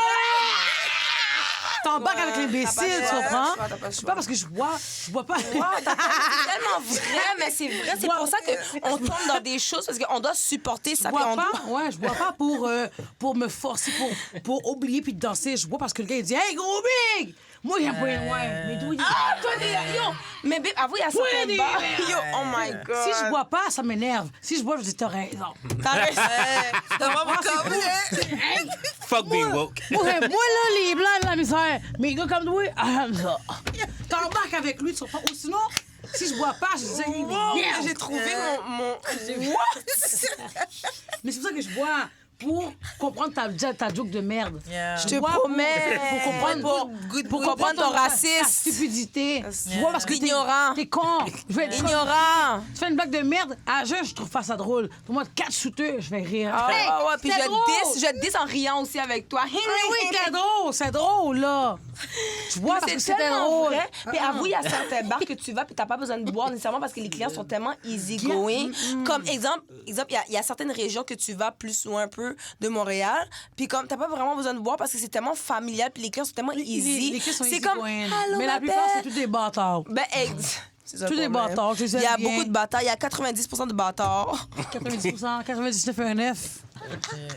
T'embarques avec l'imbécile, tu comprends? C'est pas parce que je bois pas. C'est tellement vrai, mais c'est vrai. C'est pour ça qu'on tombe dans des choses, parce qu'on doit supporter ça. Je bois pas pour me forcer, pour oublier puis de danser. Je bois parce que le gars, il dit « Hey, gros big! » Moi, il y a pas une mais d'où il dit « Ah, toi, yo! » Mais babe, avoue, il y a certains bars. Yo, oh my God. Si je bois pas, ça m'énerve. Si je bois, je dis « T'as raison. » T'as raison. T'as vraiment comme... Fuck being woke. Moi, là, les blancs de la misère. Mais les gars comme toi, j'aime ça. T'embarques avec lui, tu comprends? Ou sinon, si je bois pas, je dis « J'ai trouvé mon... Mais c'est pour ça que je bois. Pour comprendre ta joke de merde. Je te promets. Pour comprendre ton racisme. Ta stupidité. Tu vois, parce que ignorant. T'es con. Ignorant. Tu fais une blague de merde. À jeun, je trouve pas ça drôle. Pour moi, 4 shooters, je vais rire. Ouais, puis je te dis en riant aussi avec toi. Oui, c'est drôle, là. Tu vois, parce que c'est drôle. Vrai. Puis avoue, il y a certains bars que tu vas, puis t'as pas besoin de boire nécessairement parce que les clients sont tellement easy-going. Comme exemple, il y a certaines régions que tu vas plus loin un peu de Montréal, puis comme t'as pas vraiment besoin de boire parce que c'est tellement familial, puis les clients sont tellement easy. Les clients sont c'est easy comme, mais la plupart, c'est tous des bâtards. C'est ça. Tous des bâtards, je sais. Il y a beaucoup de bâtards, il y a 90% de bâtards. 90%, 99,9.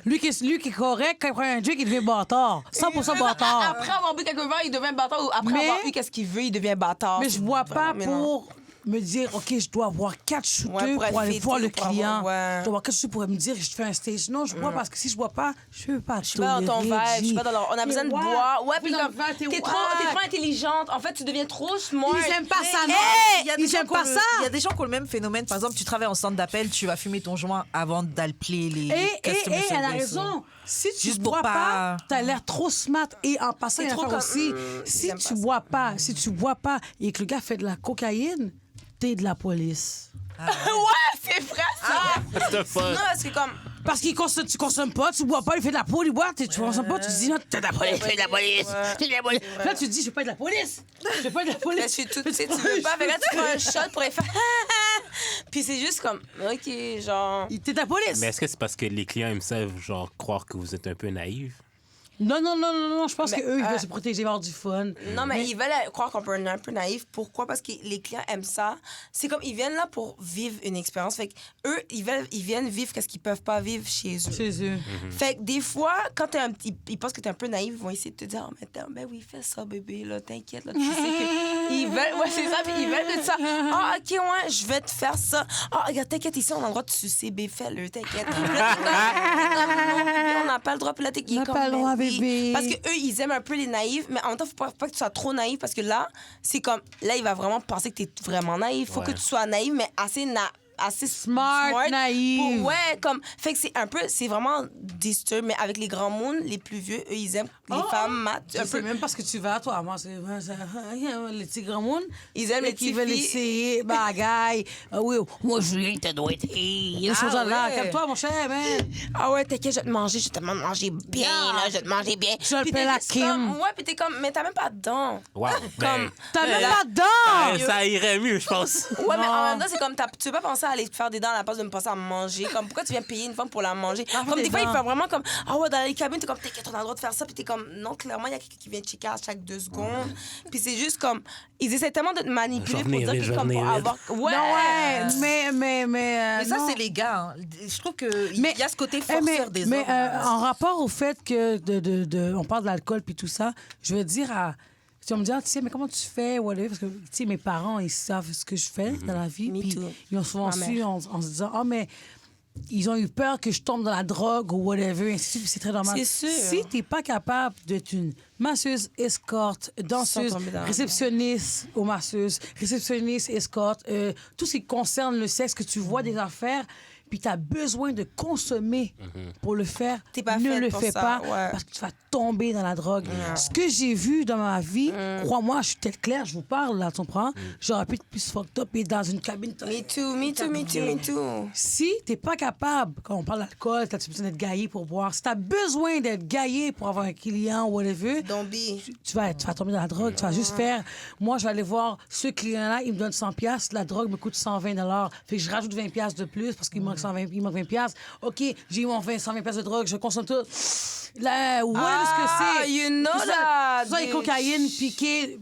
Lui qui est correct, quand il prend un drink, il devient bâtard. 100% bâtard. Après avoir bu quelques verres, il devient bâtard, ou après avoir eu qu'est-ce qu'il veut, il devient bâtard. Mais je bois pas pour me dire, OK, je dois avoir 4 shooters pour aller voir le client. Je dois avoir 4 shooters pour me dire, je fais un stage. Non, je bois parce que si je bois pas, je veux pas. Je suis pas dans ton vibe, je suis pas dans leur... On a besoin de boire. Ouais, puis comme, t'es trop intelligente. En fait, tu deviens trop smart. Ils aiment pas ça, non? Ils aiment pas ça. Il y a des gens qui ont le même phénomène. Par exemple, tu travailles en centre d'appel, tu vas fumer ton joint avant d'appeler les customer service. Elle a raison. Si tu bois pas, t'as l'air trop smart. Et en passant, il y a trop aussi, si tu bois pas et que le gars fait de la cocaïne, t'es de la police. Ouais, c'est vrai, ça! Non, parce que comme... Parce que tu consommes pas, tu bois pas, il fait de la poule, il boit, tu consommes pas, tu dis non, t'es de la police, t'es de la police, t'es de la police. Là, tu dis, je veux pas être de la police. Je veux pas être de la police. Je suis toute, tu veux pas, mais là, tu prends un shot pour les faire. Puis c'est juste comme, OK, genre. T'es de la police. Mais est-ce que c'est parce que les clients aiment ça, genre, croire que vous êtes un peu naïve? Non, je pense qu'eux, ils veulent se protéger, avoir du fun. Non, mais ils veulent croire qu'on peut être un peu naïf. Pourquoi? Parce que les clients aiment ça. C'est comme, ils viennent là pour vivre une expérience. Fait qu'eux, ils viennent vivre ce qu'ils peuvent pas vivre chez eux. Fait que des fois, quand ils pensent que t'es un peu naïf, ils vont essayer de te dire, oh, mais ben oui, fais ça, bébé, là, t'inquiète, là, tu sais que... Ils veulent, ouais, c'est ça, puis ils veulent de ça. Ah, OK, ouais, je vais te faire ça. Ah, regarde, t'inquiète, ici, on a le droit de sucer, bébé, fais-le, t'inquiète. On n'a pas le droit, puis là, on n'a pas le droit, bébé. Parce qu'eux, ils aiment un peu les naïfs, mais en même temps, faut pas que tu sois trop naïf, parce que là, c'est comme, là, il va vraiment penser que t'es vraiment naïf. Faut que tu sois naïf, mais assez smart, naïf. Ouais, comme... Fait que c'est vraiment disturb, mais avec les grands mondes, les plus vieux, eux, ils aiment les femmes matures. C'est même parce que tu vas, toi. Moi, c'est... les petits grands mondes. Ils aiment les qui petites veulent filles. essayer, bagaille. Oui, moi, Julien, t'as doit être... Il y a ce genre-là. Calme-toi, mon cher, man. Ah ouais, t'inquiète, je vais te manger. Je vais te manger bien, là. Je vais te manger bien. Je l'appelle la Kim. Ouais, puis t'es comme... Mais t'as même pas de dents. Wow. Comme... T'as même pas de dents! Ça irait mieux, je pense. Ouais, mais en même temps, c'est comme... Tu veux pas penser à aller te faire des dents à la place de me penser à manger. Comme, pourquoi tu viens payer une femme pour la manger? Comme des fois, ils font vraiment comme, ah ouais, dans les cabines, t'es comme, t'inquiète, on a le droit de faire ça. Puis t'es comme, non, clairement, il y a quelqu'un qui vient checker à chaque 2 secondes. Puis c'est juste comme, ils essaient tellement de te manipuler pour dire que comme pour avoir. Ouais! Non, ouais, mais ça, non. c'est les gars. Hein. Je trouve qu'il y a ce côté forceur des hommes. Mais en rapport au fait que on parle de l'alcool puis tout ça, je veux dire à... Tu vas me dire, tu sais, mais comment tu fais? Whatever, parce que, tu sais, mes parents, ils savent ce que je fais dans la vie. Puis ils ont souvent su en se disant, ah, mais ils ont eu peur que je tombe dans la drogue ou whatever. Ainsi de suite, c'est très normal. C'est sûr. Si tu n'es pas capable d'être une masseuse, escorte, danseuse, réceptionniste aux masseuses, réceptionniste, escorte, tout ce qui concerne le sexe, que tu vois des affaires, puis tu as besoin de consommer pour le faire, ne le fais pas parce que tu vas tomber dans la drogue. Ce que j'ai vu dans ma vie, crois-moi, je suis tête claire, je vous parle, là, tu comprends? J'aurais pu être plus fucked up et dans une cabine. Me too. Si t'es pas capable, quand on parle d'alcool, t'as besoin d'être gaillé pour boire. Si t'as besoin d'être gaillé pour avoir un client ou whatever, tu vas tomber dans la drogue. Tu vas juste faire... Moi, je vais aller voir ce client-là, il me donne 100$, la drogue me coûte 120$. Fait que je rajoute 20$ de plus parce qu'il manque 20$. OK, j'ai eu mon 120$ de drogue, je consomme tout. Là, où est-ce que c'est? You know that. Ça, les cocaïne, piqué.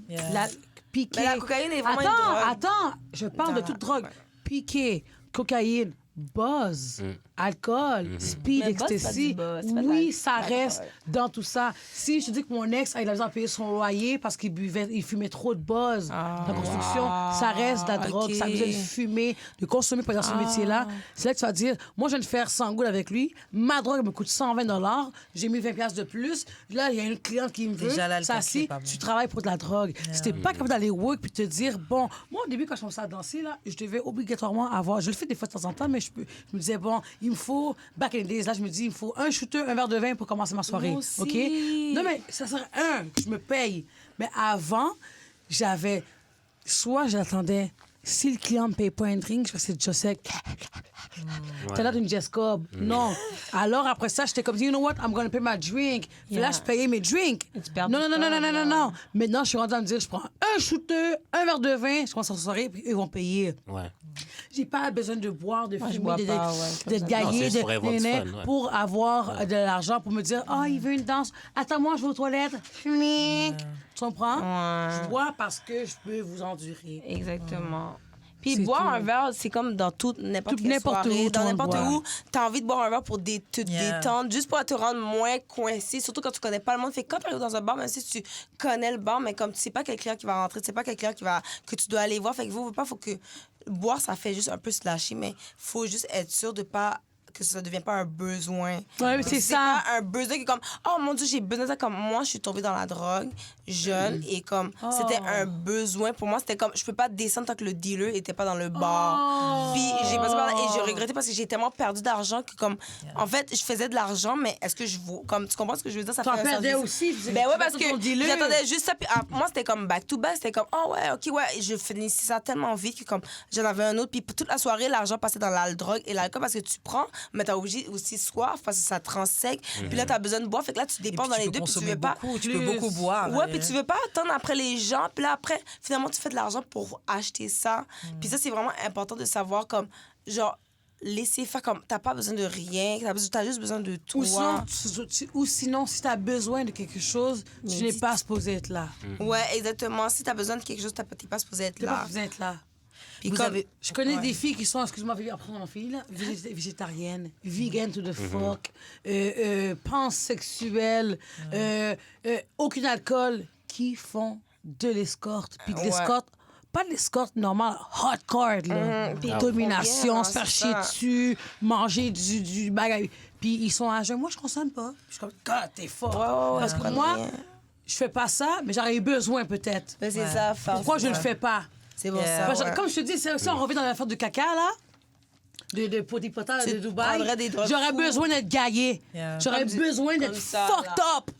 Piqué. Mais la cocaïne est vraiment une drogue. Attends, je parle de toute drogue. Piqué, cocaïne, buzz, alcool, speed, Mais buzz, ecstasy. buzz, Oui, ça reste dans tout ça. Si je te dis que mon ex a eu besoin de payer son loyer parce qu'il fumait trop de buzz dans la construction, ça reste de la drogue. Ça a besoin de fumer, de consommer pour dans ce métier-là. C'est là que tu vas dire, moi, je viens de faire 100 gouttes avec lui. Ma drogue me coûte 120$. J'ai mis 20$ de plus. Là, il y a une cliente qui me veut. Ça, si tu travailles pour de la drogue. Si t'es pas capable d'aller work puis te dire, bon, moi, au début, quand je commençais à danser, là, je devais obligatoirement avoir, je le fais des fois de temps en temps, mais je me disais, bon, il me faut, back in the days, là, je me dis, il me faut un shooter, un verre de vin pour commencer ma soirée. Moi aussi. OK? Non, mais ça serait que je me paye. Mais avant, j'avais, soit j'attendais, si le client me paye pas un drink, je fais c'est déjà sec. T'as l'air d'une Jess Cobb. Non. Alors, après ça, j'étais comme, you know what, I'm going to pay my drink. Là, je payais mes drinks. Non. Maintenant, je suis rendue à me dire, je prends un shooter, un verre de vin, je commence à soirée, puis eux vont payer. Ouais. J'ai pas besoin de boire, de fumer, d'être Non, gaillé, c'est pour avoir du fun, ouais. pour avoir de l'argent, pour me dire, il veut une danse. Attends-moi, je vais aux toilettes. Tu comprends? Je bois parce que je peux vous endurer. Exactement. Puis C'est boire tout. un verre, c'est comme dans n'importe quelle soirée, où, dans n'importe tout le monde où, t'as envie de boire un verre pour te détendre, juste pour te rendre moins coincé, surtout quand tu connais pas le monde. Fait que quand tu arrives dans un bar, même si tu connais le bar, mais comme tu sais pas quel client qui va rentrer, tu sais pas quel client que tu dois aller voir, fait que faut que boire, ça fait juste un peu se lâcher, mais faut juste être sûr de pas que ça ne devient pas un besoin. Ouais, mais c'est ça. Pas un besoin qui est comme, oh mon Dieu, j'ai besoin de ça. Comme moi, je suis tombée dans la drogue jeune et comme c'était un besoin. Pour moi, c'était comme, je peux pas descendre tant que le dealer était pas dans le bar. Puis j'ai passé par là et j'ai regretté parce que j'ai tellement perdu d'argent que comme, en fait, je faisais de l'argent, mais est-ce que je vaux, comme, tu comprends ce que je veux dire? Ça T'en fait un perdais service. aussi. Ben ouais, parce que j'attendais juste ça. Puis moi, c'était comme back to back. C'était comme, oh ouais, OK, ouais. Je finissais ça tellement vite que comme, j'en avais un autre. Puis toute la soirée, l'argent passait dans la drogue et l'alcool parce que tu prends, mais t'as obligé aussi soif parce que ça te rend sec. Puis là, t'as besoin de boire. Fait que là, tu dépenses dans les deux. Puis tu veux pas. Tu peux beaucoup boire. Ouais, puis tu veux pas attendre après les gens. Puis là, après, finalement, tu fais de l'argent pour acheter ça. Puis ça, c'est vraiment important de savoir comme, genre, laisser faire comme t'as pas besoin de rien, t'as juste besoin de toi. Ou sinon, si t'as besoin de quelque chose, tu n'es pas supposé être là. Ouais, exactement. Si t'as besoin de quelque chose, t'es pas supposé être T'es là. pas supposé être là. Puis comme... Je connais des filles qui sont, excuse-moi, après mon fille, là, végétariennes, vegan to the fuck, pansexuelles, aucun alcool, qui font de l'escorte. Puis de l'escorte, pas de l'escorte normale, hardcore, là. Domination, se faire chier dessus, manger du bagage. Puis ils sont à jeun. Moi, je consomme pas. Je suis comme, God, t'es fort. Parce que moi, je fais pas ça, mais j'aurais eu besoin peut-être. C'est ça, pourquoi je le fais pas? C'est bon ça. Parce que, comme je te dis, si on revient dans l'affaire de caca, là, de potipota de Dubaï, j'aurais besoin d'être gaillé. J'aurais besoin d'être fucked up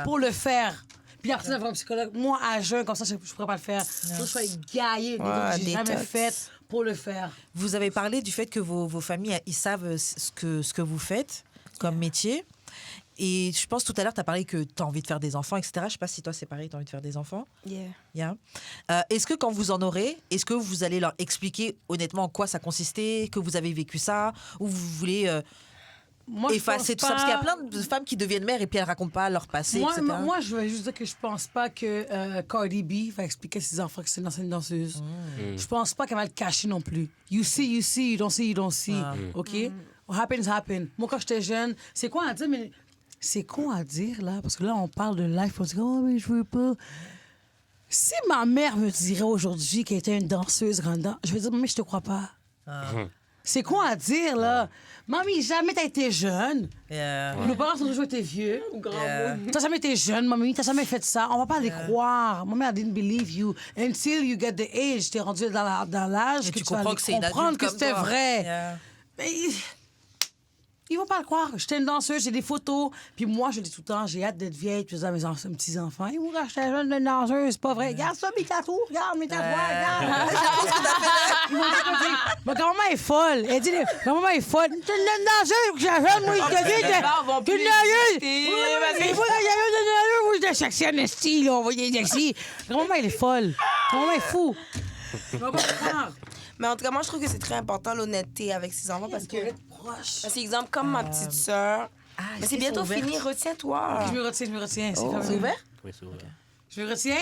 pour le faire. Puis après, avoir un psychologue, moi, à jeun, comme ça, je pourrais pas le faire. Il faut que je sois gaillé, des trucs que j'ai jamais fait pour le faire. Vous avez parlé du fait que vos familles, ils savent ce que vous faites comme métier. Et je pense tout à l'heure, tu as parlé que tu as envie de faire des enfants, etc. Je ne sais pas si toi, c'est pareil, tu as envie de faire des enfants. Yeah. Est-ce que quand vous en aurez, est-ce que vous allez leur expliquer honnêtement en quoi ça consistait, que vous avez vécu ça, ou vous voulez effacer tout ça? Parce qu'il y a plein de femmes qui deviennent mères et puis elles ne racontent pas leur passé, etc. Moi, je vais juste dire que je pense pas que Cardi B va expliquer à ses enfants que c'est une danseuse. Je pense pas qu'elle va le cacher non plus. You see, you don't see, you don't see. OK? What happens, happen. Moi, quand j'étais jeune, c'est quoi à dire, mais... C'est con à dire, là, parce que là, on parle de life, on dit « Oh, mais je veux pas... » Si ma mère me dirait aujourd'hui qu'elle était une danseuse grande, je vais dire « Mais je te crois pas. C'est con à dire, là. Mamie, jamais t'as été jeune. Nos parents ont toujours été vieux. T'as jamais été jeune, mamie. T'as jamais fait ça. On va pas les croire. Maman, I didn't believe you. Until you get the age. T'es rendu dans l'âge que tu comprends que c'est comprendre que c'était vrai. Mais... Ils vont pas le croire. J'étais une danseuse, j'ai des photos. Puis moi, je dis tout le temps, j'ai hâte d'être vieille. Puis je dis à mes petits-enfants, hey, moi, quand j'étais jeune, une danseuse, c'est pas vrai. Regarde ça, mes tatous, regarde mes tatouages, regarde. Ils vont dire, ma grand-maman est folle. Elle dit, ma maman est folle. C'est une danseuse, j'étais jeune, moi, je te dis, c'est une danseuse. Moi, j'étais sexy en esti, là, on voyait sexy. Grand-maman, elle est folle. Grand-maman est fou. Je vais pas croire. Mais en tout cas, moi, je trouve que c'est très important, l'honnêteté avec ses enfants. Parce que, exemple, comme ma petite sœur, mais c'est bientôt fini, retiens-toi. Je me retiens. C'est ouvert? Oui, c'est ouvert. Je me retiens?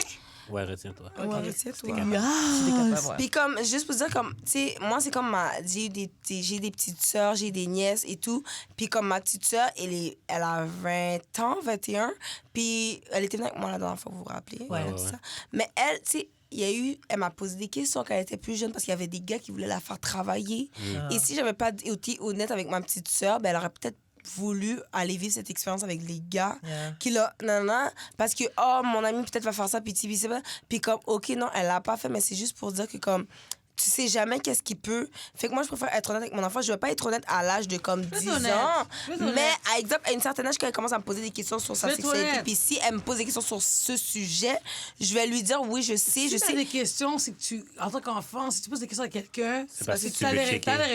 Ouais, retiens-toi. Ouais, retiens-toi. Puis comme, juste pour dire, comme, tu sais, moi, c'est comme j'ai des petites sœurs, j'ai des nièces et tout. Puis comme ma petite sœur, elle a 20 ans, 21. Puis elle était venue avec moi la dernière fois, vous vous rappelez? Ouais. Ça. Mais elle, tu sais, elle m'a posé des questions quand elle était plus jeune parce qu'il y avait des gars qui voulaient la faire travailler. Et si j'avais pas été honnête avec ma petite sœur, ben elle aurait peut-être voulu aller vivre cette expérience avec les gars qui là parce que mon ami peut-être va faire ça puis comme OK non, elle l'a pas fait, mais c'est juste pour dire que comme tu sais jamais qu'est-ce qu'il peut. Fait que moi, je préfère être honnête avec mon enfant. Je veux pas être honnête à l'âge de comme 10 ans. Mais, à exemple, à une certaine âge, quand elle commence à me poser des questions sur sa sexualité, puis si elle me pose des questions sur ce sujet, je vais lui dire oui, je sais, je sais. Si tu as des questions, c'est que tu, en tant qu'enfant, si tu poses des questions à quelqu'un, c'est parce que tu as les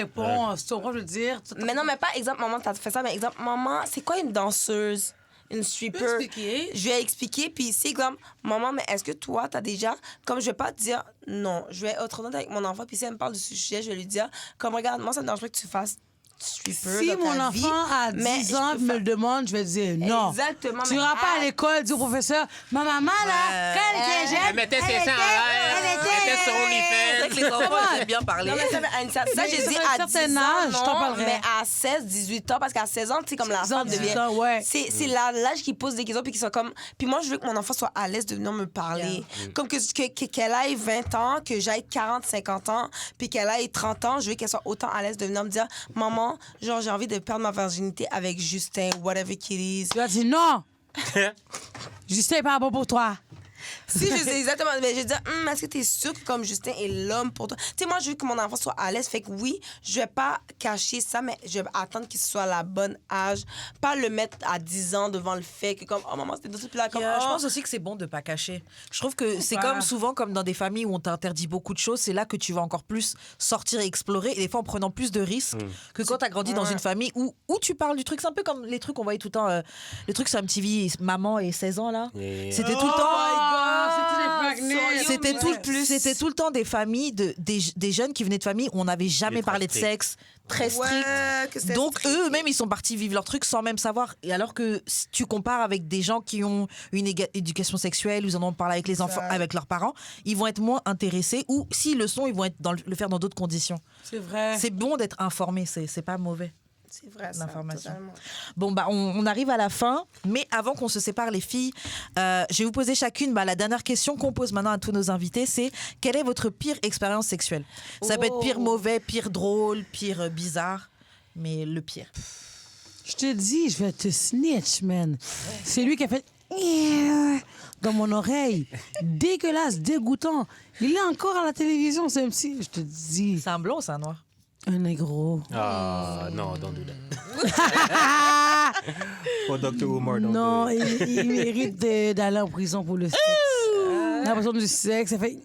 réponses. Tu comprends, je veux dire. Mais non, mais pas exemple, maman, t'as fait ça, mais exemple, maman, c'est quoi une danseuse? Une stripper. Je vais expliquer. Puis si, exemple, maman, mais est-ce que toi, t'as déjà... Comme je vais pas te dire non, je vais être honnête avec mon enfant. Puis si elle me parle de ce sujet, je vais lui dire, comme regarde, moi, ça me dérange pas que tu fasses stripper si dans mon ta enfant vie, a 10 ans me le demande, je vais dire non. Exactement. Tu iras pas à l'école, dis au professeur, ma maman, là, quand elle était jeune, Elle mettait ses seins elle était sur C'est vrai que les enfants aiment bien parler. Non, mais ça, j'ai dit à 10 ans, âge, je t'en non, parlerai. mais à 16, 18 ans, parce qu'à 16 ans, tu sais, comme l'enfant devient... Ouais. C'est l'âge qui pose des questions, puis qui sont comme... Puis moi, je veux que mon enfant soit à l'aise de venir me parler. Comme qu'elle aille 20 ans, que j'aille 40, 50 ans, puis qu'elle aille 30 ans, je veux qu'elle soit autant à l'aise de venir me dire, maman, genre, j'ai envie de perdre ma virginité avec Justin, whatever it is. Tu vas dire non. Justin n'est pas bon pour toi. Si je sais exactement, mais je vais dire, est-ce que tu es sûr que comme Justin est l'homme pour toi? Tu sais, moi, je veux que mon enfant soit à l'aise. Fait que oui, je vais pas cacher ça, mais je vais attendre qu'il soit à la bonne âge. Pas le mettre à 10 ans devant le fait que comme, oh maman, c'était d'autres. Puis là, comme, Je pense aussi que c'est bon de pas cacher. Je trouve que c'est comme souvent, comme dans des familles où on t'interdit beaucoup de choses, c'est là que tu vas encore plus sortir et explorer. Et des fois, en prenant plus de risques que quand tu as grandi dans une famille où tu parles du truc. C'est un peu comme les trucs qu'on voyait tout le temps, les trucs sur MTV, maman et 16 ans, là. C'était tout le temps. C'était C'était tout le temps des familles, des jeunes qui venaient de familles où on n'avait jamais parlé de sexe, très strict. Donc eux-mêmes, ils sont partis vivre leur truc sans même savoir. Et alors que si tu compares avec des gens qui ont une éducation sexuelle, où ils en ont parlé avec les enfants, avec leurs parents, ils vont être moins intéressés, ou s'ils le sont, ils vont être le faire dans d'autres conditions. C'est vrai. C'est bon d'être informé, c'est pas mauvais. C'est vrai, l'information. Totalement. Bon, bah, on arrive à la fin, mais avant qu'on se sépare, les filles, je vais vous poser chacune la dernière question qu'on pose maintenant à tous nos invités, c'est quelle est votre pire expérience sexuelle? Ça peut être pire mauvais, pire drôle, pire bizarre, mais le pire. Je te dis, je vais te snitch, man. C'est lui qui a fait dans mon oreille. Dégueulasse, dégoûtant. Il est encore à la télévision, c'est un petit... Je te dis. C'est un blond ou c'est un noir? Un négro. Ah, non, don't do that. Pour Dr. Umar, don't Non, do it. il mérite d'aller en prison pour le sexe. La prison du sexe, ça fait...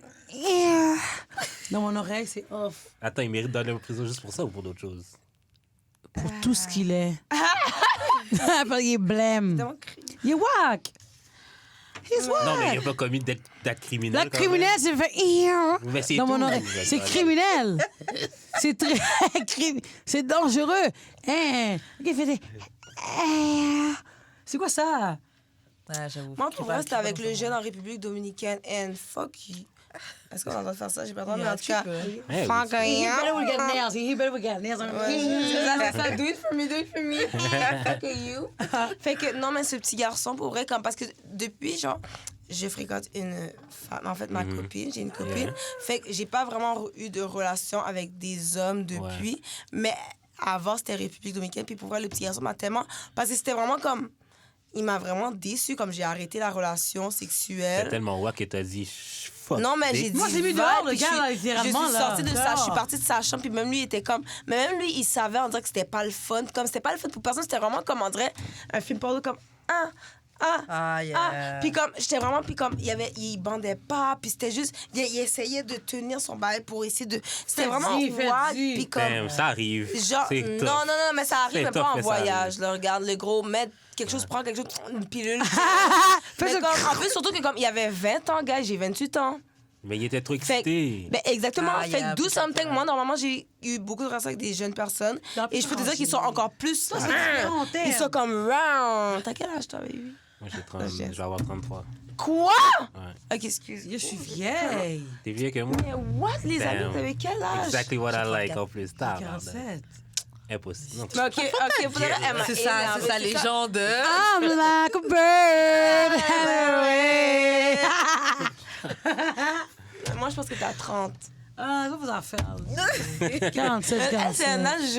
Dans mon oreille, c'est off. Attends, il mérite d'aller en prison juste pour ça ou pour d'autres choses? Pour tout ce qu'il est. Il est blême. Il est whack. He's whack. Non, mais il n'a pas commis d'acte criminel. La criminelle, c'est fait... Mais c'est Dans mon tout. oreille. C'est criminel. C'est très... C'est dangereux. Hein? Il fait des... C'est quoi ça? J'avoue. Moi, pour moi, c'était avec le jeune en République dominicaine. And fuck you. Est-ce qu'on a le droit de faire ça? J'ai pas le droit, mais en tout cas. Hey, Fuck He you. better would get nails. He better would get nails. C'est ça, do it for me, do it for me. Fuck you. Fait que, non, mais ce petit garçon, pour vrai, parce que depuis, genre, je fréquente une femme, en fait, ma copine, j'ai une copine. Yeah. Fait que j'ai pas vraiment eu de relation avec des hommes depuis, mais avant, c'était République dominicaine. Puis pour vrai, le petit garçon m'a tellement. Parce que c'était vraiment comme. Il m'a vraiment déçue, comme j'ai arrêté la relation sexuelle. C'est tellement wack que t'as dit fuck. Non, mais j'ai dit. Moi, j'ai mis va, dehors, le puis gars, là, littéralement, Je suis là. sortie de ça, je suis Dehors. partie de sa chambre, puis même lui, il était comme. Mais même lui, il savait, on dirait que c'était pas le fun. Comme c'était pas le fun pour personne, c'était vraiment comme, on dirait, un film porno comme. Puis comme, j'étais vraiment, puis comme, il bandait pas, puis c'était juste, il essayait de tenir son bail pour essayer de. C'était vraiment wack, puis comme. Damn, ça arrive. Genre, C'est tough. non, mais ça arrive, C'est mais tough, pas en mais ça voyage. arrive. Là, regarde, le gros, mettre quelque chose, prendre quelque chose, une pilule. Mais comme, en plus, surtout que comme il y avait 20 ans, gars, j'ai 28 ans. Mais il était trop Fait excité. ben exactement. Ah, Fait yeah, que do something. Moi, normalement, j'ai eu beaucoup de relations avec des jeunes personnes. Et je peux te dire qu'ils sont encore plus. Ils sont comme round. T'as quel âge, toi, baby? Moi, je vais avoir 33. Quoi? Ouais. Ok, excuse. Je suis vieille. T'es vieux que moi? Mais what, les amis? Damn. T'avais quel âge? Exactly what I like en plus. 47. Impossible. Non, Mais ok, faudrait elle m'a C'est ça, énervée. c'est ça, les gens de. I'm like a bird. Anyway. Moi, je pense que t'as 30. Ah, ça vous en faire. 47, Elle, c'est un 47. âge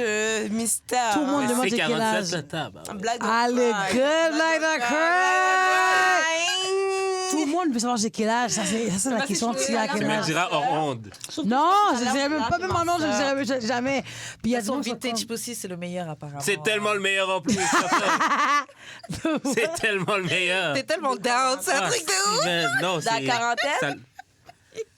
mystère. Tout le monde mais demande c'est j'ai quel 47 âge. le tabac. Blague de Elle est cry. good like a cry. Crying. Tout le monde veut savoir j'ai quel âge. Ça, c'est la question de qui a Tu quel me âge. diras hors onde. Non, je ne dirais même pas même en nom, je ne dirais jamais. Puis il y a Son des gens qui vintage pussy, c'est le meilleur apparemment. C'est tellement le meilleur en plus. C'est tellement le meilleur. T'es tellement down, c'est un Ah, truc de ouf. man, non, Dans la c'est- quarantaine? ça-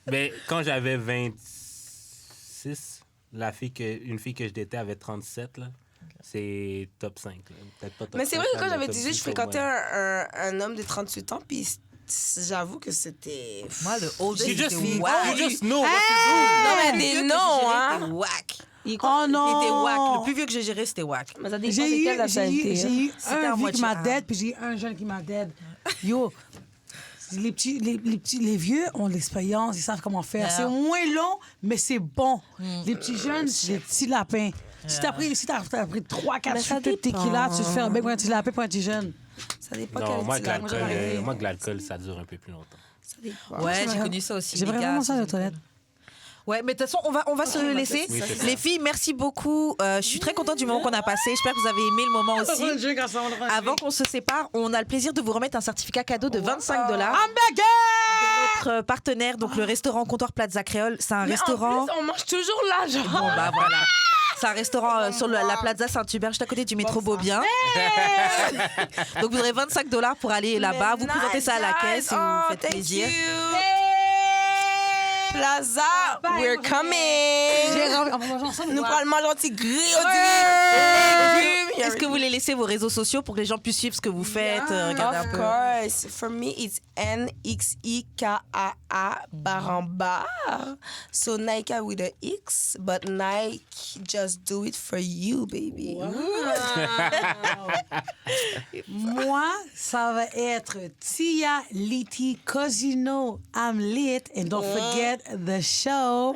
Ben, quand j'avais 26, une fille que je datais avait 37, là. C'est top 5. Là. Peut-être pas top Mais c'est 5, vrai que quand mais j'avais top 18, 10 je au fréquentais moins. un homme de 38 ans, puis j'avoue que c'était. Moi, le oldest, You just, c'était you wack. just know what Non, mais Le des vieux que noms, j'ai géré, hein. c'était wack. Oh Il était wack. non! Le plus vieux que j'ai géré, c'était wack. Mais ça dépend J'ai de eu, quelle j'ai nationalité. eu C'était un à vieux qui moitié m'a un. dead, puis j'ai eu un jeune qui m'a dead. Yo, les vieux ont de l'expérience, ils savent comment faire. Yeah. C'est moins long, mais c'est bon. Les petits jeunes, c'est des petits lapins. Si t'as pris 3-4 Mais ça chutes de tequila, dépend. tu te fais un bec pour un petit lapin pour un petit jeune. Ça dépend Non, quel moi, style. que l'alcool, ça dure un peu plus longtemps. Ça dépend. Ouais, j'ai connu ça aussi. J'aimerais les gars, vraiment ça, c'est- les toilettes. Ouais, mais de toute façon, on va se laisser. Oui, c'est ça. Les filles, merci beaucoup. Je suis très contente du moment qu'on a passé. J'espère que vous avez aimé le moment aussi. Avant qu'on se sépare, on a le plaisir de vous remettre un certificat cadeau de $25. Notre partenaire, donc le restaurant Comptoir Plaza Créole, c'est un restaurant. En plus, on mange toujours là, genre. Bon, bah voilà. C'est un restaurant sur la Plaza Saint-Hubert, juste à côté du métro Beaubien. Donc vous aurez $25 pour aller là-bas. Vous présentez ça à la caisse et vous faites plaisir. Plaza, we're coming. Nous parlons manger un petit grill, légumes, il y est-ce que vous voulez laisser vos réseaux sociaux pour que les gens puissent suivre ce que vous faites? Regardez un Of peu. course. For me, it's NXIKAA baramba. So Nike with a X, but Nike just do it for you, baby. Moi, ça va être Tia Liti, 'cause you know I'm lit, and don't forget the show.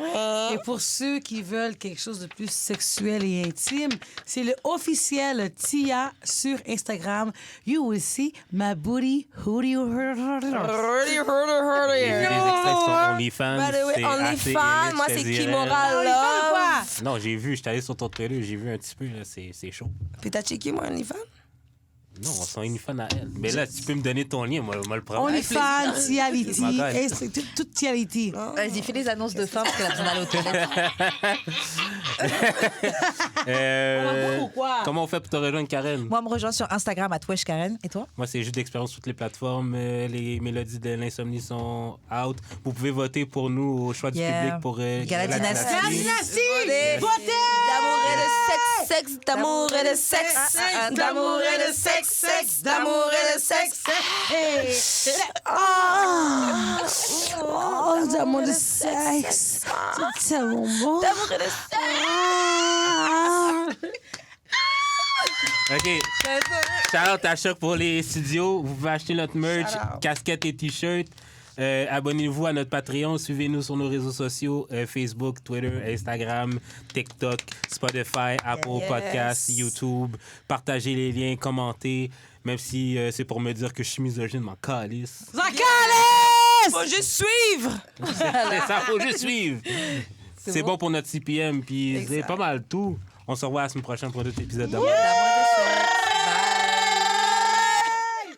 Et pour ceux qui veulent quelque chose de plus sexuel et intime, c'est le officiel Tia sur Instagram. You will see my booty, hootie, J'ai vu des extraits sur OnlyFans. By the way, c'est OnlyFans, assez moi, illicite, c'est je te Kimora dirais. Love. Non, j'ai vu, j'étais allé sur ton Twitter, j'ai vu un petit peu, là, c'est chaud. Puis t'as checké mon OnlyFans? Non, on s'en OnlyFans à elle. Mais là, tu peux me donner ton lien, moi le prendre. OnlyFans, Tia Liti, My God. toute Tia Liti. Vas-y, fais les annonces de fin parce qu'elle a besoin d'aller aux toilettes. Pourquoi? Comment on fait pour te rejoindre, Karen? Moi, me rejoins sur Instagram @weshkaren. Et toi? Moi, c'est juste d'expérience sur toutes les plateformes. Les mélodies de l'insomnie sont out. Vous pouvez voter pour nous au choix du public pour Gala la Dynastie. Dynastie! Votez! D'amour et de sexe, sexe, d'amour et de sexe. D'amour et de sexe, sexe, d'amour et de sexe. Oh, d'amour de sexe. C'est tellement bon. D'amour et de sexe. OK. Shout-out à Choc pour les studios. Vous pouvez acheter notre merch, Shout-out. casquettes et t-shirts. Abonnez-vous à notre Patreon. Suivez-nous sur nos réseaux sociaux. Facebook, Twitter, Instagram, TikTok, Spotify, Apple Podcasts, YouTube. Partagez les liens, commentez. Même si c'est pour me dire que je suis misogyne, m'en calisse. Faut juste suivre. C'est ça, faut juste suivre. C'est bon pour notre CPM, puis c'est Exact. pas mal tout. On se revoit la semaine prochaine pour un autre épisode d'amour. D'amour et de sexe.